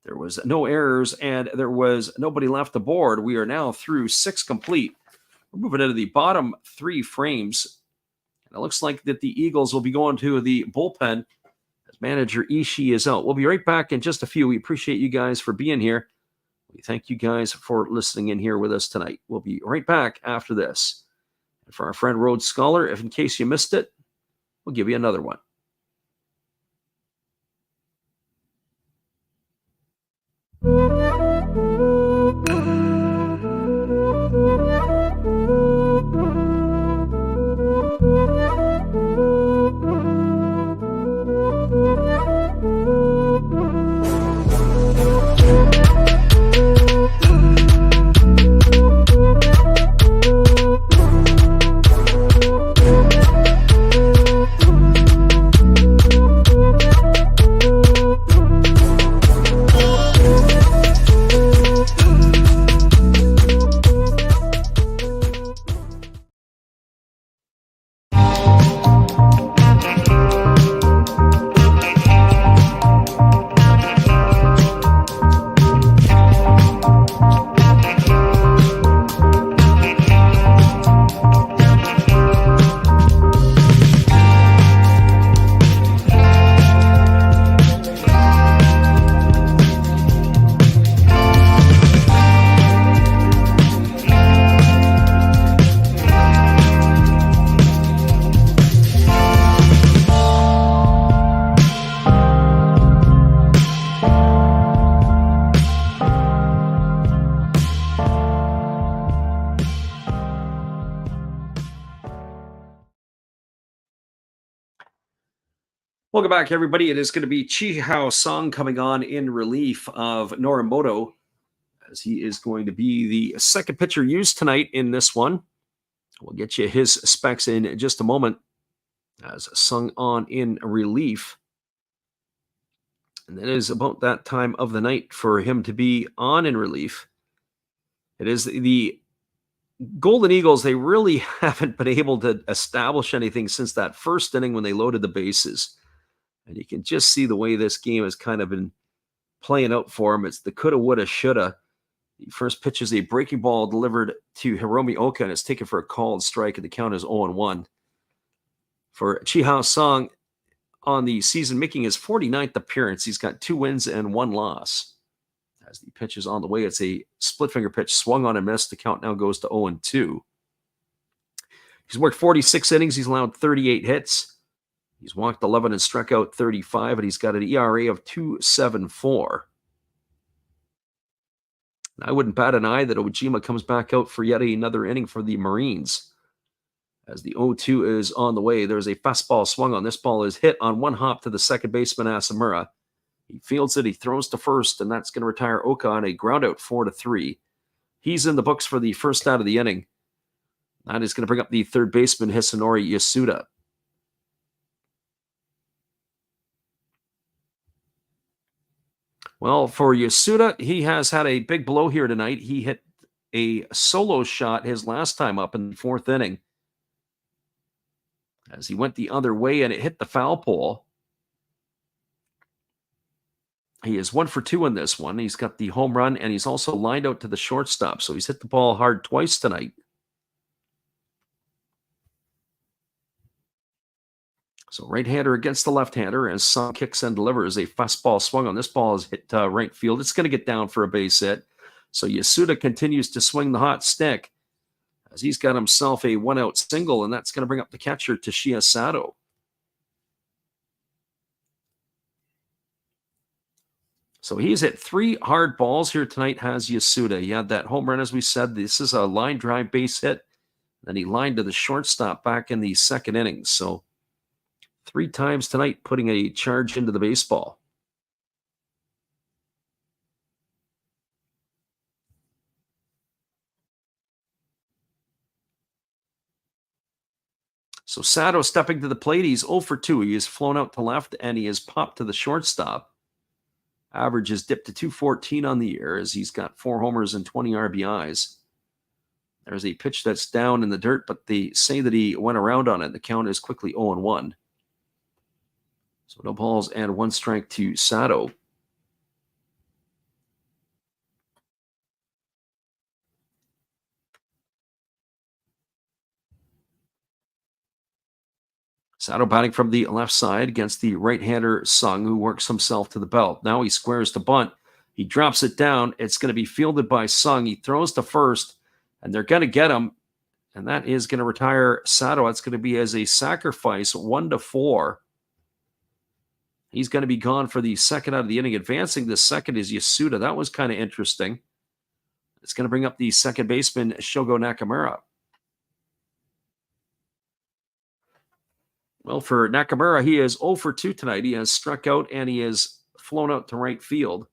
There was no errors, and there was nobody left aboard. We are now through 6 complete. We're moving into the bottom 3 frames. And it looks like that the Eagles will be going to the bullpen as manager Ishii is out. We'll be right back in just a few. We appreciate you guys for being here. We thank you guys for listening in here with us tonight. We'll be right back after this. And for our friend Rhodes Scholar, if in case you missed it, we'll give you another one. Welcome back, everybody. It is going to be Chi Sung coming on in relief of Norimoto, as he is going to be the second pitcher used tonight in this one. We'll get you his specs in just a moment, as Sung on in relief. And it is about that time of the night for him to be on in relief. It is the Golden Eagles. They really haven't been able to establish anything since that first inning when they loaded the bases. And you can just see the way this game has kind of been playing out for him. It's the coulda, woulda, shoulda. The first pitch is a breaking ball delivered to Hiromi Oka, and it's taken for a called strike, and the count is 0-1. For Chi Sung on the season, making his 49th appearance, he's got 2 wins and 1 loss. As the pitch is on the way, it's a split finger pitch, swung on and missed. The count now goes to 0-2. He's worked 46 innings. He's allowed 38 hits. He's walked 11 and struck out 35, and he's got an ERA of 2.74. I wouldn't bat an eye that Ojima comes back out for yet another inning for the Marines. As the 0-2 is on the way, there's a fastball swung on. This ball is hit on one hop to the second baseman, Asamura. He fields it, he throws to first, and that's going to retire Oka on a ground out 4-3. He's in the books for the first out of the inning. That is going to bring up the third baseman, Hisanori Yasuda. Well, for Yasuda, he has had a big blow here tonight. He hit a solo shot his last time up in the 4th inning, as he went the other way and it hit the foul pole. He is 1 for 2 in this one. He's got the home run, and he's also lined out to the shortstop, so he's hit the ball hard twice tonight. So right-hander against the left-hander, as Sung kicks and delivers. A fastball swung on. This ball is hit right field. It's going to get down for a base hit. So Yasuda continues to swing the hot stick, as he's got himself a 1-out single, and that's going to bring up the catcher, Toshiya Sato. So he's hit 3 hard balls here tonight, has Yasuda. He had that home run, as we said. This is a line drive base hit. Then he lined to the shortstop back in the 2nd inning. So 3 times tonight putting a charge into the baseball. So Sato stepping to the plate. He's 0 for 2. He has flown out to left, and he has popped to the shortstop. Average is dipped to 214 on the year, as he's got 4 homers and 20 RBIs. There's a pitch that's down in the dirt, but they say that he went around on it. The count is quickly 0-1. So no balls and 1 strike to Sato. Sato batting from the left side against the right-hander Sung, who works himself to the belt. Now he squares to bunt. He drops it down. It's going to be fielded by Sung. He throws to first, and they're going to get him, and that is going to retire Sato. It's going to be as a sacrifice, 1-4. He's going to be gone for the second out of the inning. Advancing the second is Yasuda. That was kind of interesting. It's going to bring up the second baseman, Shogo Nakamura. Well, for Nakamura, he is 0 for 2 tonight. He has struck out, and he has flown out to right field.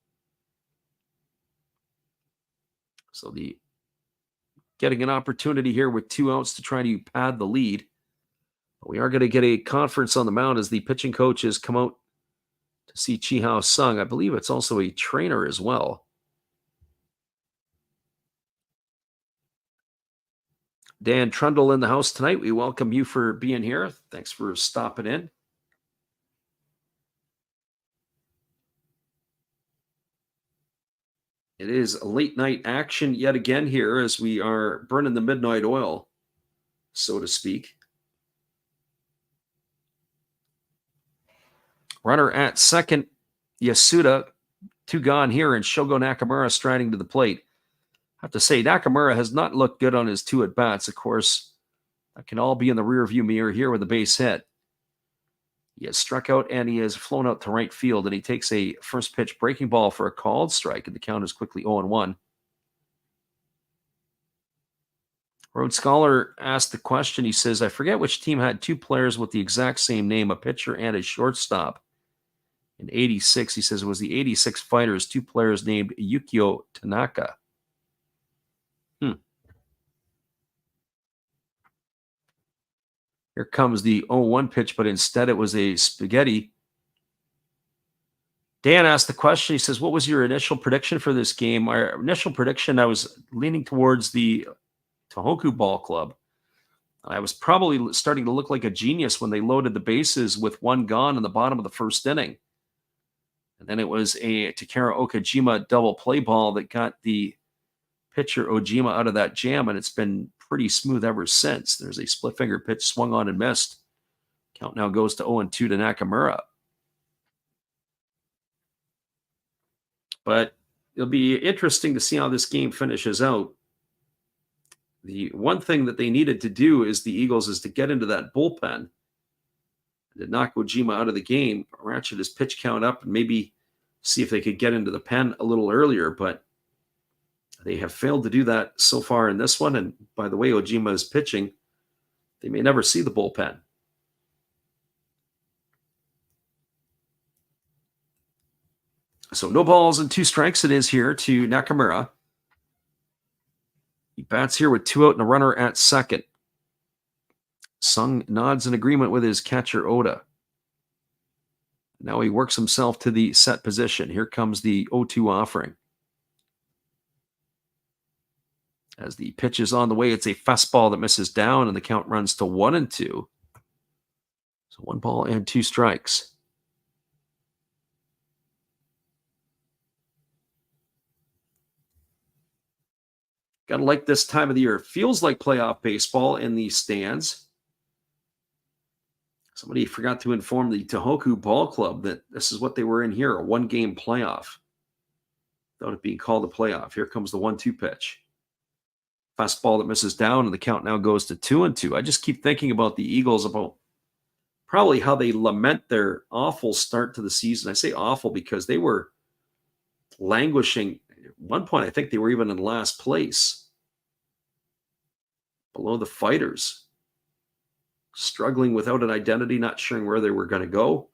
So getting an opportunity here with 2 outs to try to pad the lead. But we are going to get a conference on the mound as the pitching coaches come out to see Chi Sung. I believe it's also a trainer as well. Dan Trundle in the house tonight. We welcome you for being here. Thanks for stopping in. It is a late night action yet again here, as we are burning the midnight oil, so to speak. Runner at second, Yasuda, 2 gone here, and Shogo Nakamura striding to the plate. I have to say, Nakamura has not looked good on his 2 at-bats. Of course, that can all be in the rearview mirror here with a base hit. He has struck out, and he has flown out to right field, and he takes a first pitch breaking ball for a called strike, and the count is quickly 0-1. Rhodes Scholar asked the question. He says, I forget which team had two players with the exact same name, a pitcher and a shortstop. In 86, he says it was the 86 Fighters, two players named Yukio Tanaka. Here comes the 0-1 pitch, but instead it was a spaghetti. Dan asked the question. He says, what was your initial prediction for this game? Our initial prediction, I was leaning towards the Tohoku Ball Club. I was probably starting to look like a genius when they loaded the bases with one gone in the bottom of the first inning. And then it was a Takara Okajima double play ball that got the pitcher Ojima out of that jam, and it's been pretty smooth ever since. There's a split finger pitch swung on and missed. Count now goes to 0-2 to Nakamura. But it'll be interesting to see how this game finishes out. The one thing that they needed to do is the Eagles is to get into that bullpen, to knock Ojima out of the game, ratchet his pitch count up, and maybe see if they could get into the pen a little earlier. But they have failed to do that so far in this one. And by the way Ojima is pitching, they may never see the bullpen. So no balls and 2 strikes it is here to Nakamura. He bats here with 2 out and a runner at second. Sung nods in agreement with his catcher Oda. Now he works himself to the set position. Here comes the 0-2 offering. As the pitch is on the way, it's a fastball that misses down, and the count runs to 1-2. So 1 ball and 2 strikes. Got to like this time of the year. It feels like playoff baseball in the stands. Somebody forgot to inform the Tohoku Ball Club that this is what they were in here, a 1-game playoff. Without it being called a playoff. Here comes the 1-2 pitch. Fastball that misses down, and the count now goes to 2-2. I just keep thinking about the Eagles, about probably how they lament their awful start to the season. I say awful because they were languishing. At one point, I think they were even in last place, below the Fighters, struggling without an identity, not sure where they were going to go.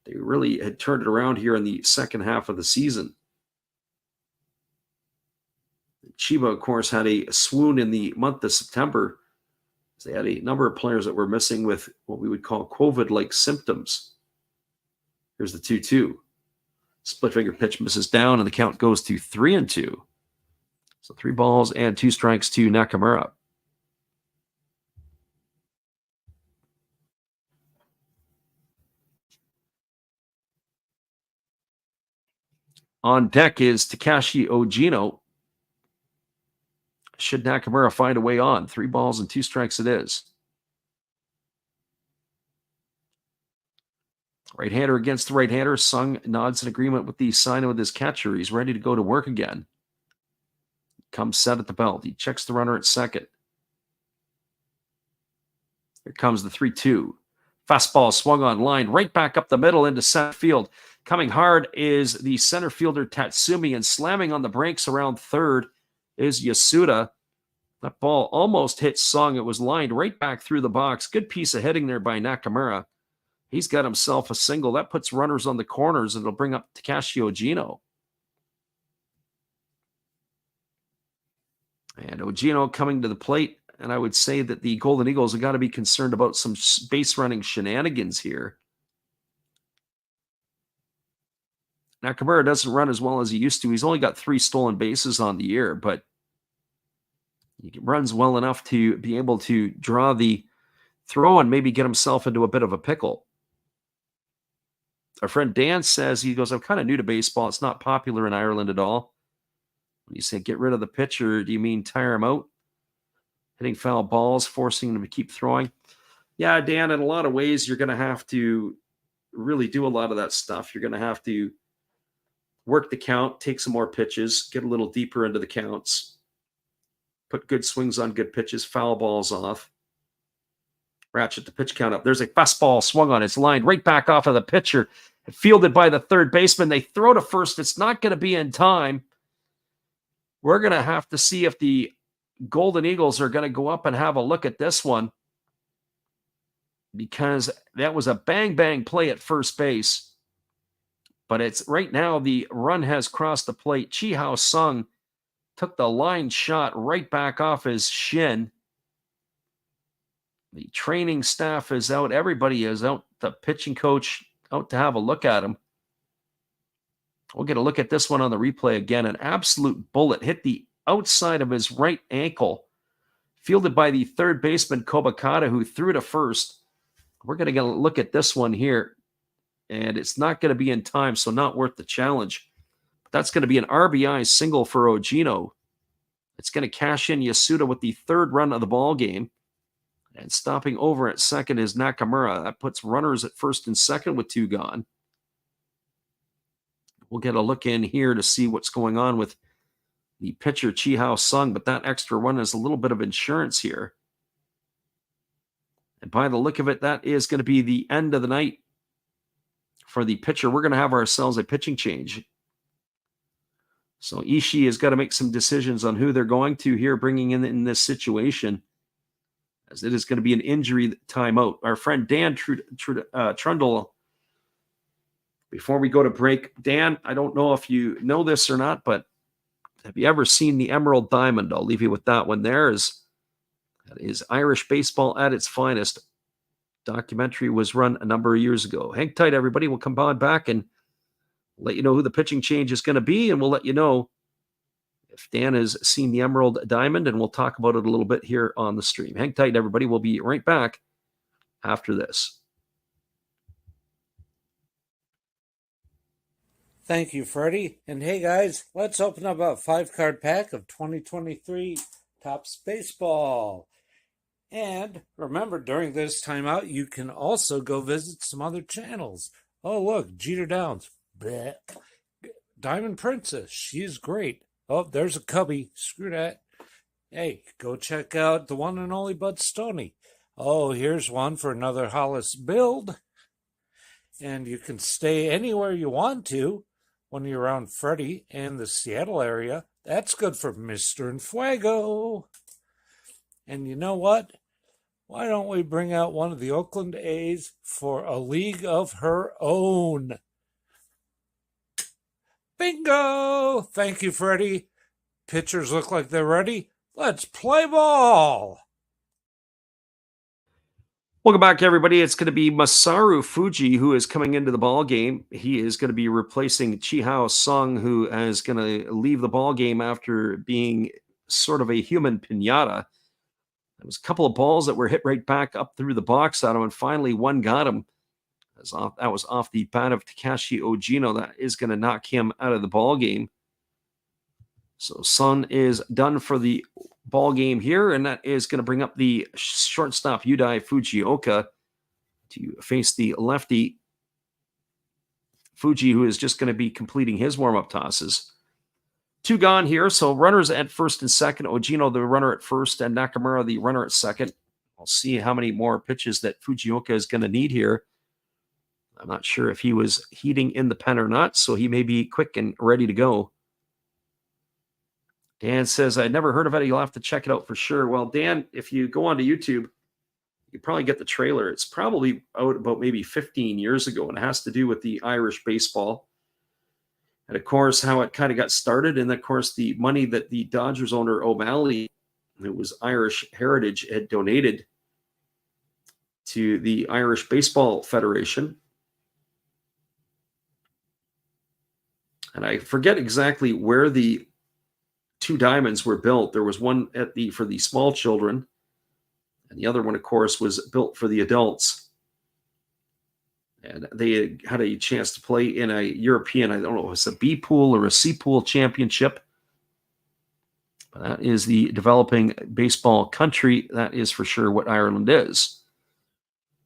They really had turned it around here in the second half of the season. Chiba, of course, had a swoon in the month of September. They had a number of players that were missing with what we would call COVID-like symptoms. Here's the 2-2. Split finger pitch misses down, and the count goes to 3-2. So 3 balls and 2 strikes to Nakamura. On deck is Takashi Ojino. Should Nakamura find a way on? 3 balls and 2 strikes it is. Right-hander against the right-hander. Sung nods in agreement with the sign with his catcher. He's ready to go to work again. Comes set at the belt. He checks the runner at second. Here comes the 3-2. Fastball swung on line. Right back up the middle into center field. Coming hard is the center fielder Tatsumi, and slamming on the brakes around third is Yasuda. That ball almost hit Sung. It was lined right back through the box. Good piece of hitting there by Nakamura. He's got himself a single. That puts runners on the corners, and it'll bring up Takashi Ojino. And Ojino coming to the plate, and I would say that the Golden Eagles have got to be concerned about some base running shenanigans here. Nakamura doesn't run as well as he used to. He's only got 3 stolen bases on the year, but he runs well enough to be able to draw the throw and maybe get himself into a bit of a pickle. Our friend Dan says, he goes, I'm kind of new to baseball. It's not popular in Ireland at all. When you say get rid of the pitcher, do you mean tire him out? Hitting foul balls, forcing him to keep throwing? Yeah, Dan, in a lot of ways, you're going to have to really do a lot of that stuff. You're going to have to work the count, take some more pitches, get a little deeper into the counts, put good swings on good pitches, foul balls off, ratchet the pitch count up. There's a fastball swung on. It's lined right back off of the pitcher, fielded by the third baseman. They throw to first. It's not going to be in time. We're going to have to see if the Golden Eagles are going to go up and have a look at this one, because that was a bang play at first base. But it's right now the run has crossed the plate. Chi Sung took the line shot right back off his shin. The training staff is out. Everybody is out. The pitching coach out to have a look at him. We'll get a look at this one on the replay again. An absolute bullet hit the outside of his right ankle, fielded by the third baseman Kobakata, who threw to first. We're going to get a look at this one here, and it's not going to be in time, so not worth the challenge. But that's going to be an RBI single for Ogino. It's going to cash in Yasuda with the third run of the ball game. And stopping over at second is Nakamura. That puts runners at first and second with 2 gone. We'll get a look in here to see what's going on with the pitcher, Chi Sung, but that extra run is a little bit of insurance here. And by the look of it, that is going to be the end of the night for the pitcher. We're going to have ourselves a pitching change. So Ishii has got to make some decisions on who they're going to here, bringing in this situation, as it is going to be an injury timeout. Our friend Dan Trundle, before we go to break, Dan, I don't know if you know this or not, but have you ever seen the Emerald Diamond? I'll leave you with that one there. That is Irish baseball at its finest. Documentary was run a number of years ago. Hang tight, everybody. We'll come on back and let you know who the pitching change is going to be, and we'll let you know if Dan has seen the Emerald Diamond, and we'll talk about it a little bit here on the stream. Hang tight, everybody. We'll be right back after this. Thank you, Freddie. And hey, guys, let's open up a 5-card pack of 2023 Topps Baseball. And remember, during this timeout, you can also go visit some other channels. Oh, look, Jeter Downs. Bleh. Diamond Princess. She's great. Oh, there's a cubby. Screw that. Hey, go check out the one and only Bud Stoney. Oh, here's one for another Hollis build. And you can stay anywhere you want to when you're around Freddie and the Seattle area. That's good for Mr. Infuego. And you know what? Why don't we bring out one of the Oakland A's for a league of her own? Bingo! Thank you, Freddie. Pitchers look like they're ready. Let's play ball! Welcome back, everybody. It's going to be Masaru Fuji who is coming into the ball game. He is going to be replacing Chi Sung, who is going to leave the ball game after being sort of a human piñata. There was a couple of balls that were hit right back up through the box at him, and finally one got him. That was off the bat of Takashi Ogino. That is going to knock him out of the ball game. So Sun is done for the ball game here, and that is going to bring up the shortstop Yudai Fujioka to face the lefty Fuji, who is just going to be completing his warm-up tosses. 2 gone here, so runners at first and second. Ogino, the runner at first, and Nakamura, the runner at second. I'll see how many more pitches that Fujioka is going to need here. I'm not sure if he was heating in the pen or not, so he may be quick and ready to go. Dan says, I'd never heard of it. You'll have to check it out for sure. Well, Dan, if you go onto YouTube, you probably get the trailer. It's probably out about maybe 15 years ago, and it has to do with the Irish baseball. And, of course, how it kind of got started. And, of course, the money that the Dodgers owner O'Malley, who was Irish heritage, had donated to the Irish Baseball Federation. And I forget exactly where the 2 diamonds were built. There was one for the small children, and the other one, of course, was built for the adults. And they had a chance to play in a European, I don't know if it's a B pool or a C pool championship. But that is the developing baseball country. That is for sure what Ireland is.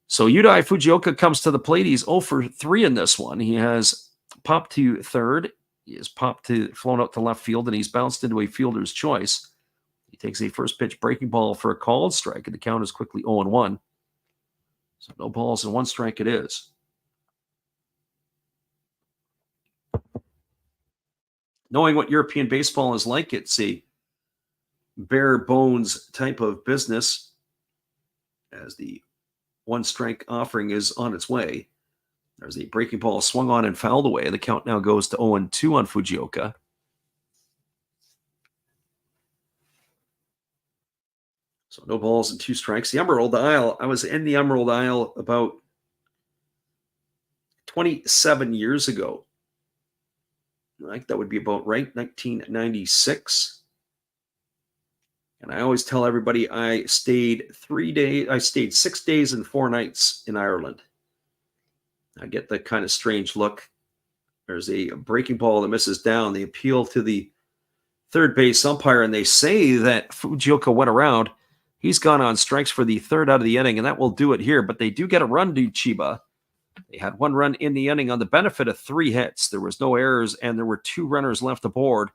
So Yudai Fujioka comes to the plate. He's 0 for 3 in this one. He has popped to third. He has flown out to left field, and he's bounced into a fielder's choice. He takes a first pitch breaking ball for a called strike, and the count is quickly 0-1. So no balls and 1 strike it is. Knowing what European baseball is like, it's a bare bones type of business as the one strike offering is on its way. There's a breaking ball swung on and fouled away. The count now goes to 0-2 on Fujioka. So no balls and 2 strikes. The Emerald Isle, I was in the Emerald Isle about 27 years ago. I think that would be about right, 1996. And I always tell everybody I stayed 6 days and 4 nights in Ireland. I get the kind of strange look. There's a breaking ball that misses down. They appeal to the third base umpire, and they say that Fujioka went around. He's gone on strikes for the third out of the inning, and that will do it here. But they do get a run to Chiba. They had 1 run in the inning on the benefit of 3 hits. There was no errors, and there were 2 runners left aboard.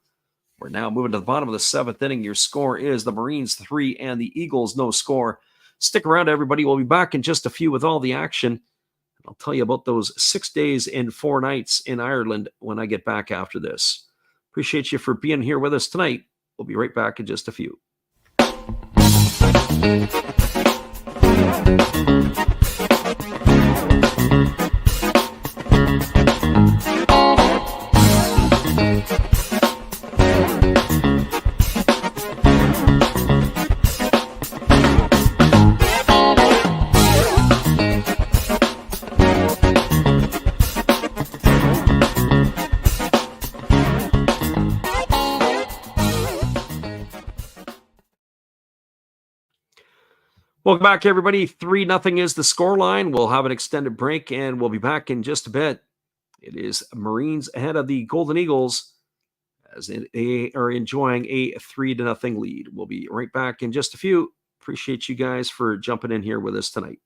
We're now moving to the bottom of the 7th inning. Your score is the Marines 3 and the Eagles no score. Stick around, everybody. We'll be back in just a few with all the action. I'll tell you about those 6 days and 4 nights in Ireland when I get back after this. Appreciate you for being here with us tonight. We'll be right back in just a few. Welcome back, everybody. 3-0 is the scoreline. We'll have an extended break, and we'll be back in just a bit. It is Marines ahead of the Golden Eagles as they are enjoying a 3-0 lead. We'll be right back in just a few. Appreciate you guys for jumping in here with us tonight.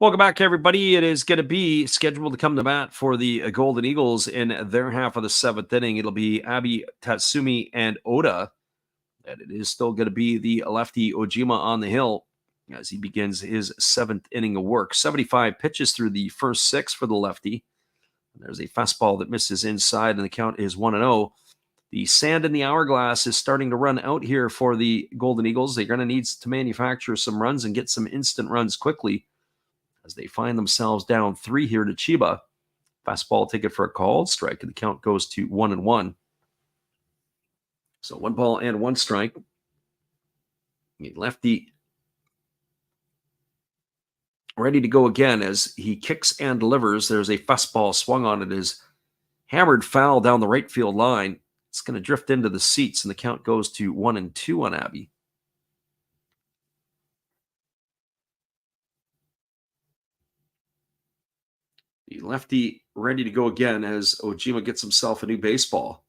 Welcome back, everybody. It is going to be scheduled to come to bat for the Golden Eagles in their half of the 7th inning. It'll be Abi, Tatsumi, and Oda. And it is still going to be the lefty Ojima on the hill as he begins his 7th inning of work. 75 pitches through the first 6 for the lefty. There's a fastball that misses inside, and the count is 1-0. The sand in the hourglass is starting to run out here for the Golden Eagles. They're going to need to manufacture some runs and get some instant runs quickly as they find themselves down 3 here to Chiba. Fastball ticket for a called strike, and the count goes to 1-1. So 1 ball and 1 strike. The lefty ready to go again as he kicks and delivers. There's a fastball swung on. It is hammered foul down the right field line. It's going to drift into the seats, and the count goes to 1-2 on Abi. The lefty ready to go again as Ojima gets himself a new baseball.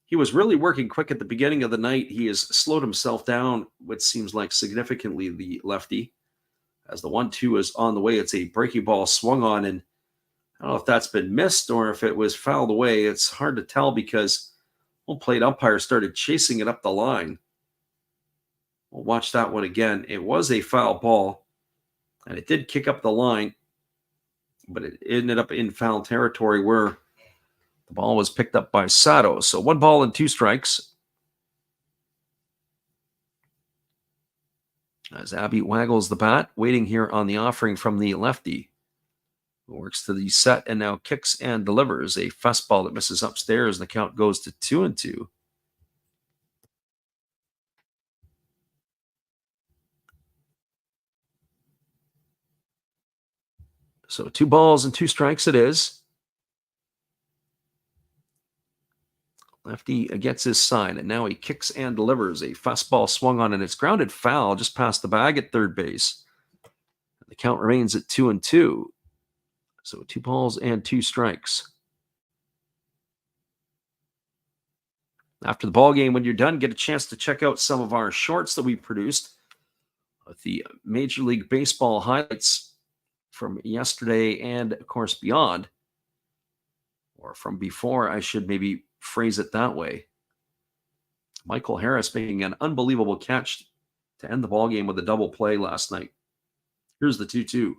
He was really working quick at the beginning of the night. He has slowed himself down, which seems like significantly, the lefty. As the 1-2 is on the way, it's a breaking ball swung on, and I don't know if that's been missed or if it was fouled away. It's hard to tell because home plate umpire started chasing it up the line. We'll watch that one again. It was a foul ball, and it did kick up the line, but it ended up in foul territory where the ball was picked up by Sato. So 1 ball and 2 strikes. As Abi waggles the bat, waiting here on the offering from the lefty, who works to the set and now kicks and delivers a fastball that misses upstairs, and the count goes to 2-2. So 2 balls and 2 strikes it is. Lefty gets his sign, and now he kicks and delivers. A fastball swung on, and it's grounded foul just past the bag at third base. The count remains at 2-2. So 2 balls and 2 strikes. After the ball game, when you're done, get a chance to check out some of our shorts that we produced with the Major League Baseball highlights from yesterday and, of course, beyond. Or from before, I should maybe phrase it that way. Michael Harris making an unbelievable catch to end the ball game with a double play last night. Here's the 2-2.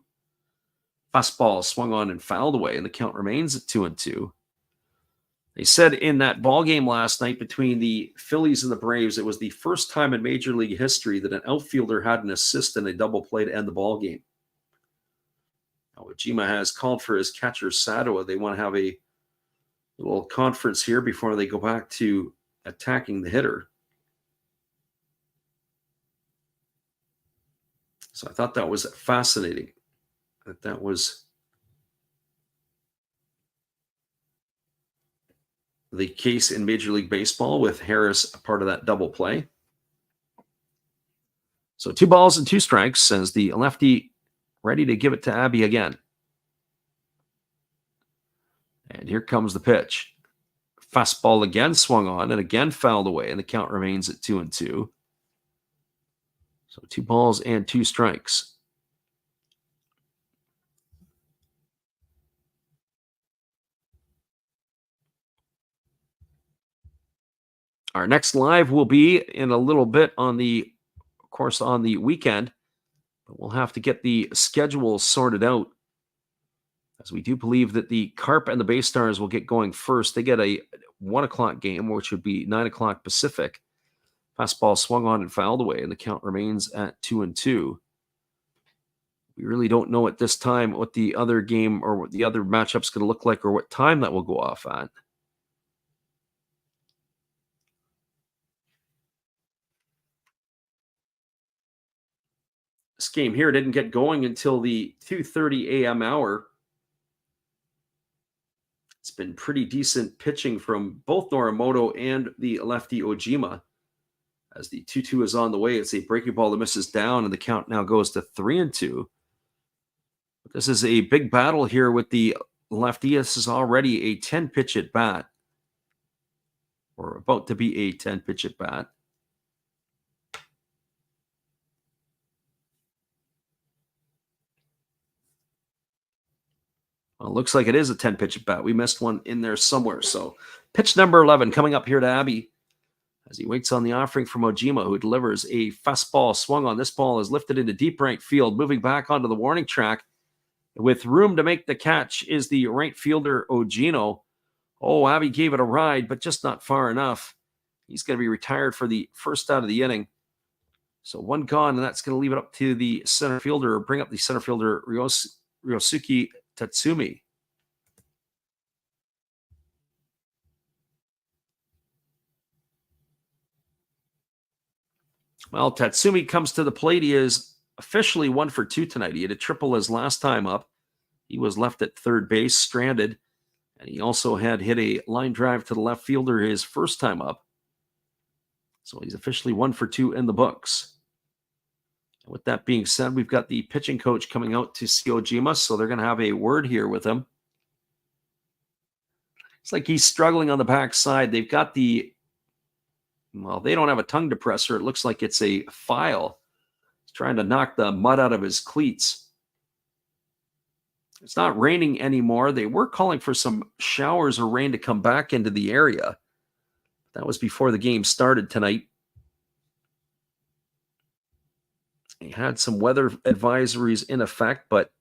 Fastball swung on and fouled away, and the count remains at 2-2. They said in that ball game last night between the Phillies and the Braves, it was the first time in Major League history that an outfielder had an assist in a double play to end the ball game. Now, Ojima has called for his catcher Sato. They want to have a little conference here before they go back to attacking the hitter. So I thought that was fascinating. That was the case in Major League Baseball with Harris a part of that double play. So 2 balls and 2 strikes as the lefty ready to give it to Abby again. And here comes the pitch. Fastball again swung on and again fouled away, and the count remains at 2-2. So 2 balls and 2 strikes. Our next live will be in a little bit on the weekend, but we'll have to get the schedule sorted out, as we do believe that the Carp and the Bay Stars will get going first. They get a 1 o'clock game, which would be 9 o'clock Pacific. Fastball swung on and fouled away, and the count remains at 2-2. We really don't know at this time what the other game or what the other matchup's going to look like or what time that will go off at. This game here didn't get going until the 2:30 a.m. hour. It's been pretty decent pitching from both Norimoto and the lefty Ojima. As the 2-2 is on the way, it's a breaking ball that misses down, and the count now goes to 3-2. But this is a big battle here with the lefty. This is already a 10-pitch at bat, or about to be a 10-pitch at bat. Well, it looks like it is a 10-pitch at bat. We missed one in there somewhere. So pitch number 11 coming up here to Abby as he waits on the offering from Ojima, who delivers a fastball swung on. This ball is lifted into deep right field, moving back onto the warning track. With room to make the catch is the right fielder, Ogino. Oh, Abby gave it a ride, but just not far enough. He's going to be retired for the first out of the inning. So 1 gone, and that's going to leave it up to the center fielder, or bring up the center fielder, Ryosuke Tatsumi. Well, Tatsumi comes to the plate. He is officially 1 for 2 tonight. He had a triple his last time up. He was left at third base, stranded, and he also had hit a line drive to the left fielder his first time up. So he's officially 1 for 2 in the books. And with that being said, we've got the pitching coach coming out to see Ojima, so they're going to have a word here with him. It's like he's struggling on the backside. They've got they don't have a tongue depressor. It looks like it's a file. He's trying to knock the mud out of his cleats. It's not raining anymore. They were calling for some showers or rain to come back into the area. That was before the game started tonight. He had some weather advisories in effect, but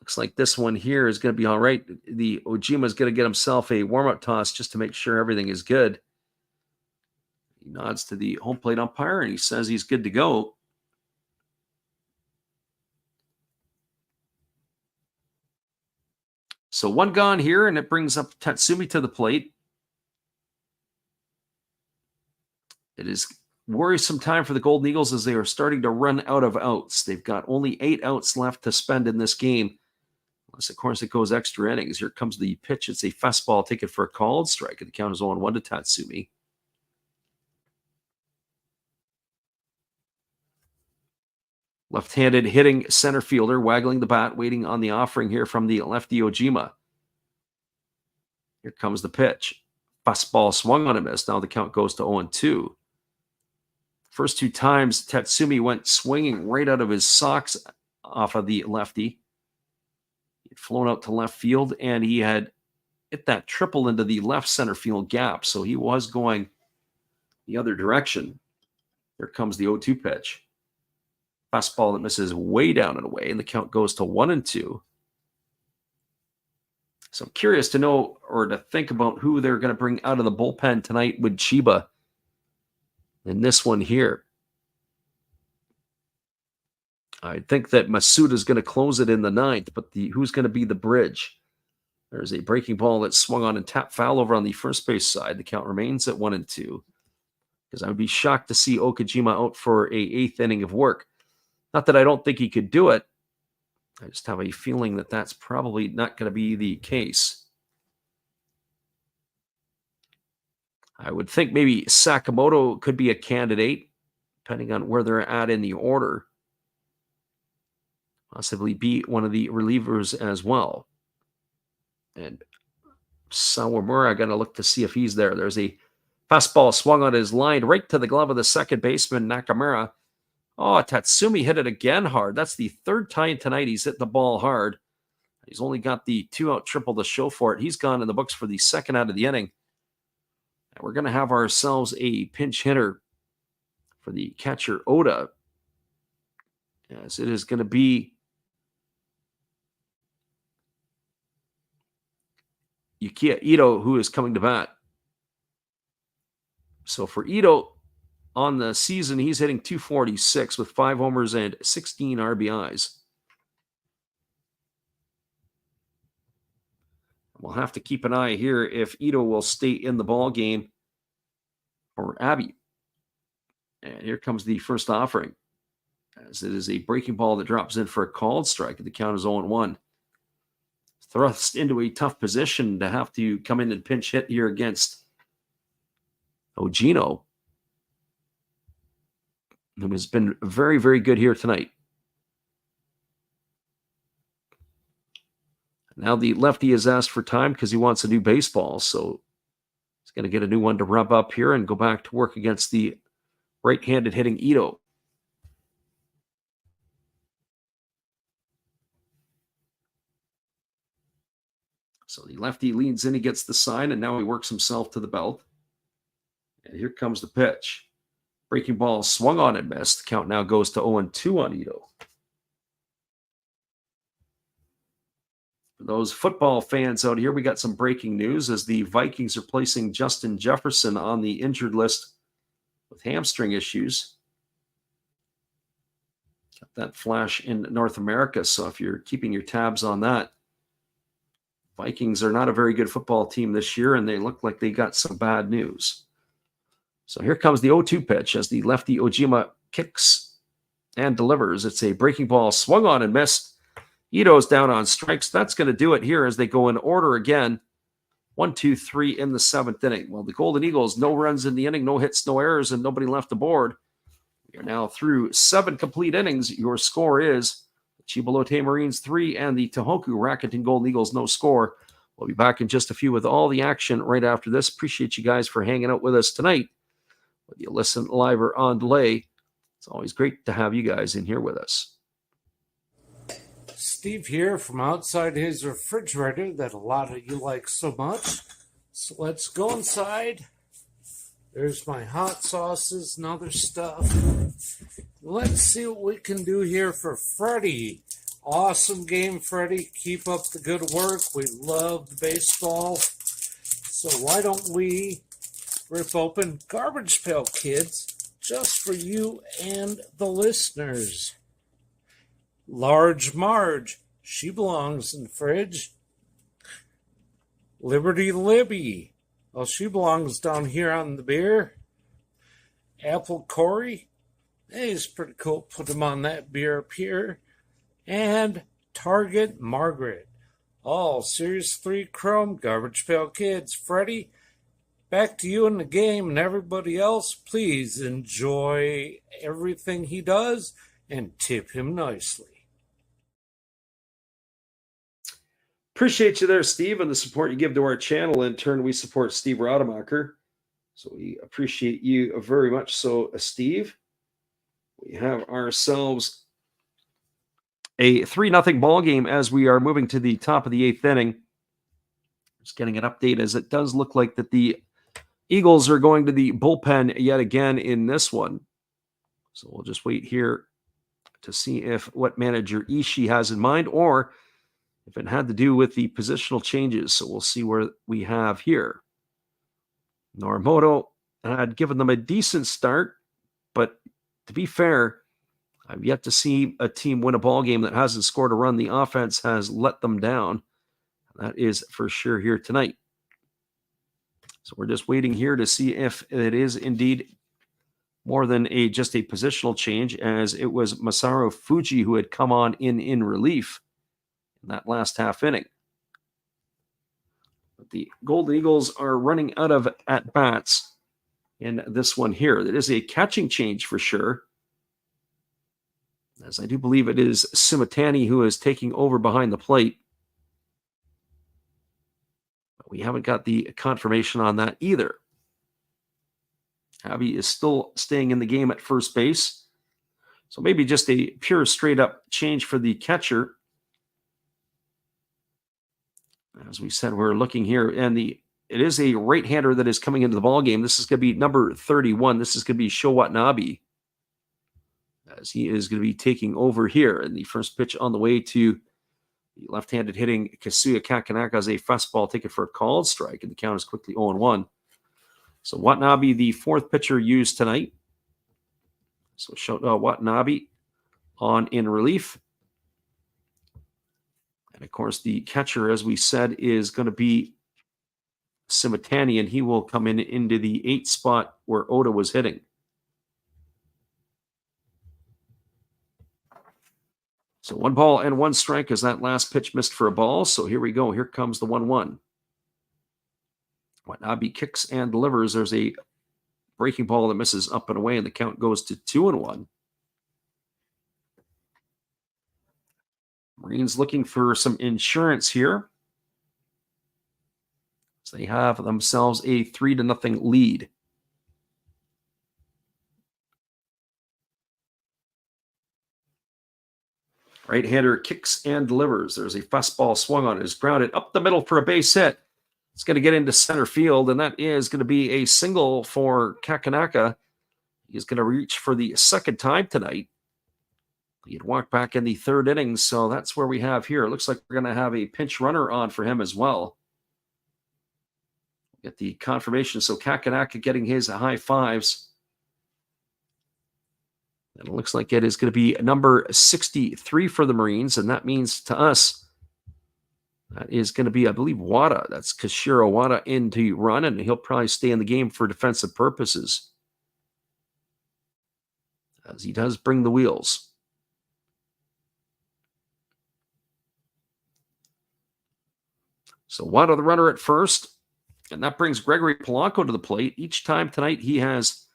looks like this one here is going to be all right. The Ojima is going to get himself a warm-up toss just to make sure everything is good. He nods to the home plate umpire, and he says he's good to go. So 1 gone here, and it brings up Tatsumi to the plate. It is worrisome time for the Golden Eagles as they are starting to run out of outs. They've got only 8 outs left to spend in this game. Unless, of course, it goes extra innings. Here comes the pitch. It's a fastball taken for a called strike. The count is 0-1 to Tatsumi. Left-handed hitting center fielder, waggling the bat, waiting on the offering here from the lefty Ojima. Here comes the pitch. Fastball swung on and missed. Now the count goes to 0-2. First two times, Tatsumi went swinging right out of his socks off of the lefty. He'd flown out to left field, and he had hit that triple into the left center field gap, so he was going the other direction. Here comes the 0-2 pitch. Fastball that misses way down and away, and the count goes to 1-2. So I'm curious to know or to think about who they're going to bring out of the bullpen tonight with Chiba in this one here. I think that Masuda is going to close it in the ninth, but who's going to be the bridge? There's a breaking ball that swung on and tapped foul over on the first base side. The count remains at 1-2. Because I would be shocked to see Okajima out for a eighth inning of work. Not that I don't think he could do it. I just have a feeling that that's probably not going to be the case. I would think maybe Sakamoto could be a candidate, depending on where they're at in the order. Possibly be one of the relievers as well. And Sawamura, I got to look to see if he's there. There's a fastball swung on his line right to the glove of the second baseman, Nakamura. Oh, Tatsumi hit it again hard. That's the third time tonight he's hit the ball hard. He's only got the 2-out triple to show for it. He's gone in the books for the second out of the inning. And we're going to have ourselves a pinch hitter for the catcher, Oda. As it is going to be Yukiya Ito who is coming to bat. So for Ito, on the season, he's hitting .246 with 5 homers and 16 RBIs. We'll have to keep an eye here if Ito will stay in the ball game or Abby. And here comes the first offering, as it is a breaking ball that drops in for a called strike. The count is 0-1. Thrust into a tough position to have to come in and pinch hit here against Ogino, who has been very, very good here tonight. Now the lefty has asked for time because he wants a new baseball, so he's going to get a new one to rub up here and go back to work against the right-handed hitting Ito. So the lefty leans in, he gets the sign, and now he works himself to the belt. And here comes the pitch. Breaking ball swung on and missed. The count now goes to 0-2 on Ito. For those football fans out here, we got some breaking news as the Vikings are placing Justin Jefferson on the injured list with hamstring issues. Got that flash in North America, so if you're keeping your tabs on that, Vikings are not a very good football team this year, and they look like they got some bad news. So here comes the 0-2 pitch as the lefty Ojima kicks and delivers. It's a breaking ball swung on and missed. Ito's down on strikes. That's going to do it here as they go in order again. 1, 2, 3 in the seventh inning. Well, the Golden Eagles, no runs in the inning, no hits, no errors, and nobody left the board. We are now through 7 complete innings. Your score is Chiba Lotte Marines 3 and the Tohoku Rakuten Golden Eagles no score. We'll be back in just a few with all the action right after this. Appreciate you guys for hanging out with us tonight. Whether you listen live or on delay, it's always great to have you guys in here with us. Steve here from outside his refrigerator that a lot of you like so much. So let's go inside. There's my hot sauces and other stuff. Let's see what we can do here for Freddie. Awesome game, Freddie. Keep up the good work. We love the baseball. So why don't we rip open Garbage Pail Kids just for you and the listeners. Large Marge, she belongs in the fridge. Liberty Libby, well, she belongs down here on the beer. Apple Corey, hey, he's pretty cool. Put him on that beer up here. And Target Margaret. All Series 3 Chrome Garbage Pail Kids. Freddie, back to you in the game, and everybody else, please enjoy everything he does and tip him nicely. Appreciate you there, Steve, and the support you give to our channel. In turn, we support Steve Rademacher. So we appreciate you very much. So, Steve, we have ourselves a 3-0 ball game as we are moving to the top of the 8th inning. Just getting an update as it does look like that the Eagles are going to the bullpen yet again in this one. So we'll just wait here to see if what manager Ishii has in mind or if it had to do with the positional changes. So we'll see where we have here. Norimoto had given them a decent start, but to be fair, I've yet to see a team win a ball game that hasn't scored a run. The offense has let them down. That is for sure here tonight. So we're just waiting here to see if it is indeed more than just a positional change, as it was Masaru Fuji who had come on in relief in that last half inning. But the Golden Eagles are running out of at-bats in this one here. It is a catching change for sure, as I do believe it is Simatani who is taking over behind the plate. But we haven't got the confirmation on that either. Javi is still staying in the game at first base. So maybe just a pure straight-up change for the catcher. As we said, we're looking here, and it is a right-hander that is coming into the ballgame. This is going to be number 31. This is going to be Sho Watanabe, as he is going to be taking over here. And the first pitch on the way to the left-handed hitting Kazuya Kakanaka is a fastball taken for a called strike, and the count is quickly 0-1. So Watanabe, the fourth pitcher used tonight. So Watanabe on in relief. And of course, the catcher, as we said, is going to be Simatani, and he will come into the 8th spot where Oda was hitting. So 1 ball and 1 strike as that last pitch missed for a ball. So here we go. Here comes the 1-1. Watanabe kicks and delivers. There's a breaking ball that misses up and away, and the count goes to 2-1. Marines looking for some insurance here. So they have themselves a 3-0 lead. Right-hander kicks and delivers. There's a fastball swung on. It is grounded up the middle for a base hit. It's going to get into center field, and that is going to be a single for Kakanaka. He's going to reach for the second time tonight. He had walked back in the 3rd inning, so that's where we have here. It looks like we're going to have a pinch runner on for him as well. Get the confirmation. So Kakanaka getting his high fives. And it looks like it is going to be number 63 for the Marines, and that means to us that is going to be, I believe, Wada. That's Kashiro Wada in to run, and he'll probably stay in the game for defensive purposes, as he does bring the wheels. So Wada the runner at first, and that brings Gregory Polanco to the plate. Each time tonight he has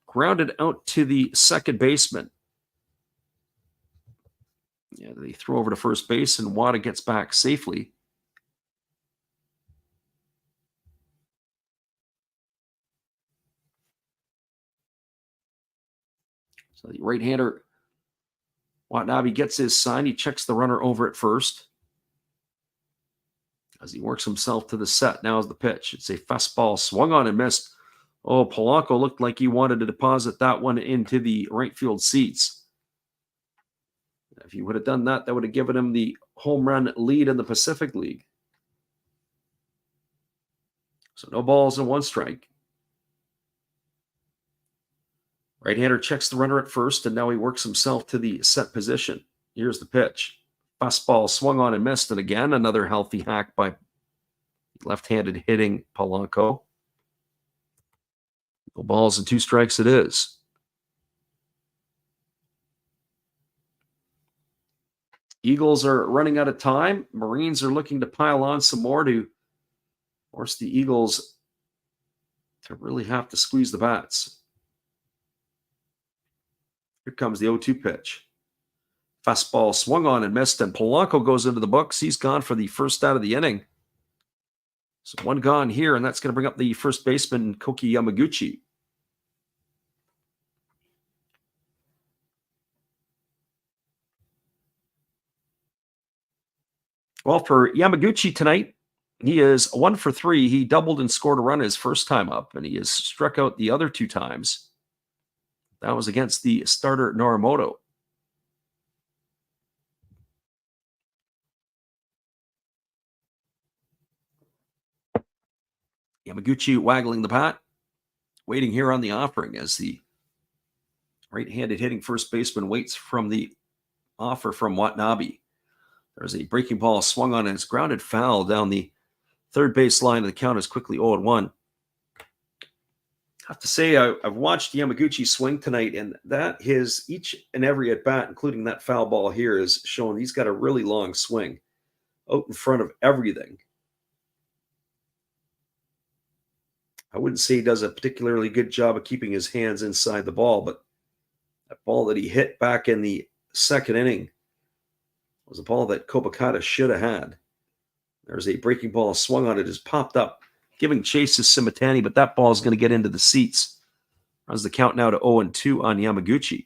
grounded out to the second baseman. Yeah, they throw over to first base, and Wada gets back safely. So the right-hander, Watanabe, gets his sign. He checks the runner over at first as he works himself to the set. Now is the pitch. It's a fastball swung on and missed. Oh, Polanco looked like he wanted to deposit that one into the right field seats. If he would have done that, that would have given him the home run lead in the Pacific League. So no balls and 1 strike. Right-hander checks the runner at first, and now he works himself to the set position. Here's the pitch. Fastball swung on and missed, and again, another healthy hack by left-handed hitting Polanco. No balls and 2 strikes it is. Eagles are running out of time. Marines are looking to pile on some more to force the Eagles to really have to squeeze the bats. Here comes the 0-2 pitch. Fastball swung on and missed, and Polanco goes into the books. He's gone for the first out of the inning. So one gone here, and that's going to bring up the first baseman, Koki Yamaguchi. Well, for Yamaguchi tonight, he is 1 for 3. He doubled and scored a run his first time up, and he has struck out the other 2 times. That was against the starter Norimoto. Yamaguchi waggling the bat, waiting here on the offering as the right-handed hitting first baseman waits from the offer from Watanabe. There's a breaking ball swung on and it's grounded foul down the third base line, and the count is quickly 0-1. I have to say, I've watched Yamaguchi swing tonight, and that his each and every at bat, including that foul ball here, is showing he's got a really long swing out in front of everything. I wouldn't say he does a particularly good job of keeping his hands inside the ball, but that ball that he hit back in the second inning was a ball that Kobakata should have had. There's a breaking ball swung on it, just popped up, giving chase to Simitani, but that ball is going to get into the seats. Runs the count now to 0-2 on Yamaguchi.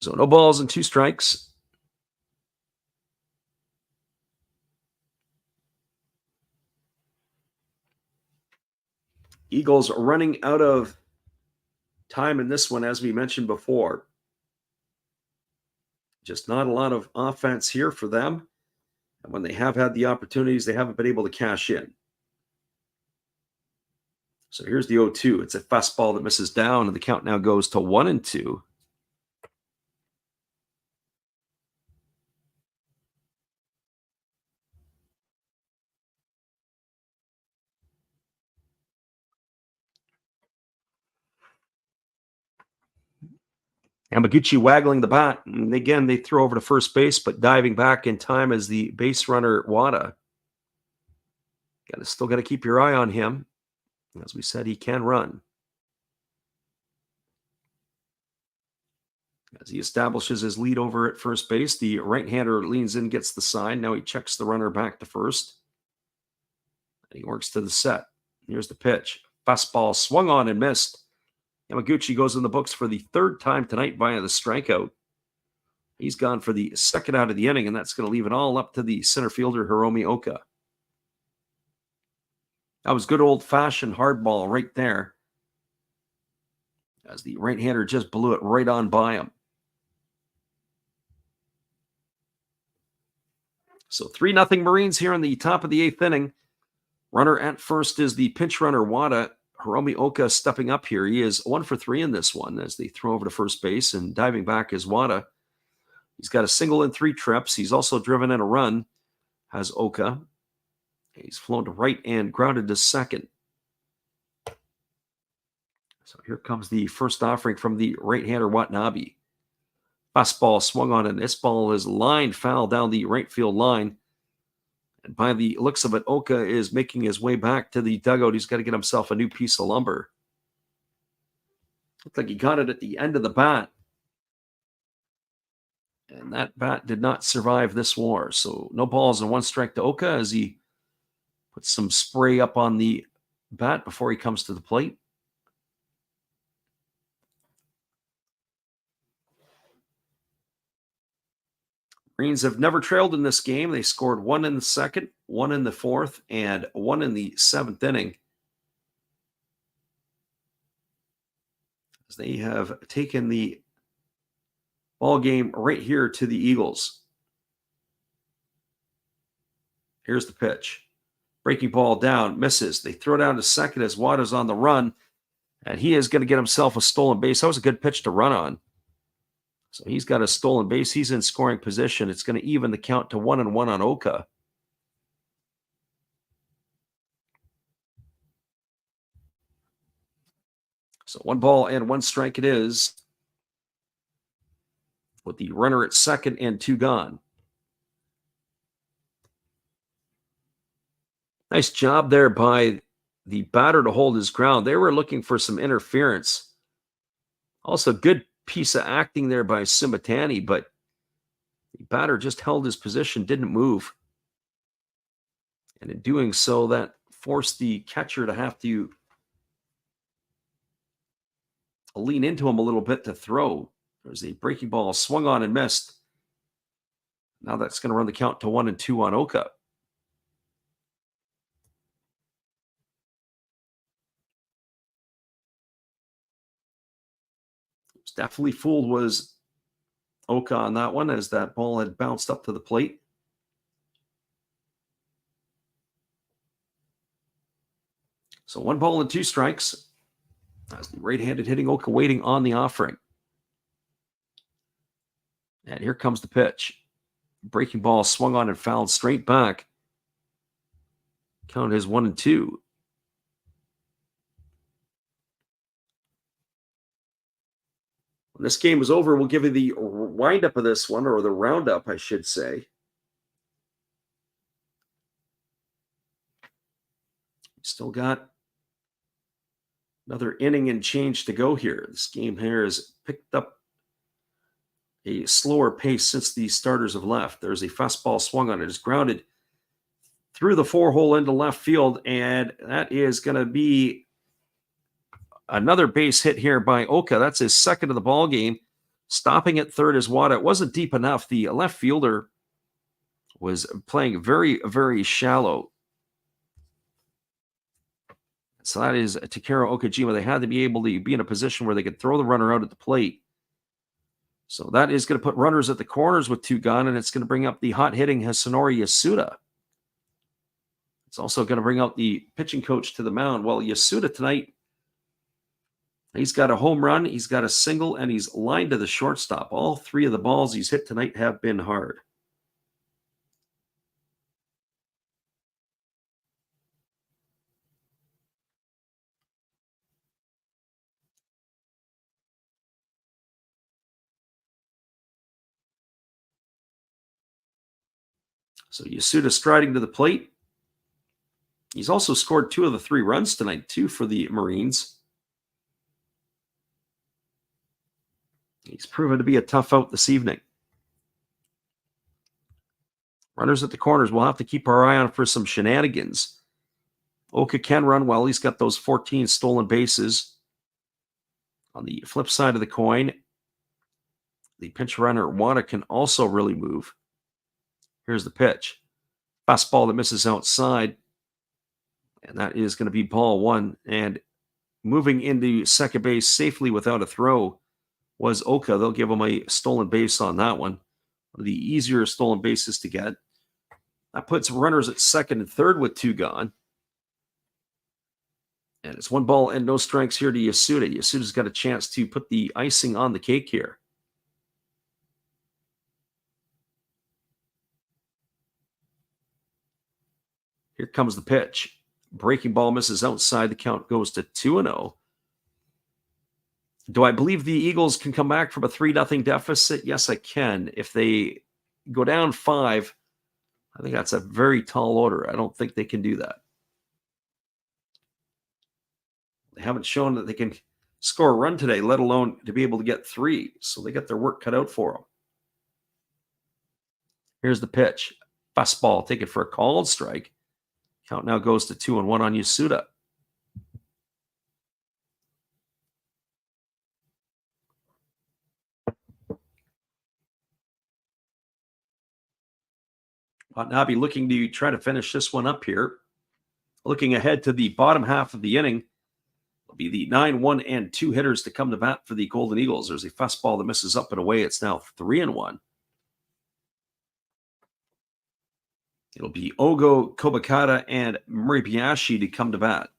So no balls and 2 strikes. Eagles are running out of time in this one, as we mentioned before. Just not a lot of offense here for them. And when they have had the opportunities, they haven't been able to cash in. So here's the 0-2. It's a fastball that misses down, and the count now goes to 1-2. Yamaguchi waggling the bat, and again, they throw over to first base, but diving back in time as the base runner, Wada. Still got to keep your eye on him. As we said, he can run. As he establishes his lead over at first base, the right-hander leans in, gets the sign. Now he checks the runner back to first. And he works to the set. Here's the pitch. Fastball swung on and missed. Yamaguchi goes in the books for the 3rd time tonight via the strikeout. He's gone for the 2nd out of the inning, and that's going to leave it all up to the center fielder, Hiromi Oka. That was good old-fashioned hardball right there, as the right-hander just blew it right on by him. So 3-0 Marines here in the top of the 8th inning. Runner at first is the pinch runner, Wada. Hiromi Oka stepping up here. He is 1 for 3 in this one as they throw over to first base, and diving back is Wada. He's got a single in 3 trips. He's also driven in a run, has Oka. He's flown to right and grounded to second. So here comes the first offering from the right-hander Watanabe. Fastball swung on, and this ball is lined foul down the right field line. And by the looks of it, Oka is making his way back to the dugout. He's got to get himself a new piece of lumber. Looked like he got it at the end of the bat. And that bat did not survive this war. So no balls and 1 strike to Oka as he puts some spray up on the bat before he comes to the plate. Marines have never trailed in this game. They scored 1 in the 2nd, 1 in the 4th, and 1 in the 7th inning. As they have taken the ball game right here to the Eagles. Here's the pitch. Breaking ball down, misses. They throw down to second as Wada's on the run, and he is going to get himself a stolen base. That was a good pitch to run on. So he's got a stolen base. He's in scoring position. It's going to even the count to 1-1 on Oka. So 1-1 it is, with the runner at second and 2 gone. Nice job there by the batter to hold his ground. They were looking for some interference. Also, good piece of acting there by Simatani, but the batter just held his position, didn't move. And in doing so, that forced the catcher to have to lean into him a little bit to throw. There's a breaking ball swung on and missed. Now that's going to run the count to 1-2 on Oka. Definitely fooled was Oka on that one, as that ball had bounced up to the plate. So 1-2. As the right-handed hitting Oka waiting on the offering. And here comes the pitch. Breaking ball swung on and fouled straight back. Count is 1-2. When this game is over, we'll give you the wind-up of this one, or the roundup, I should say. Still got another inning and change to go here. This game here has picked up a slower pace since the starters have left. There's a fastball swung on it. It's grounded through the 4-hole into left field, and that is going to be another base hit here by Oka. That's his second of the ball game. Stopping at third is Wada. It wasn't deep enough. The left fielder was playing very, very shallow. So that is Takeru Okajima. They had to be able to be in a position where they could throw the runner out at the plate. So that is going to put runners at the corners with 2 gone, and it's going to bring up the hot-hitting Hasunori Yasuda. It's also going to bring out the pitching coach to the mound. Well, Yasuda tonight, he's got a home run, he's got a single, and he's lined to the shortstop. All 3 of the balls he's hit tonight have been hard. So Yasuda striding to the plate. He's also scored 2 of the 3 runs tonight, 2 for the Marines. He's proven to be a tough out this evening. Runners at the corners. We'll have to keep our eye on for some shenanigans. Oka can run well. He's got those 14 stolen bases. On the flip side of the coin, the pinch runner Wada can also really move. Here's the pitch. Fastball that misses outside. And that is going to be ball 1. And moving into second base safely without a throw was Oka. They'll give him a stolen base on that one. One of the easier stolen bases to get. That puts runners at second and third with 2 gone. And it's 1 strikes here to Yasuda. Yasuda's got a chance to put the icing on the cake here. Here comes the pitch. Breaking ball misses outside. The count goes to 2-0. Do I believe the Eagles can come back from a 3-0 deficit? Yes, I can. If they go down 5, I think that's a very tall order. I don't think they can do that. They haven't shown that they can score a run today, let alone to be able to get 3. So they got their work cut out for them. Here's the pitch. Fastball, take it for a called strike. Count now goes to 2-1 on Yasuda. Ought now be looking to try to finish this one up here. Looking ahead to the bottom half of the inning, will be the 9-1 and 2 hitters to come to bat for the Golden Eagles. There's a fastball that misses up and away. It's now 3-1. It'll be Ogo, Kobakata, and Moribayashi to come to bat.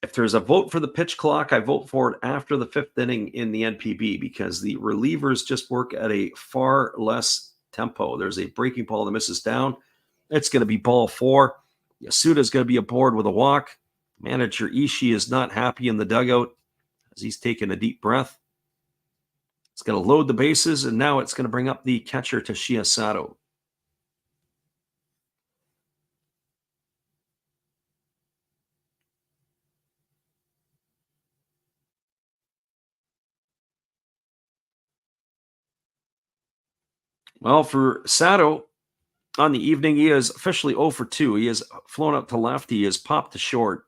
If there's a vote for the pitch clock, I vote for it after the 5th inning in the NPB because the relievers just work at a far less tempo. There's a breaking ball that misses down. It's going to be ball 4. Yasuda is going to be aboard with a walk. Manager Ishii is not happy in the dugout as he's taking a deep breath. It's going to load the bases, and now it's going to bring up the catcher, Toshiya Sato. Well, for Sato, on the evening, he is officially 0 for 2. He has flown up to left. He has popped to short.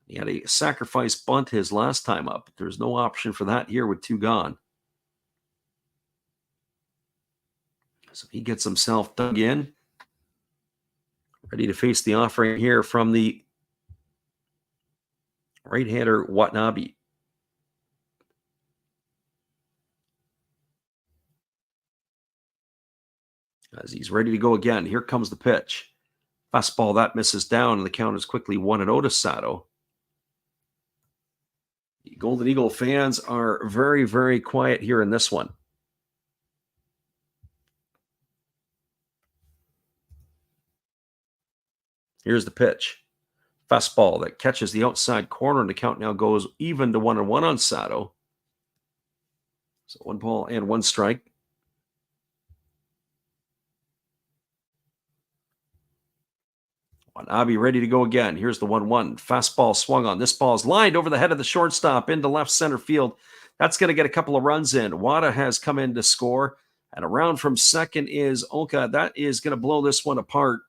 He had a sacrifice bunt his last time up. There's no option for that here with 2 gone. So he gets himself dug in. Ready to face the offering here from the right-hander Watanabe. As he's ready to go again, here comes the pitch. Fastball, that misses down, and the count is quickly 1-0 to Sato. The Golden Eagle fans are very, very quiet here in this one. Here's the pitch. Fastball that catches the outside corner, and the count now goes even to 1-1 on Sato. So 1 ball and 1 strike. Watanabe ready to go again. Here's the 1-1. Fastball swung on. This ball is lined over the head of the shortstop into left center field. That's going to get a couple of runs in. Wada has come in to score. And around from second is Oka. That is going to blow this one apart,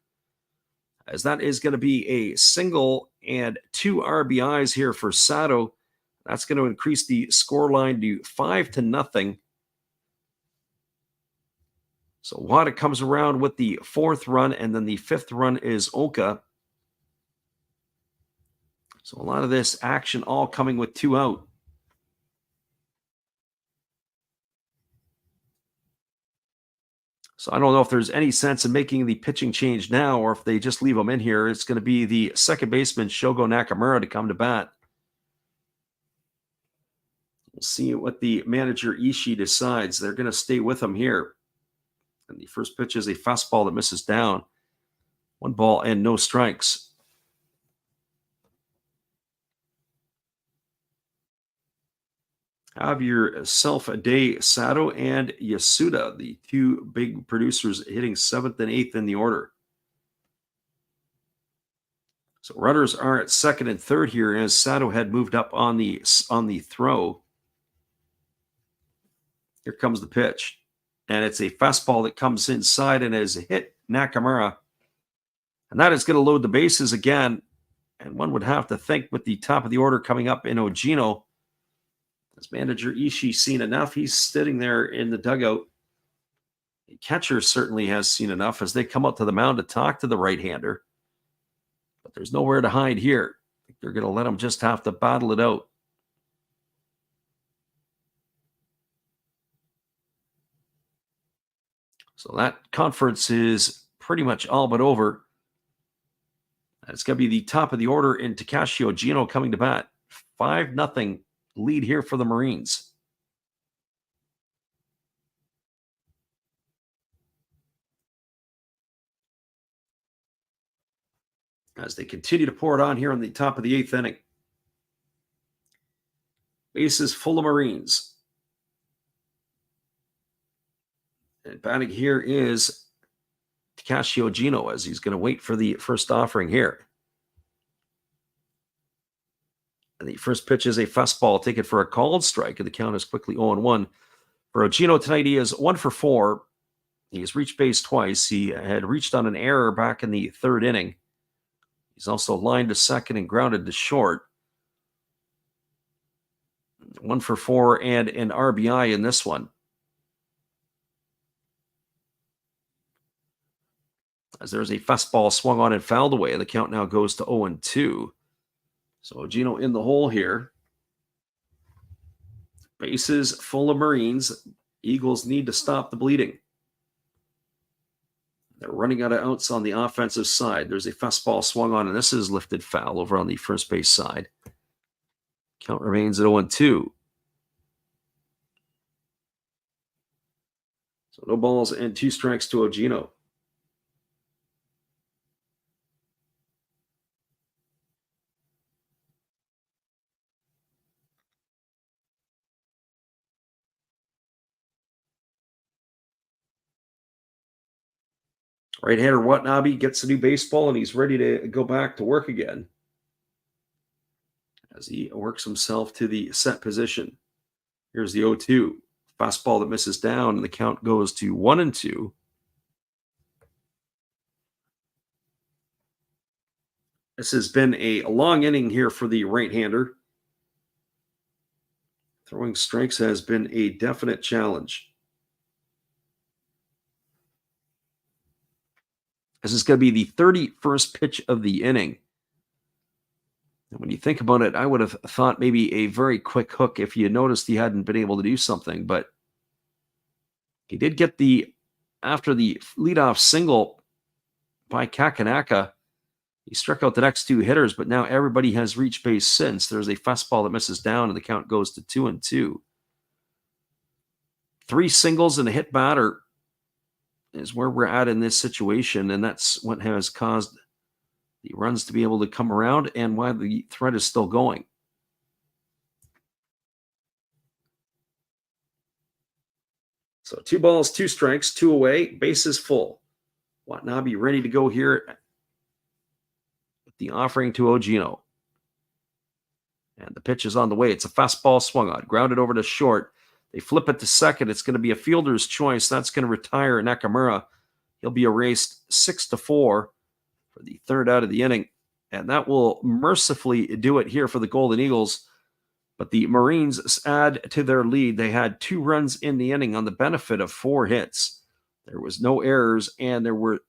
as that is going to be a single and 2 RBIs here for Sato. That's going to increase the scoreline to 5-0. So Wada comes around with the 4th run, and then the 5th run is Oka. So a lot of this action all coming with 2 out. So I don't know if there's any sense in making the pitching change now, or if they just leave him in here. It's going to be the second baseman, Shogo Nakamura, to come to bat. We'll see what the manager Ishii decides. They're going to stay with him here. And the first pitch is a fastball that misses down. 1 ball and no strikes. Have yourself a day, Sato and Yasuda, the 2 big producers hitting 7th and 8th in the order. So runners are at 2nd and 3rd here, as Sato had moved up on the throw. Here comes the pitch. And it's a fastball that comes inside and has hit Nakamura. And that is going to load the bases again. And one would have to think, with the top of the order coming up in Ojino, as manager Ishii seen enough. He's sitting there in the dugout. The catcher certainly has seen enough as they come up to the mound to talk to the right-hander. But there's nowhere to hide here. I think they're going to let him just have to battle it out. So that conference is pretty much all but over. It's going to be the top of the order in Takashi Ojino coming to bat. 5-0 lead here for the Marines. As they continue to pour it on here on the top of the 8th inning. Bases full of Marines. And batting here is Takashi Ojino, as he's going to wait for the first offering here. And the first pitch is a fastball taken for a called strike, and the count is quickly 0-1. For Ojino tonight, he is 1 for 4. He has reached base twice. He had reached on an error back in the 3rd inning. He's also lined to second and grounded to short. 1 for 4 and an RBI in this one. As there's a fastball swung on and fouled away, the count now goes to 0-2. So Ojino in the hole here. Bases full of Marines. Eagles need to stop the bleeding. They're running out of outs on the offensive side. There's a fastball swung on, and this is lifted foul over on the first base side. Count remains at 0-2. So no balls and 2 strikes to Ogino. Right-hander Watanabe gets a new baseball, and he's ready to go back to work again as he works himself to the set position. Here's the 0-2. Fastball that misses down, and the count goes to 1-2. This has been a long inning here for the right-hander. Throwing strikes has been a definite challenge. This is going to be the 31st pitch of the inning. And when you think about it, I would have thought maybe a very quick hook if you noticed he hadn't been able to do something. But he did get after the leadoff single by Kakanaka, he struck out the next 2 hitters, but now everybody has reached base since. There's a fastball that misses down, and the count goes to 2-2. 3 singles and a hit batter is where we're at in this situation, and that's what has caused the runs to be able to come around and why the threat is still going. So 2 balls, 2 strikes, 2 away, bases full. Watanabe ready to go here with the offering to Ogino. And the pitch is on the way. It's a fastball swung on, grounded over to short. They flip it to second. It's going to be a fielder's choice. That's going to retire Nakamura. He'll be erased 6-4 for the 3rd out of the inning. And that will mercifully do it here for the Golden Eagles. But the Marines add to their lead. They had 2 runs in the inning on the benefit of 4 hits. There was no errors, and there were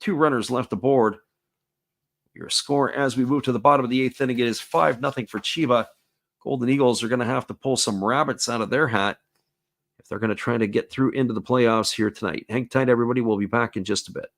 2 runners left aboard. Your score as we move to the bottom of the 8th inning is 5-0 for Chiba. Golden Eagles are going to have to pull some rabbits out of their hat if they're going to try to get through into the playoffs here tonight. Hang tight, everybody. We'll be back in just a bit.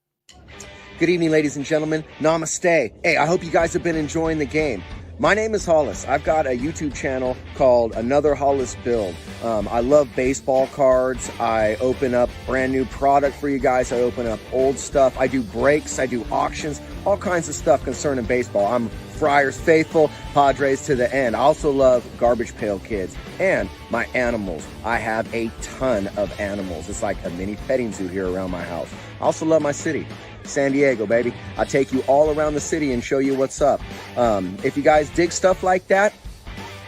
Good evening, ladies and gentlemen. Namaste. Hey, I hope you guys have been enjoying the game. My name is Hollis. I've got a YouTube channel called Another Hollis Build. I love baseball cards. I open up brand new product for you guys. I open up old stuff. I do breaks. I do auctions. All kinds of stuff concerning baseball. I'm Friars faithful, Padres to the end. I also love Garbage Pail Kids and my animals. I have a ton of animals. It's like a mini petting zoo here around my house. I also love my city, San Diego, baby. I take you all around the city and show you what's up. If you guys dig stuff like that,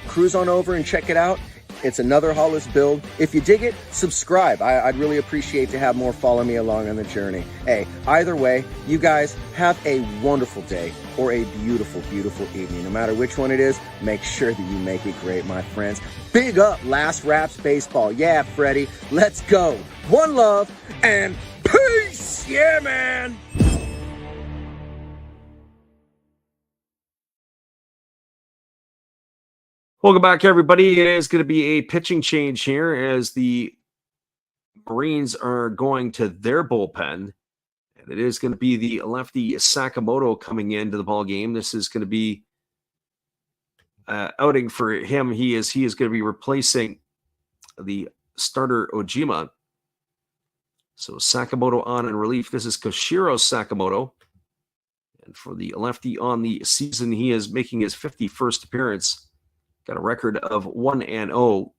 cruise on over and check it out. It's Another Hollis Build. If you dig it, subscribe. I'd really appreciate to have more follow me along on the journey. Hey, either way, you guys have a wonderful day or a beautiful, beautiful evening. No matter which one it is, make sure that you make it great, my friends. Big up Last Raps Baseball. Yeah, Freddie, let's go. One love and peace. Yeah, man. Welcome back, everybody. It is going to be a pitching change here as the Marines are going to their bullpen. And it is going to be the lefty Sakamoto coming into the ball game. This is going to be outing for him. He is going to be replacing the starter Ojima. So Sakamoto on in relief. This is Koshiro Sakamoto. And for the lefty on the season, he is making his 51st appearance. Got a record of 1-0.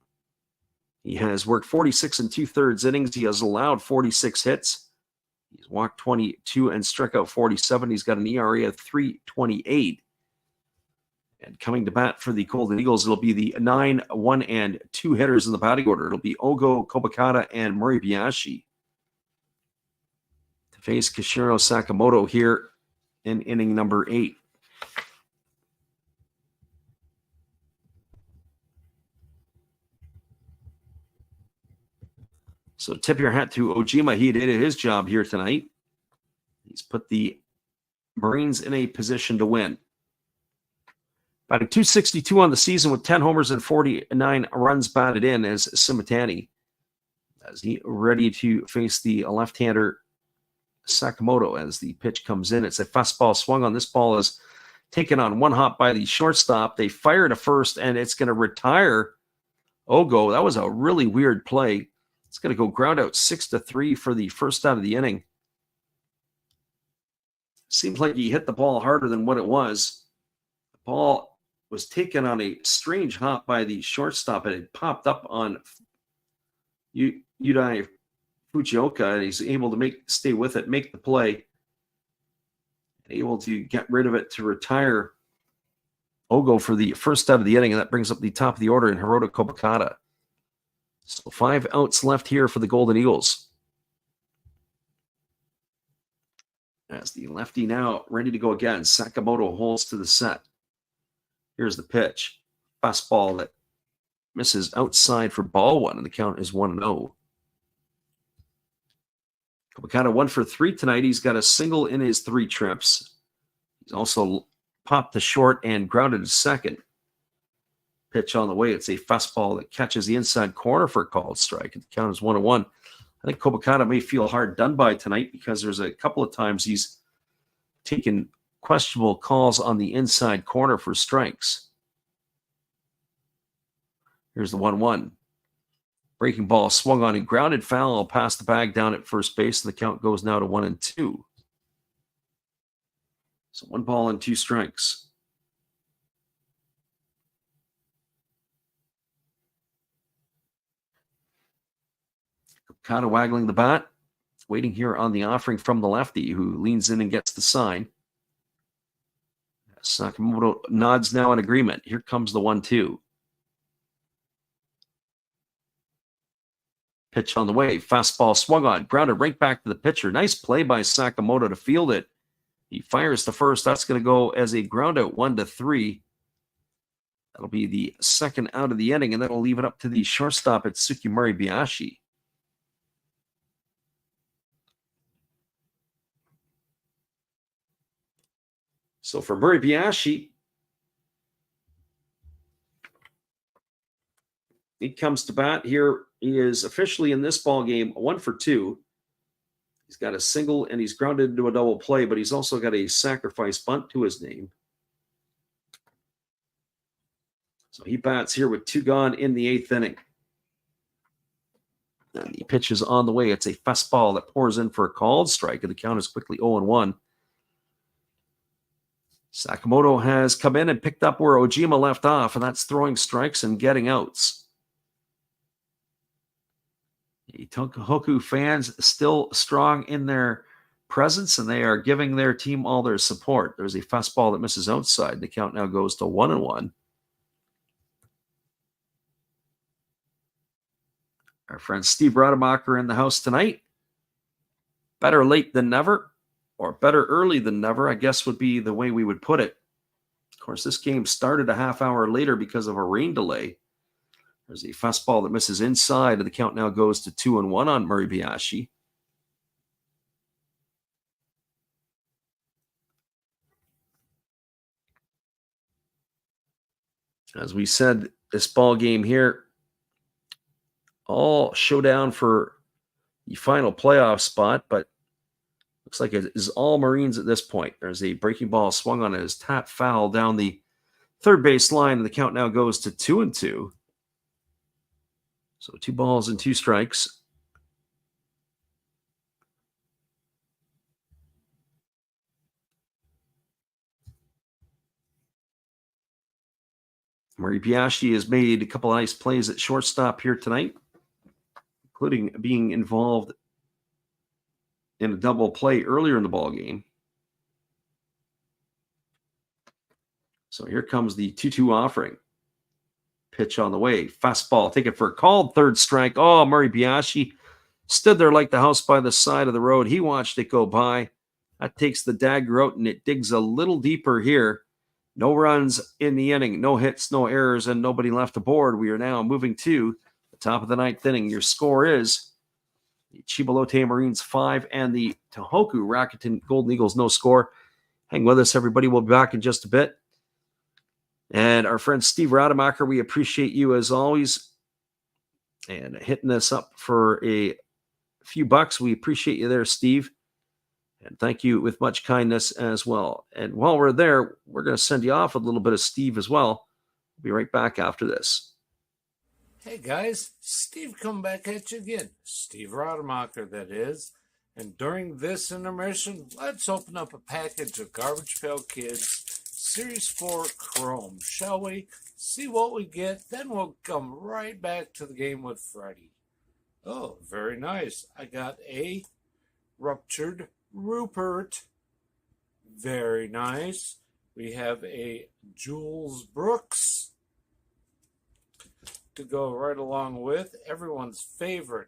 He has worked 46 2/3 innings. He has allowed 46 hits. He's walked 22 and struck out 47. He's got an ERA of 3.28. And coming to bat for the Golden Eagles, it'll be the 9, 1, and 2 hitters in the batting order. It'll be Ogo, Kobakata, and Moribayashi to face Koshiro Sakamoto here in inning number 8. So tip your hat to Ojima. He did his job here tonight. He's put the Marines in a position to win. Batting .262 on the season with 10 homers and 49 runs batted in as Simitani. As he ready to face the left-hander Sakamoto as the pitch comes in. It's a fastball swung on. This ball is taken on one hop by the shortstop. They fire to first, and it's going to retire Ogo. That was a really weird play. It's going to go ground out 6-3 for the first out of the inning. Seems like he hit the ball harder than what it was. The ball was taken on a strange hop by the shortstop, and it popped up on Yudai Fujioka, and he's able to stay with it, make the play, able to get rid of it to retire Ogo for the first out of the inning, and that brings up the top of the order in Hirota Kobakata. So 5 outs left here for the Golden Eagles. As the lefty now ready to go again, Sakamoto holds to the set. Here's the pitch. Fastball that misses outside for ball one, and the count is 1-0. Kobakata 1 for 3 tonight. He's got a single in his 3 trips. He's also popped to short and grounded to second. Pitch on the way. It's a fastball that catches the inside corner for a called strike. The count is 1-1. I think Kobakata may feel hard done by tonight because there's a couple of times he's taken questionable calls on the inside corner for strikes. Here's the 1-1. Breaking ball swung on and grounded foul past the bag down at first base, and the count goes now to 1-2. So 1 ball and 2 strikes. Kind of waggling the bat, waiting here on the offering from the lefty, who leans in and gets the sign. Sakamoto nods now in agreement. Here comes the 1-2. Pitch on the way. Fastball swung on, grounded right back to the pitcher. Nice play by Sakamoto to field it. He fires to first. That's going to go as a ground out 1-3. That'll be the second out of the inning, and that'll leave it up to the shortstop at Tsukimori Biashi. So for Murray Biashi, he comes to bat here. He is officially in this ball game 1 for 2. He's got a single and he's grounded into a double play, but he's also got a sacrifice bunt to his name. So he bats here with 2 gone in the 8th inning. And the pitch is on the way. It's a fastball that pours in for a called strike, and the count is quickly 0-1. Sakamoto has come in and picked up where Ojima left off, and that's throwing strikes and getting outs. The Tohoku fans still strong in their presence, and they are giving their team all their support. There's a fastball that misses outside. The count now goes to 1-1. Our friend Steve Rademacher in the house tonight. Better late than never. Or better early than never, I guess would be the way we would put it. Of course, this game started a half hour later because of a rain delay. There's a fastball that misses inside, and the count now goes to 2-1 on Murray Biashi. As we said, this ball game here, all showdown for the final playoff spot, but looks like it is all Marines at this point. There's a breaking ball swung on it as tap foul down the third base line, and the count now goes to 2-2. So 2 balls and 2 strikes. Murray Biashi has made a couple of nice plays at shortstop here tonight, including being involved in a double play earlier in the ball game. So here comes the 2-2 offering. Pitch on the way. Fastball. Take it for a called third strike. Oh, Murray Biashi stood there like the house by the side of the road. He watched it go by. That takes the dagger out, and it digs a little deeper here. No runs in the inning. No hits, no errors, and nobody left aboard. We are now moving to the top of the 9th inning. Your score is the Chiba Lotte Marines 5 and the Tohoku Rakuten Golden Eagles no score. Hang with us, everybody. We'll be back in just a bit. And our friend Steve Rademacher, we appreciate you as always. And hitting us up for a few bucks. We appreciate you there, Steve. And thank you with much kindness as well. And while we're there, we're going to send you off with a little bit of Steve as well. We'll be right back after this. Hey guys, Steve coming back at you again. Steve Rademacher, that is. And during this intermission, let's open up a package of Garbage Pail Kids Series 4 Chrome, shall we? See what we get, then we'll come right back to the game with Freddy. Oh, very nice. I got a Ruptured Rupert. Very nice. We have a Jules Brooks to go right along with everyone's favorite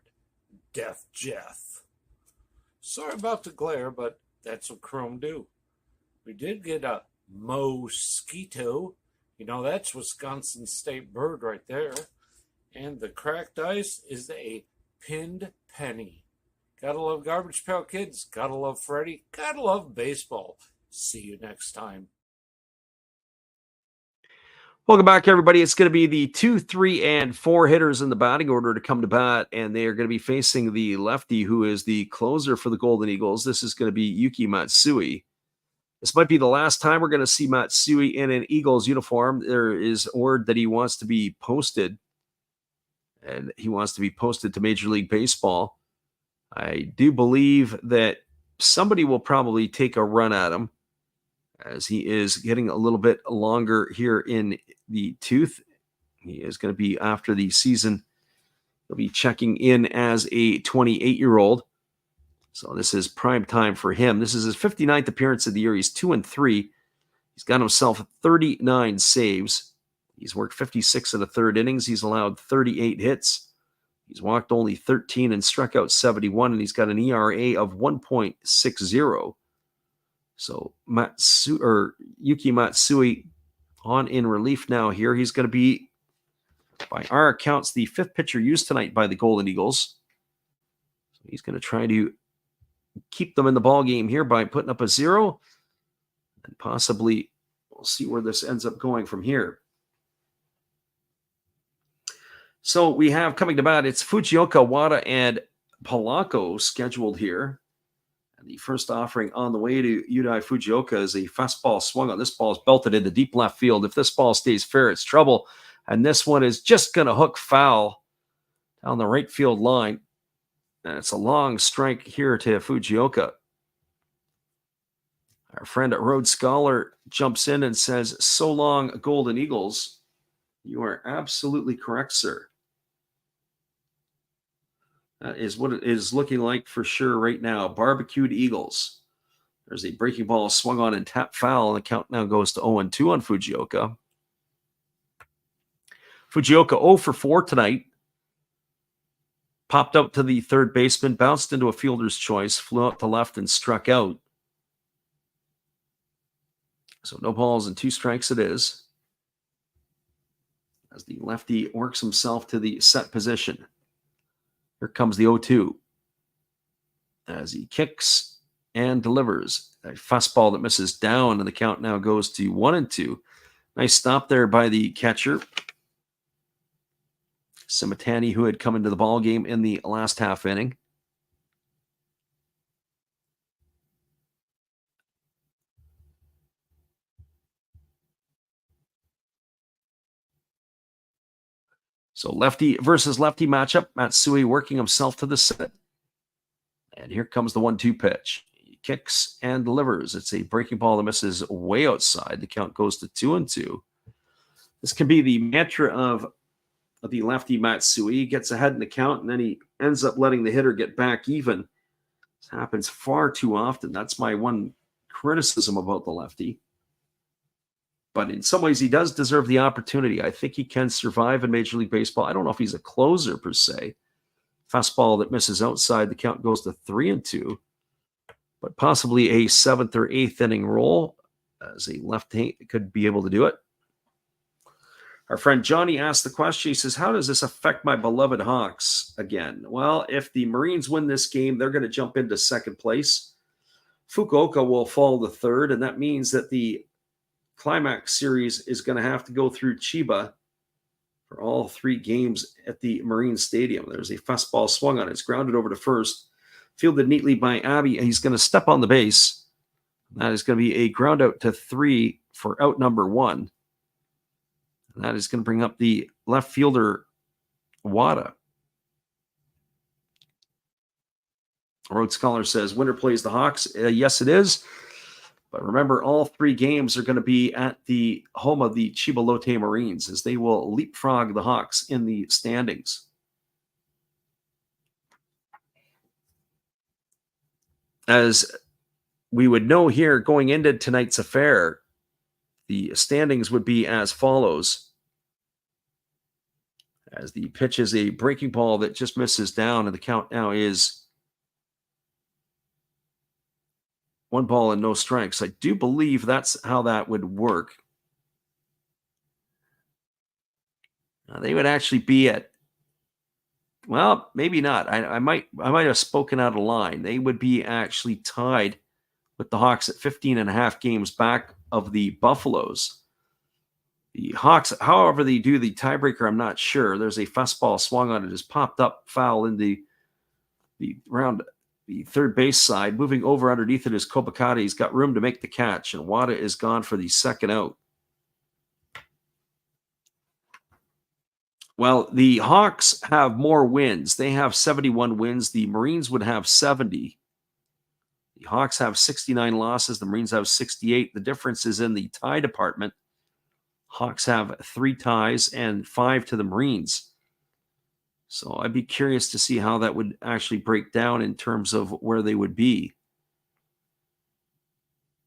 Death Jeff. Sorry about the glare, but that's what Chrome do. We did get a Mosquito. You know, that's Wisconsin State bird right there. And the cracked ice is a Pinned Penny. Gotta love Garbage Pail Kids. Gotta love Freddy. Gotta love baseball. See you next time. Welcome back, everybody. It's going to be the 2, 3, and 4 hitters in the batting order to come to bat, and they are going to be facing the lefty, who is the closer for the Golden Eagles. This is going to be Yuki Matsui. This might be the last time we're going to see Matsui in an Eagles uniform. There is word that he wants to be posted, and he wants to be posted to Major League Baseball. I do believe that somebody will probably take a run at him, as he is getting a little bit longer here in the tooth. He is going to be, after the season, he'll be checking in as a 28-year-old. So this is prime time for him. This is his 59th appearance of the year. He's 2-3. He's got himself 39 saves. He's worked 56 of the third innings. He's allowed 38 hits. He's walked only 13 and struck out 71, and he's got an ERA of 1.60. So Yuki Matsui on in relief now here. He's going to be, by our accounts, the 5th pitcher used tonight by the Golden Eagles. So he's going to try to keep them in the ball game here by putting up a 0. And possibly we'll see where this ends up going from here. So we have coming to bat, it's Fujioka, Wada, and Polanco scheduled here. And the first offering on the way to Yudai Fujioka is a fastball swung on. This ball is belted into deep left field. If this ball stays fair, it's trouble. And this one is just going to hook foul down the right field line. And it's a long strike here to Fujioka. Our friend at Rhodes Scholar jumps in and says, "So long, Golden Eagles." You are absolutely correct, sir. That is what it is looking like for sure right now. Barbecued Eagles. There's a breaking ball swung on and tapped foul, and the count now goes to 0-2 on Fujioka. Fujioka 0 for 4 tonight. Popped out to the third baseman, bounced into a fielder's choice, flew out to left and struck out. So no balls and 2 strikes it is, as the lefty works himself to the set position. Here comes the 0-2 as he kicks and delivers a fastball that misses down, and the count now goes to 1-2. Nice stop there by the catcher, Simitani, who had come into the ball game in the last half inning. So lefty versus lefty matchup. Matsui working himself to the set. And here comes the 1-2 pitch. He kicks and delivers. It's a breaking ball that misses way outside. The count goes to 2-2. This can be the mantra of the lefty Matsui. He gets ahead in the count, and then he ends up letting the hitter get back even. This happens far too often. That's my one criticism about the lefty. But in some ways, he does deserve the opportunity. I think he can survive in Major League Baseball. I don't know if he's a closer per se. Fastball that misses outside, the count goes to 3-2. But possibly a 7th or 8th inning role, as a lefty could be able to do it. Our friend Johnny asked the question. He says, "How does this affect my beloved Hawks again?" Well, if the Marines win this game, they're going to jump into second place. Fukuoka will fall to third, and that means that the Climax series is going to have to go through Chiba for all 3 games at the Marine Stadium. There's a fastball swung on it. It's grounded over to first. Fielded neatly by Abby. He's going to step on the base. That is going to be a ground out to 3 for out number 1. And that is going to bring up the left fielder, Wada. Road Scholar says, winner plays the Hawks. Yes, it is. But remember, all 3 games are going to be at the home of the Chiba Lotte Marines, as they will leapfrog the Hawks in the standings. As we would know here going into tonight's affair, the standings would be as follows. As the pitch is a breaking ball that just misses down, and the count now is 1 ball and no strikes. I do believe that's how that would work. They would actually be at, well, maybe not. I might have spoken out of line. They would be actually tied with the Hawks at 15 and a half games back of the Buffaloes. The Hawks, however they do the tiebreaker, I'm not sure. There's a fastball swung on it, just popped up foul in the round, the third base side. Moving over underneath it is Kobakata. He's got room to make the catch, and Wada is gone for the second out. Well, the Hawks have more wins. They have 71 wins. The Marines would have 70. The Hawks have 69 losses. The Marines have 68. The difference is in the tie department. Hawks have 3 ties and 5 to the Marines. So I'd be curious to see how that would actually break down in terms of where they would be.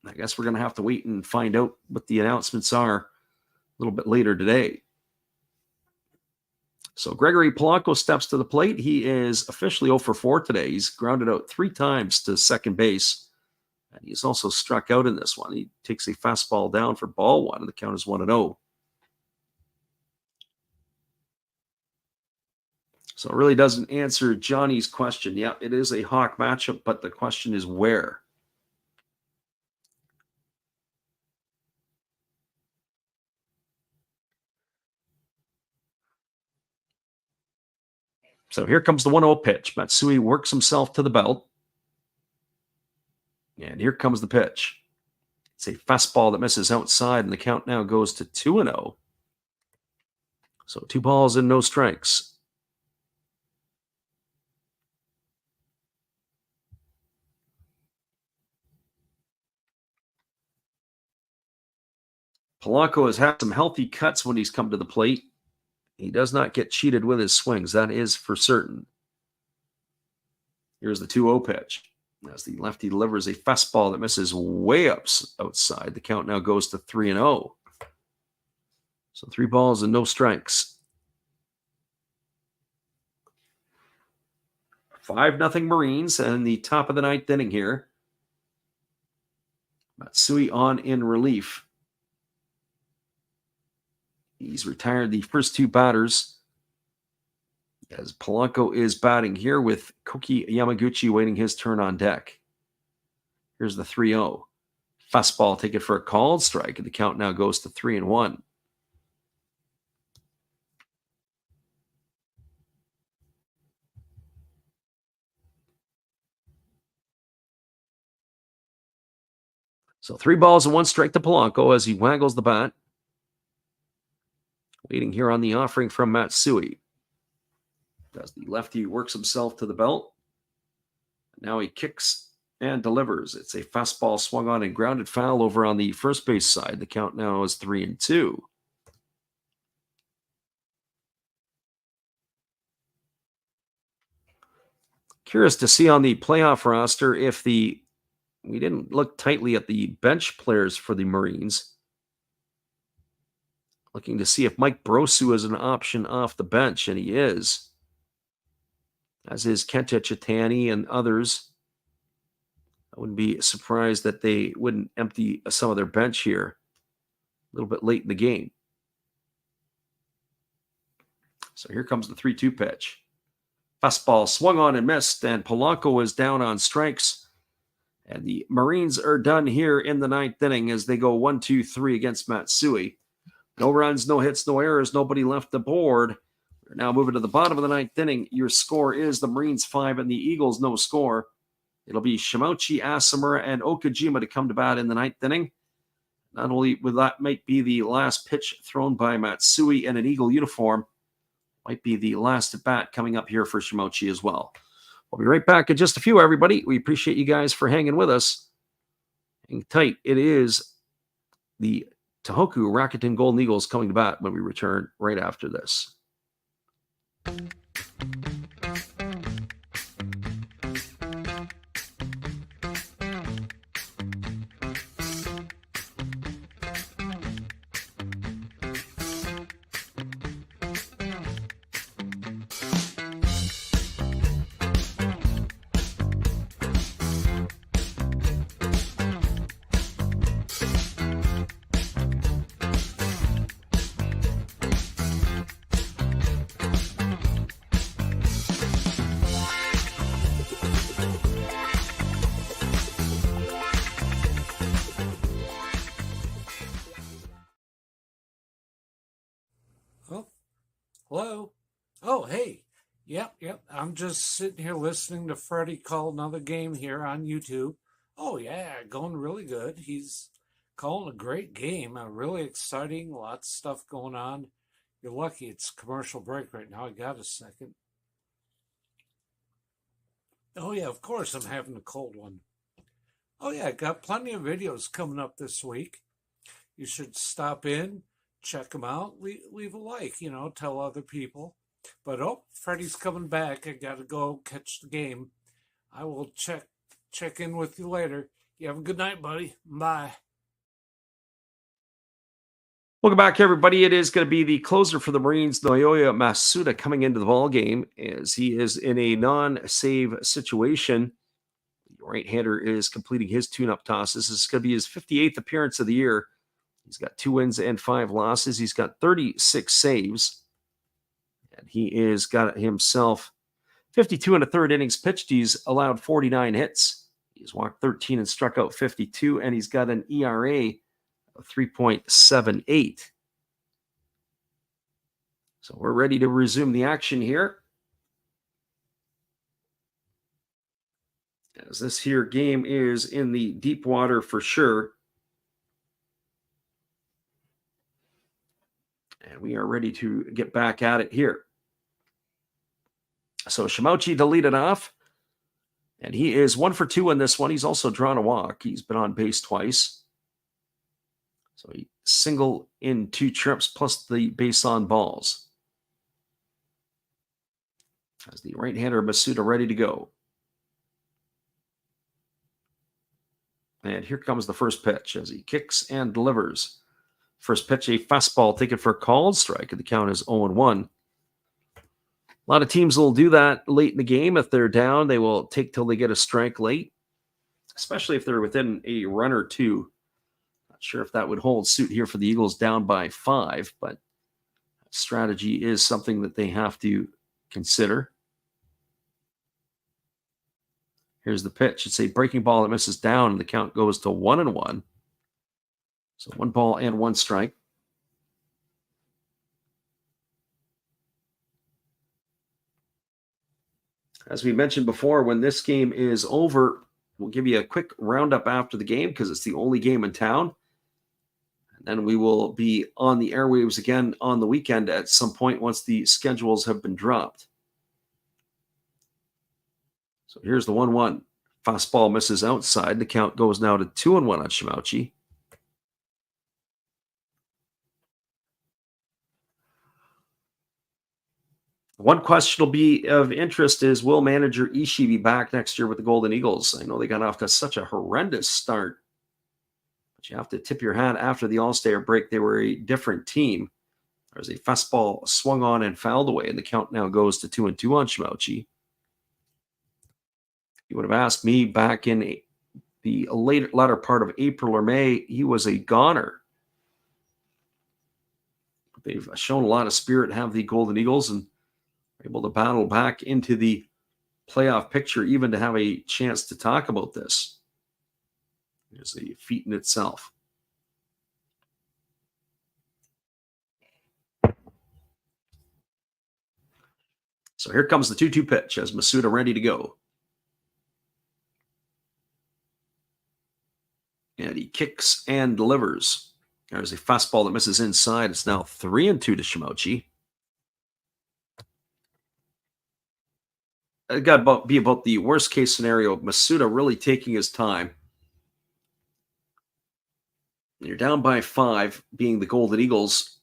I guess we're going to have to wait and find out what the announcements are a little bit later today. So Gregory Polanco steps to the plate. He is officially 0 for 4 today. He's grounded out 3 times to second base. And he's also struck out in this one. He takes a fastball down for ball 1, and the count is 1-0. So it really doesn't answer Johnny's question. Yeah, it is a Hawk matchup, but the question is where? So here comes the 1-0 pitch. Matsui works himself to the belt. And here comes the pitch. It's a fastball that misses outside, and the count now goes to 2-0. So 2 balls and no strikes. Polanco has had some healthy cuts when he's come to the plate. He does not get cheated with his swings. That is for certain. Here's the 2-0 pitch. As the lefty delivers a fastball that misses way up outside, the count now goes to 3-0. So 3 balls and no strikes. 5-0 Marines, and the top of the 9th inning here. Matsui on in relief. He's retired the first 2 batters, as Polanco is batting here with Koki Yamaguchi waiting his turn on deck. Here's the 3-0. Fastball taken for a called strike, and the count now goes to 3-1. So 3 balls and 1 strike to Polanco as he waggles the bat. Waiting here on the offering from Matsui. As the lefty works himself to the belt. Now he kicks and delivers. It's a fastball swung on and grounded foul over on the first base side. The count now is 3-2. Curious to see on the playoff roster if we didn't look tightly at the bench players for the Marines. Looking to see if Mike Brosu is an option off the bench, and he is. As is Kenta Chitani and others. I wouldn't be surprised that they wouldn't empty some of their bench here a little bit late in the game. So here comes the 3-2 pitch. Fastball swung on and missed, and Polanco is down on strikes. And the Marines are done here in the 9th inning as they go 1-2-3 against Matsui. No runs, no hits, no errors, nobody left the board. We're now moving to the bottom of the 9th inning. Your score is the Marines 5 and the Eagles no score. It'll be Shimouchi, Asamura, and Okajima to come to bat in the 9th inning. Not only will that might be the last pitch thrown by Matsui in an Eagle uniform, might be the last at bat coming up here for Shimouchi as well. We'll be right back in just a few, everybody. We appreciate you guys for hanging with us. Hang tight. It is the Tohoku Rakuten Golden Eagles coming to bat when we return right after this. Hello? Oh, hey. Yep. I'm just sitting here listening to Freddie call another game here on YouTube. Oh, yeah, going really good. He's calling a great game, really exciting, lots of stuff going on. You're lucky it's commercial break right now. I got a second. Oh, yeah, of course I'm having a cold one. Oh, yeah, got plenty of videos coming up this week. You should stop in. Check them out. Leave a like, tell other people. But Freddie's coming back. I gotta go catch the game. I will check in with you later. You have a good night, buddy. Bye. Welcome back, everybody. It is going to be the closer for the Marines, Naoya Masuda, coming into the ball game as he is in a non-save situation. The right-hander is completing his tune-up toss. This is going to be his 58th appearance of the year. He's got 2 wins and 5 losses. He's got 36 saves. And he is got himself 52 and a third innings pitched. He's allowed 49 hits. He's walked 13 and struck out 52. And he's got an ERA of 3.78. So we're ready to resume the action here. As this here game is in the deep water for sure. And we are ready to get back at it here. So Shimouchi to lead it off. And he is 1 for 2 in this one. He's also drawn a walk. He's been on base twice. So he single in 2 trips plus the base on balls. As the right-hander Masuda ready to go. And here comes the first pitch as he kicks and delivers. First pitch, a fastball taken for a called strike, and the count is 0-1. A lot of teams will do that late in the game. If they're down, they will take till they get a strike late, especially if they're within a run or two. Not sure if that would hold suit here for the Eagles down by 5, but strategy is something that they have to consider. Here's the pitch. It's a breaking ball that misses down, and the count goes to 1-1. So 1 ball and 1 strike. As we mentioned before, when this game is over, we'll give you a quick roundup after the game because it's the only game in town. And then we will be on the airwaves again on the weekend at some point once the schedules have been dropped. So here's the 1-1. Fastball misses outside. The count goes now to 2-1 on Shimouchi. One question will be of interest is, will manager Ishii be back next year with the Golden Eagles? I know they got off to such a horrendous start, but you have to tip your hat after the All-Star break. They were a different team. There's a fastball swung on and fouled away, and the count now goes to 2-2 on Shimouchi. You would have asked me back in the latter part of April or May, he was a goner. They've shown a lot of spirit, have the Golden Eagles, and able to battle back into the playoff picture, even to have a chance to talk about this. It's a feat in itself. So here comes the 2-2 pitch as Masuda ready to go. And he kicks and delivers. There's a fastball that misses inside. It's now 3-2 to Shimochi. It got to be about the worst case scenario. Masuda really taking his time. You're down by 5, being the Golden Eagles.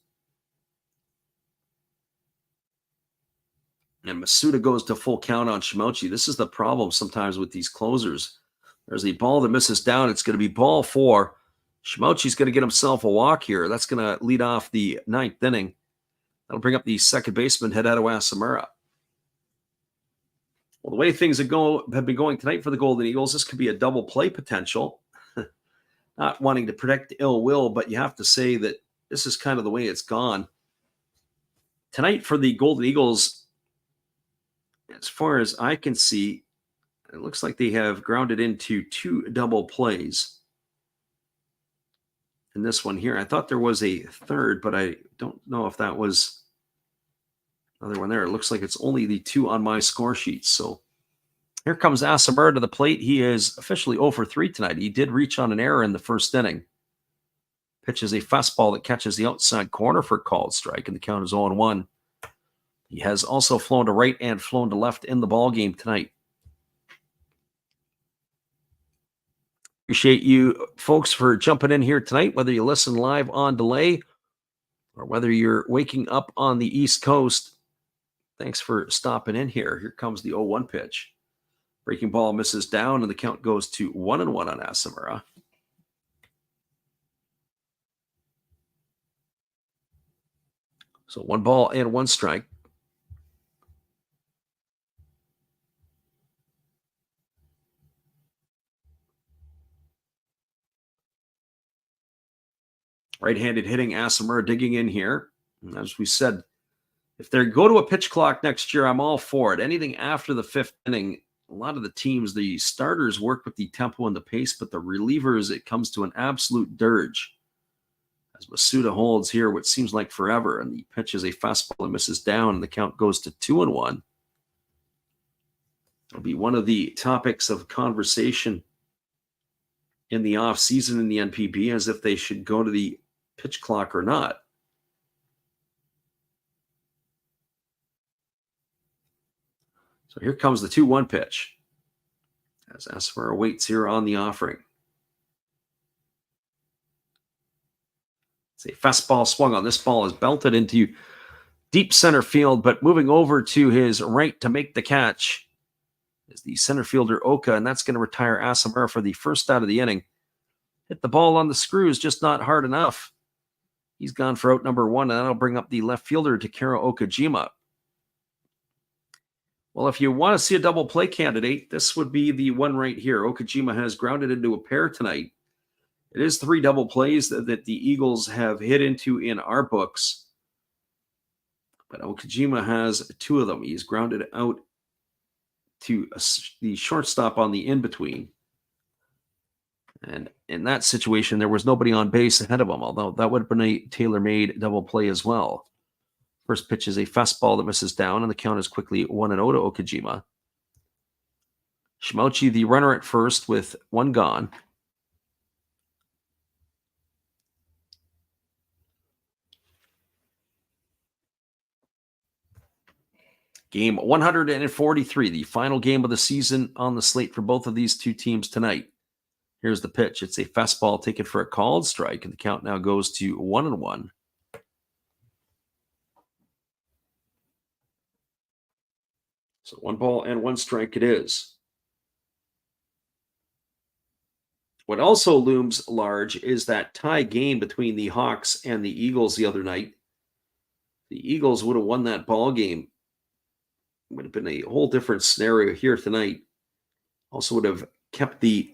And Masuda goes to full count on Shimochi. This is the problem sometimes with these closers. There's a ball that misses down. It's going to be ball 4. Shimochi's going to get himself a walk here. That's going to lead off the 9th inning. That'll bring up the second baseman, Hideto Asamura. Well, the way things have been going tonight for the Golden Eagles, this could be a double play potential. Not wanting to predict ill will, but you have to say that this is kind of the way it's gone. Tonight for the Golden Eagles, as far as I can see, it looks like they have grounded into 2 double plays. In this one here, I thought there was a third, but I don't know if that was another one there. It looks like it's only the 2 on my score sheet. So here comes Asamura to the plate. He is officially 0 for 3 tonight. He did reach on an error in the first inning. Pitches a fastball that catches the outside corner for a called strike, and the count is 0-1. He has also flown to right and flown to left in the ball game tonight. Appreciate you folks for jumping in here tonight, whether you listen live on delay or whether you're waking up on the East Coast. Thanks for stopping in here. Here comes the 0-1 pitch. Breaking ball misses down, and the count goes to 1-1 on Asamura. So 1 ball and 1 strike. Right-handed hitting Asamura digging in here. And as we said, if they go to a pitch clock next year, I'm all for it. Anything after the 5th inning, a lot of the teams, the starters work with the tempo and the pace, but the relievers, it comes to an absolute dirge. As Masuda holds here what seems like forever, and the pitch is a fastball that misses down, and the count goes to 2-1. It'll be one of the topics of conversation in the offseason in the NPB, as if they should go to the pitch clock or not. So here comes the 2-1 pitch as Asamura waits here on the offering. It's a fastball swung on. This ball is belted into deep center field, but moving over to his right to make the catch is the center fielder Oka, and that's going to retire Asamura for the first out of the inning. Hit the ball on the screws, just not hard enough. He's gone for out number 1, and that'll bring up the left fielder, Takeru Okajima. Well, if you want to see a double play candidate, this would be the one right here. Okajima has grounded into a pair tonight. It is 3 double plays that the Eagles have hit into in our books. But Okajima has 2 of them. He's grounded out to the shortstop on the in-between. And in that situation, there was nobody on base ahead of him, although that would have been a tailor-made double play as well. First pitch is a fastball that misses down, and the count is quickly 1-0 to Okajima. Shimochi, the runner at first, with 1 gone. Game 143, the final game of the season on the slate for both of these 2 teams tonight. Here's the pitch. It's a fastball taken for a called strike, and the count now goes to 1-1. So 1 ball and 1 strike it is. What also looms large is that tie game between the Hawks and the Eagles the other night. The Eagles would have won that ball game. It would have been a whole different scenario here tonight. Also would have kept the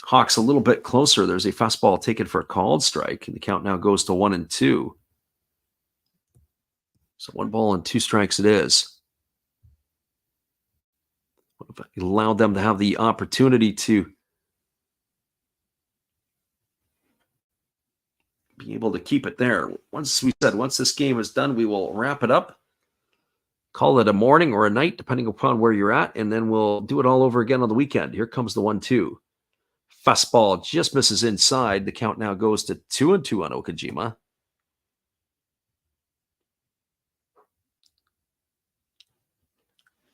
Hawks a little bit closer. There's a fastball taken for a called strike, and the count now goes to 1-2. So 1 ball and 2 strikes it is. It allowed them to have the opportunity to be able to keep it there. Once this game is done, we will wrap it up. Call it a morning or a night, depending upon where you're at, and then we'll do it all over again on the weekend. Here comes the 1-2. Fastball just misses inside. The count now goes to 2-2 on Okajima.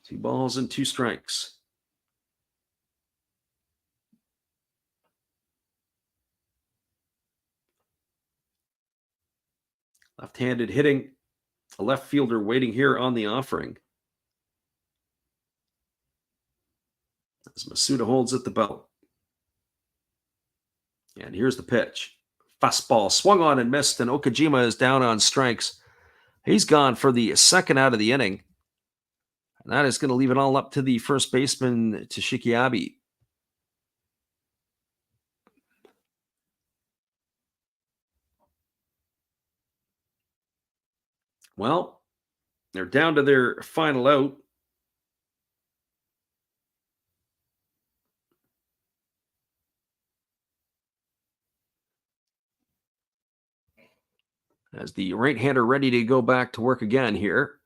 Two balls and 2 strikes. Left-handed hitting. A left fielder waiting here on the offering. As Masuda holds at the belt. And here's the pitch. Fastball swung on and missed, and Okajima is down on strikes. He's gone for the second out of the inning. And that is going to leave it all up to the first baseman, Toshiki Abe. Well, they're down to their final out. As the right-hander ready to go back to work again here.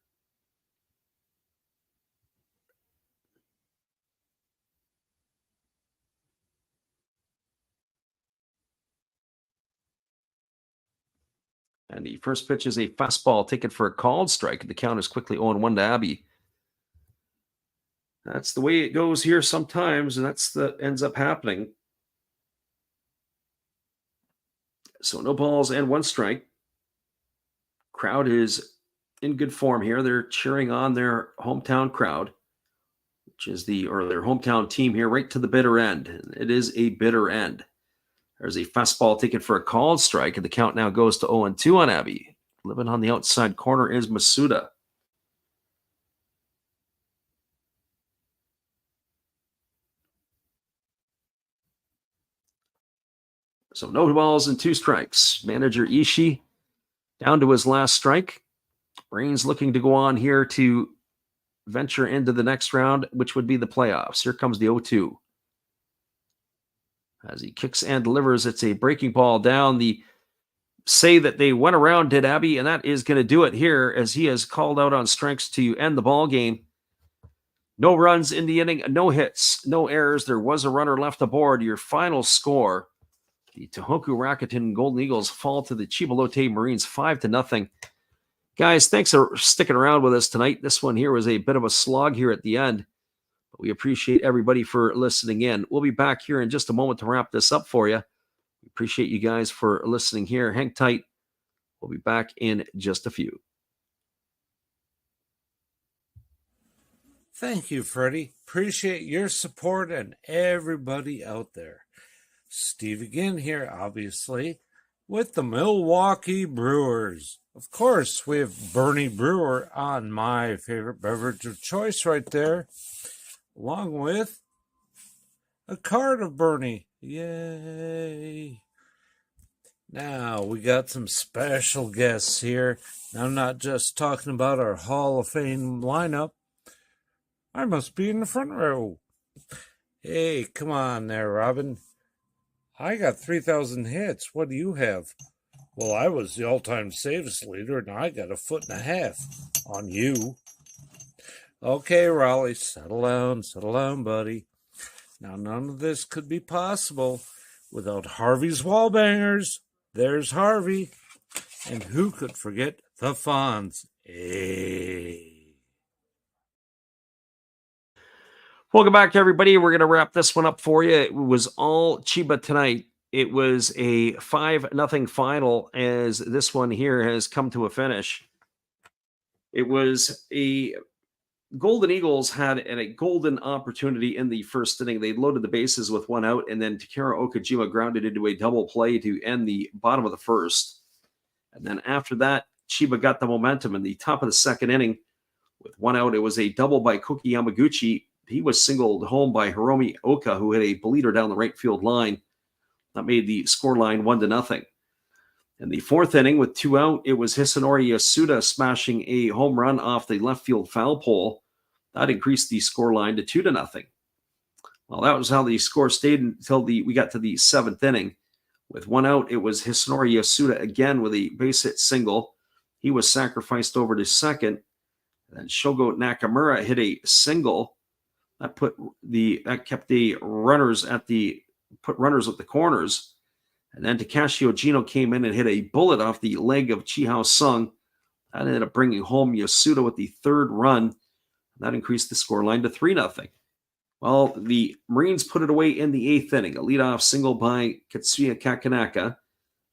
And the first pitch is a fastball taken for a called strike. The count is quickly 0-1 to Abe. That's the way it goes here sometimes, and that's the ends up happening. So no balls and 1 strike. Crowd is in good form here. They're cheering on their hometown crowd, which is their hometown team here, right to the bitter end. It is a bitter end. There's a fastball taken for a called strike, and the count now goes to 0-2 on Abe. Living on the outside corner is Masuda. So no balls and 2 strikes. Manager Ishii down to his last strike. Marines looking to go on here to venture into the next round, which would be the playoffs. Here comes the 0-2. As he kicks and delivers, it's a breaking ball down. The say that they went around did Abe, and that is going to do it here as he has called out on strikes to end the ball game. No runs in the inning, no hits, no errors. There was a runner left aboard. Your final score, the Tohoku Rakuten Golden Eagles fall to the Chiba Lotte Marines 5-0. Guys, thanks for sticking around with us tonight. This one here was a bit of a slog here at the end. But we appreciate everybody for listening in. We'll be back here in just a moment to wrap this up for you. We appreciate you guys for listening here. Hang tight. We'll be back in just a few. Thank you, Freddie. Appreciate your support and everybody out there. Steve again here, obviously, with the Milwaukee Brewers. Of course, we have Bernie Brewer on my favorite beverage of choice right there, along with a card of Bernie. Yay! Now, we got some special guests here. Now, I'm not just talking about our Hall of Fame lineup. I must be in the front row. Hey, come on there, Robin. I got 3,000 hits. What do you have? Well, I was the all-time saves leader, and I got 1.5 feet on you. Okay, Raleigh, settle down, buddy. Now, none of this could be possible without Harvey's Wallbangers. There's Harvey. And who could forget the Fonz? Hey. Welcome back, everybody. We're going to wrap this one up for you. It was all Chiba tonight. It was a 5-0 final as this one here has come to a finish. It was a Golden Eagles had a golden opportunity in the first inning. They loaded the bases with 1 out, and then Takara Okajima grounded into a double play to end the bottom of the first. And then after that, Chiba got the momentum in the top of the second inning with 1 out. It was a double by Koki Yamaguchi. He was singled home by Hiromi Oka, who hit a bleeder down the right field line. That made the scoreline 1-0. In the fourth inning, with 2 out, it was Hisanori Yasuda smashing a home run off the left field foul pole. That increased the scoreline to 2-0. Well, that was how the score stayed until we got to the 7th inning. With 1 out, it was Hisanori Yasuda again with a base hit single. He was sacrificed over to second. And then Shogo Nakamura hit a single. That kept the runners at the put runners at the corners. And then Takashi Ojino came in and hit a bullet off the leg of Chihao Sung. That ended up bringing home Yasuda with the third run. That increased the scoreline to 3-0. Well, the Marines put it away in the 8th inning. A leadoff single by Katsuya Kakanaka.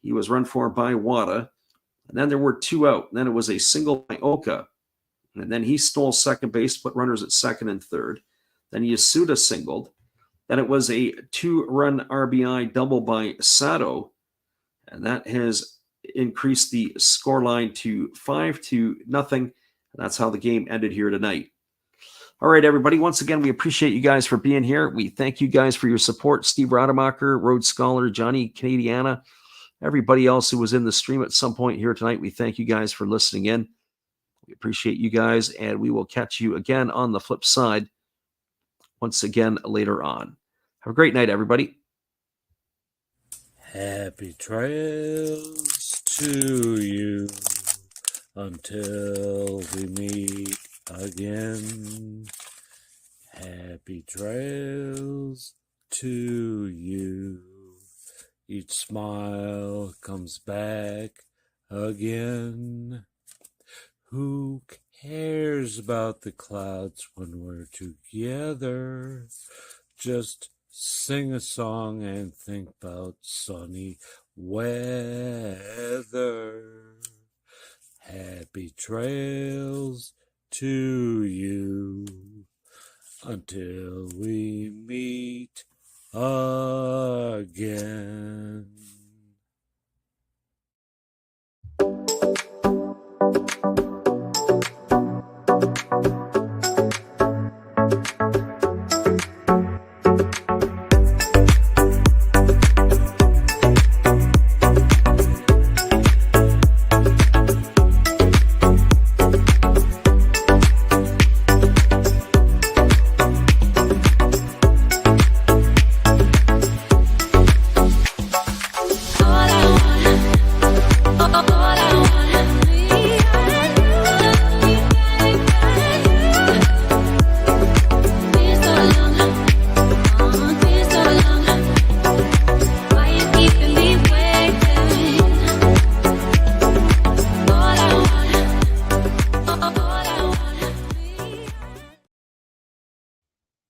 He was run for by Wada. And then there were 2 out. And then it was a single by Oka. And then he stole second base, put runners at second and third. Then Yasuda singled. Then it was a 2-run RBI double by Sato. And that has increased the scoreline to 5-0. And that's how the game ended here tonight. All right, everybody. Once again, we appreciate you guys for being here. We thank you guys for your support. Steve Rademacher, Rhodes Scholar, Johnny Canadiana, everybody else who was in the stream at some point here tonight. We thank you guys for listening in. We appreciate you guys, and we will catch you again on the flip side once again later on. Have a great night, everybody. Happy trails to you until we meet again. Happy trails to you. Each smile comes back again. Who cares about the clouds when we're together? Just sing a song and think about sunny weather. Happy trails to you until we meet again.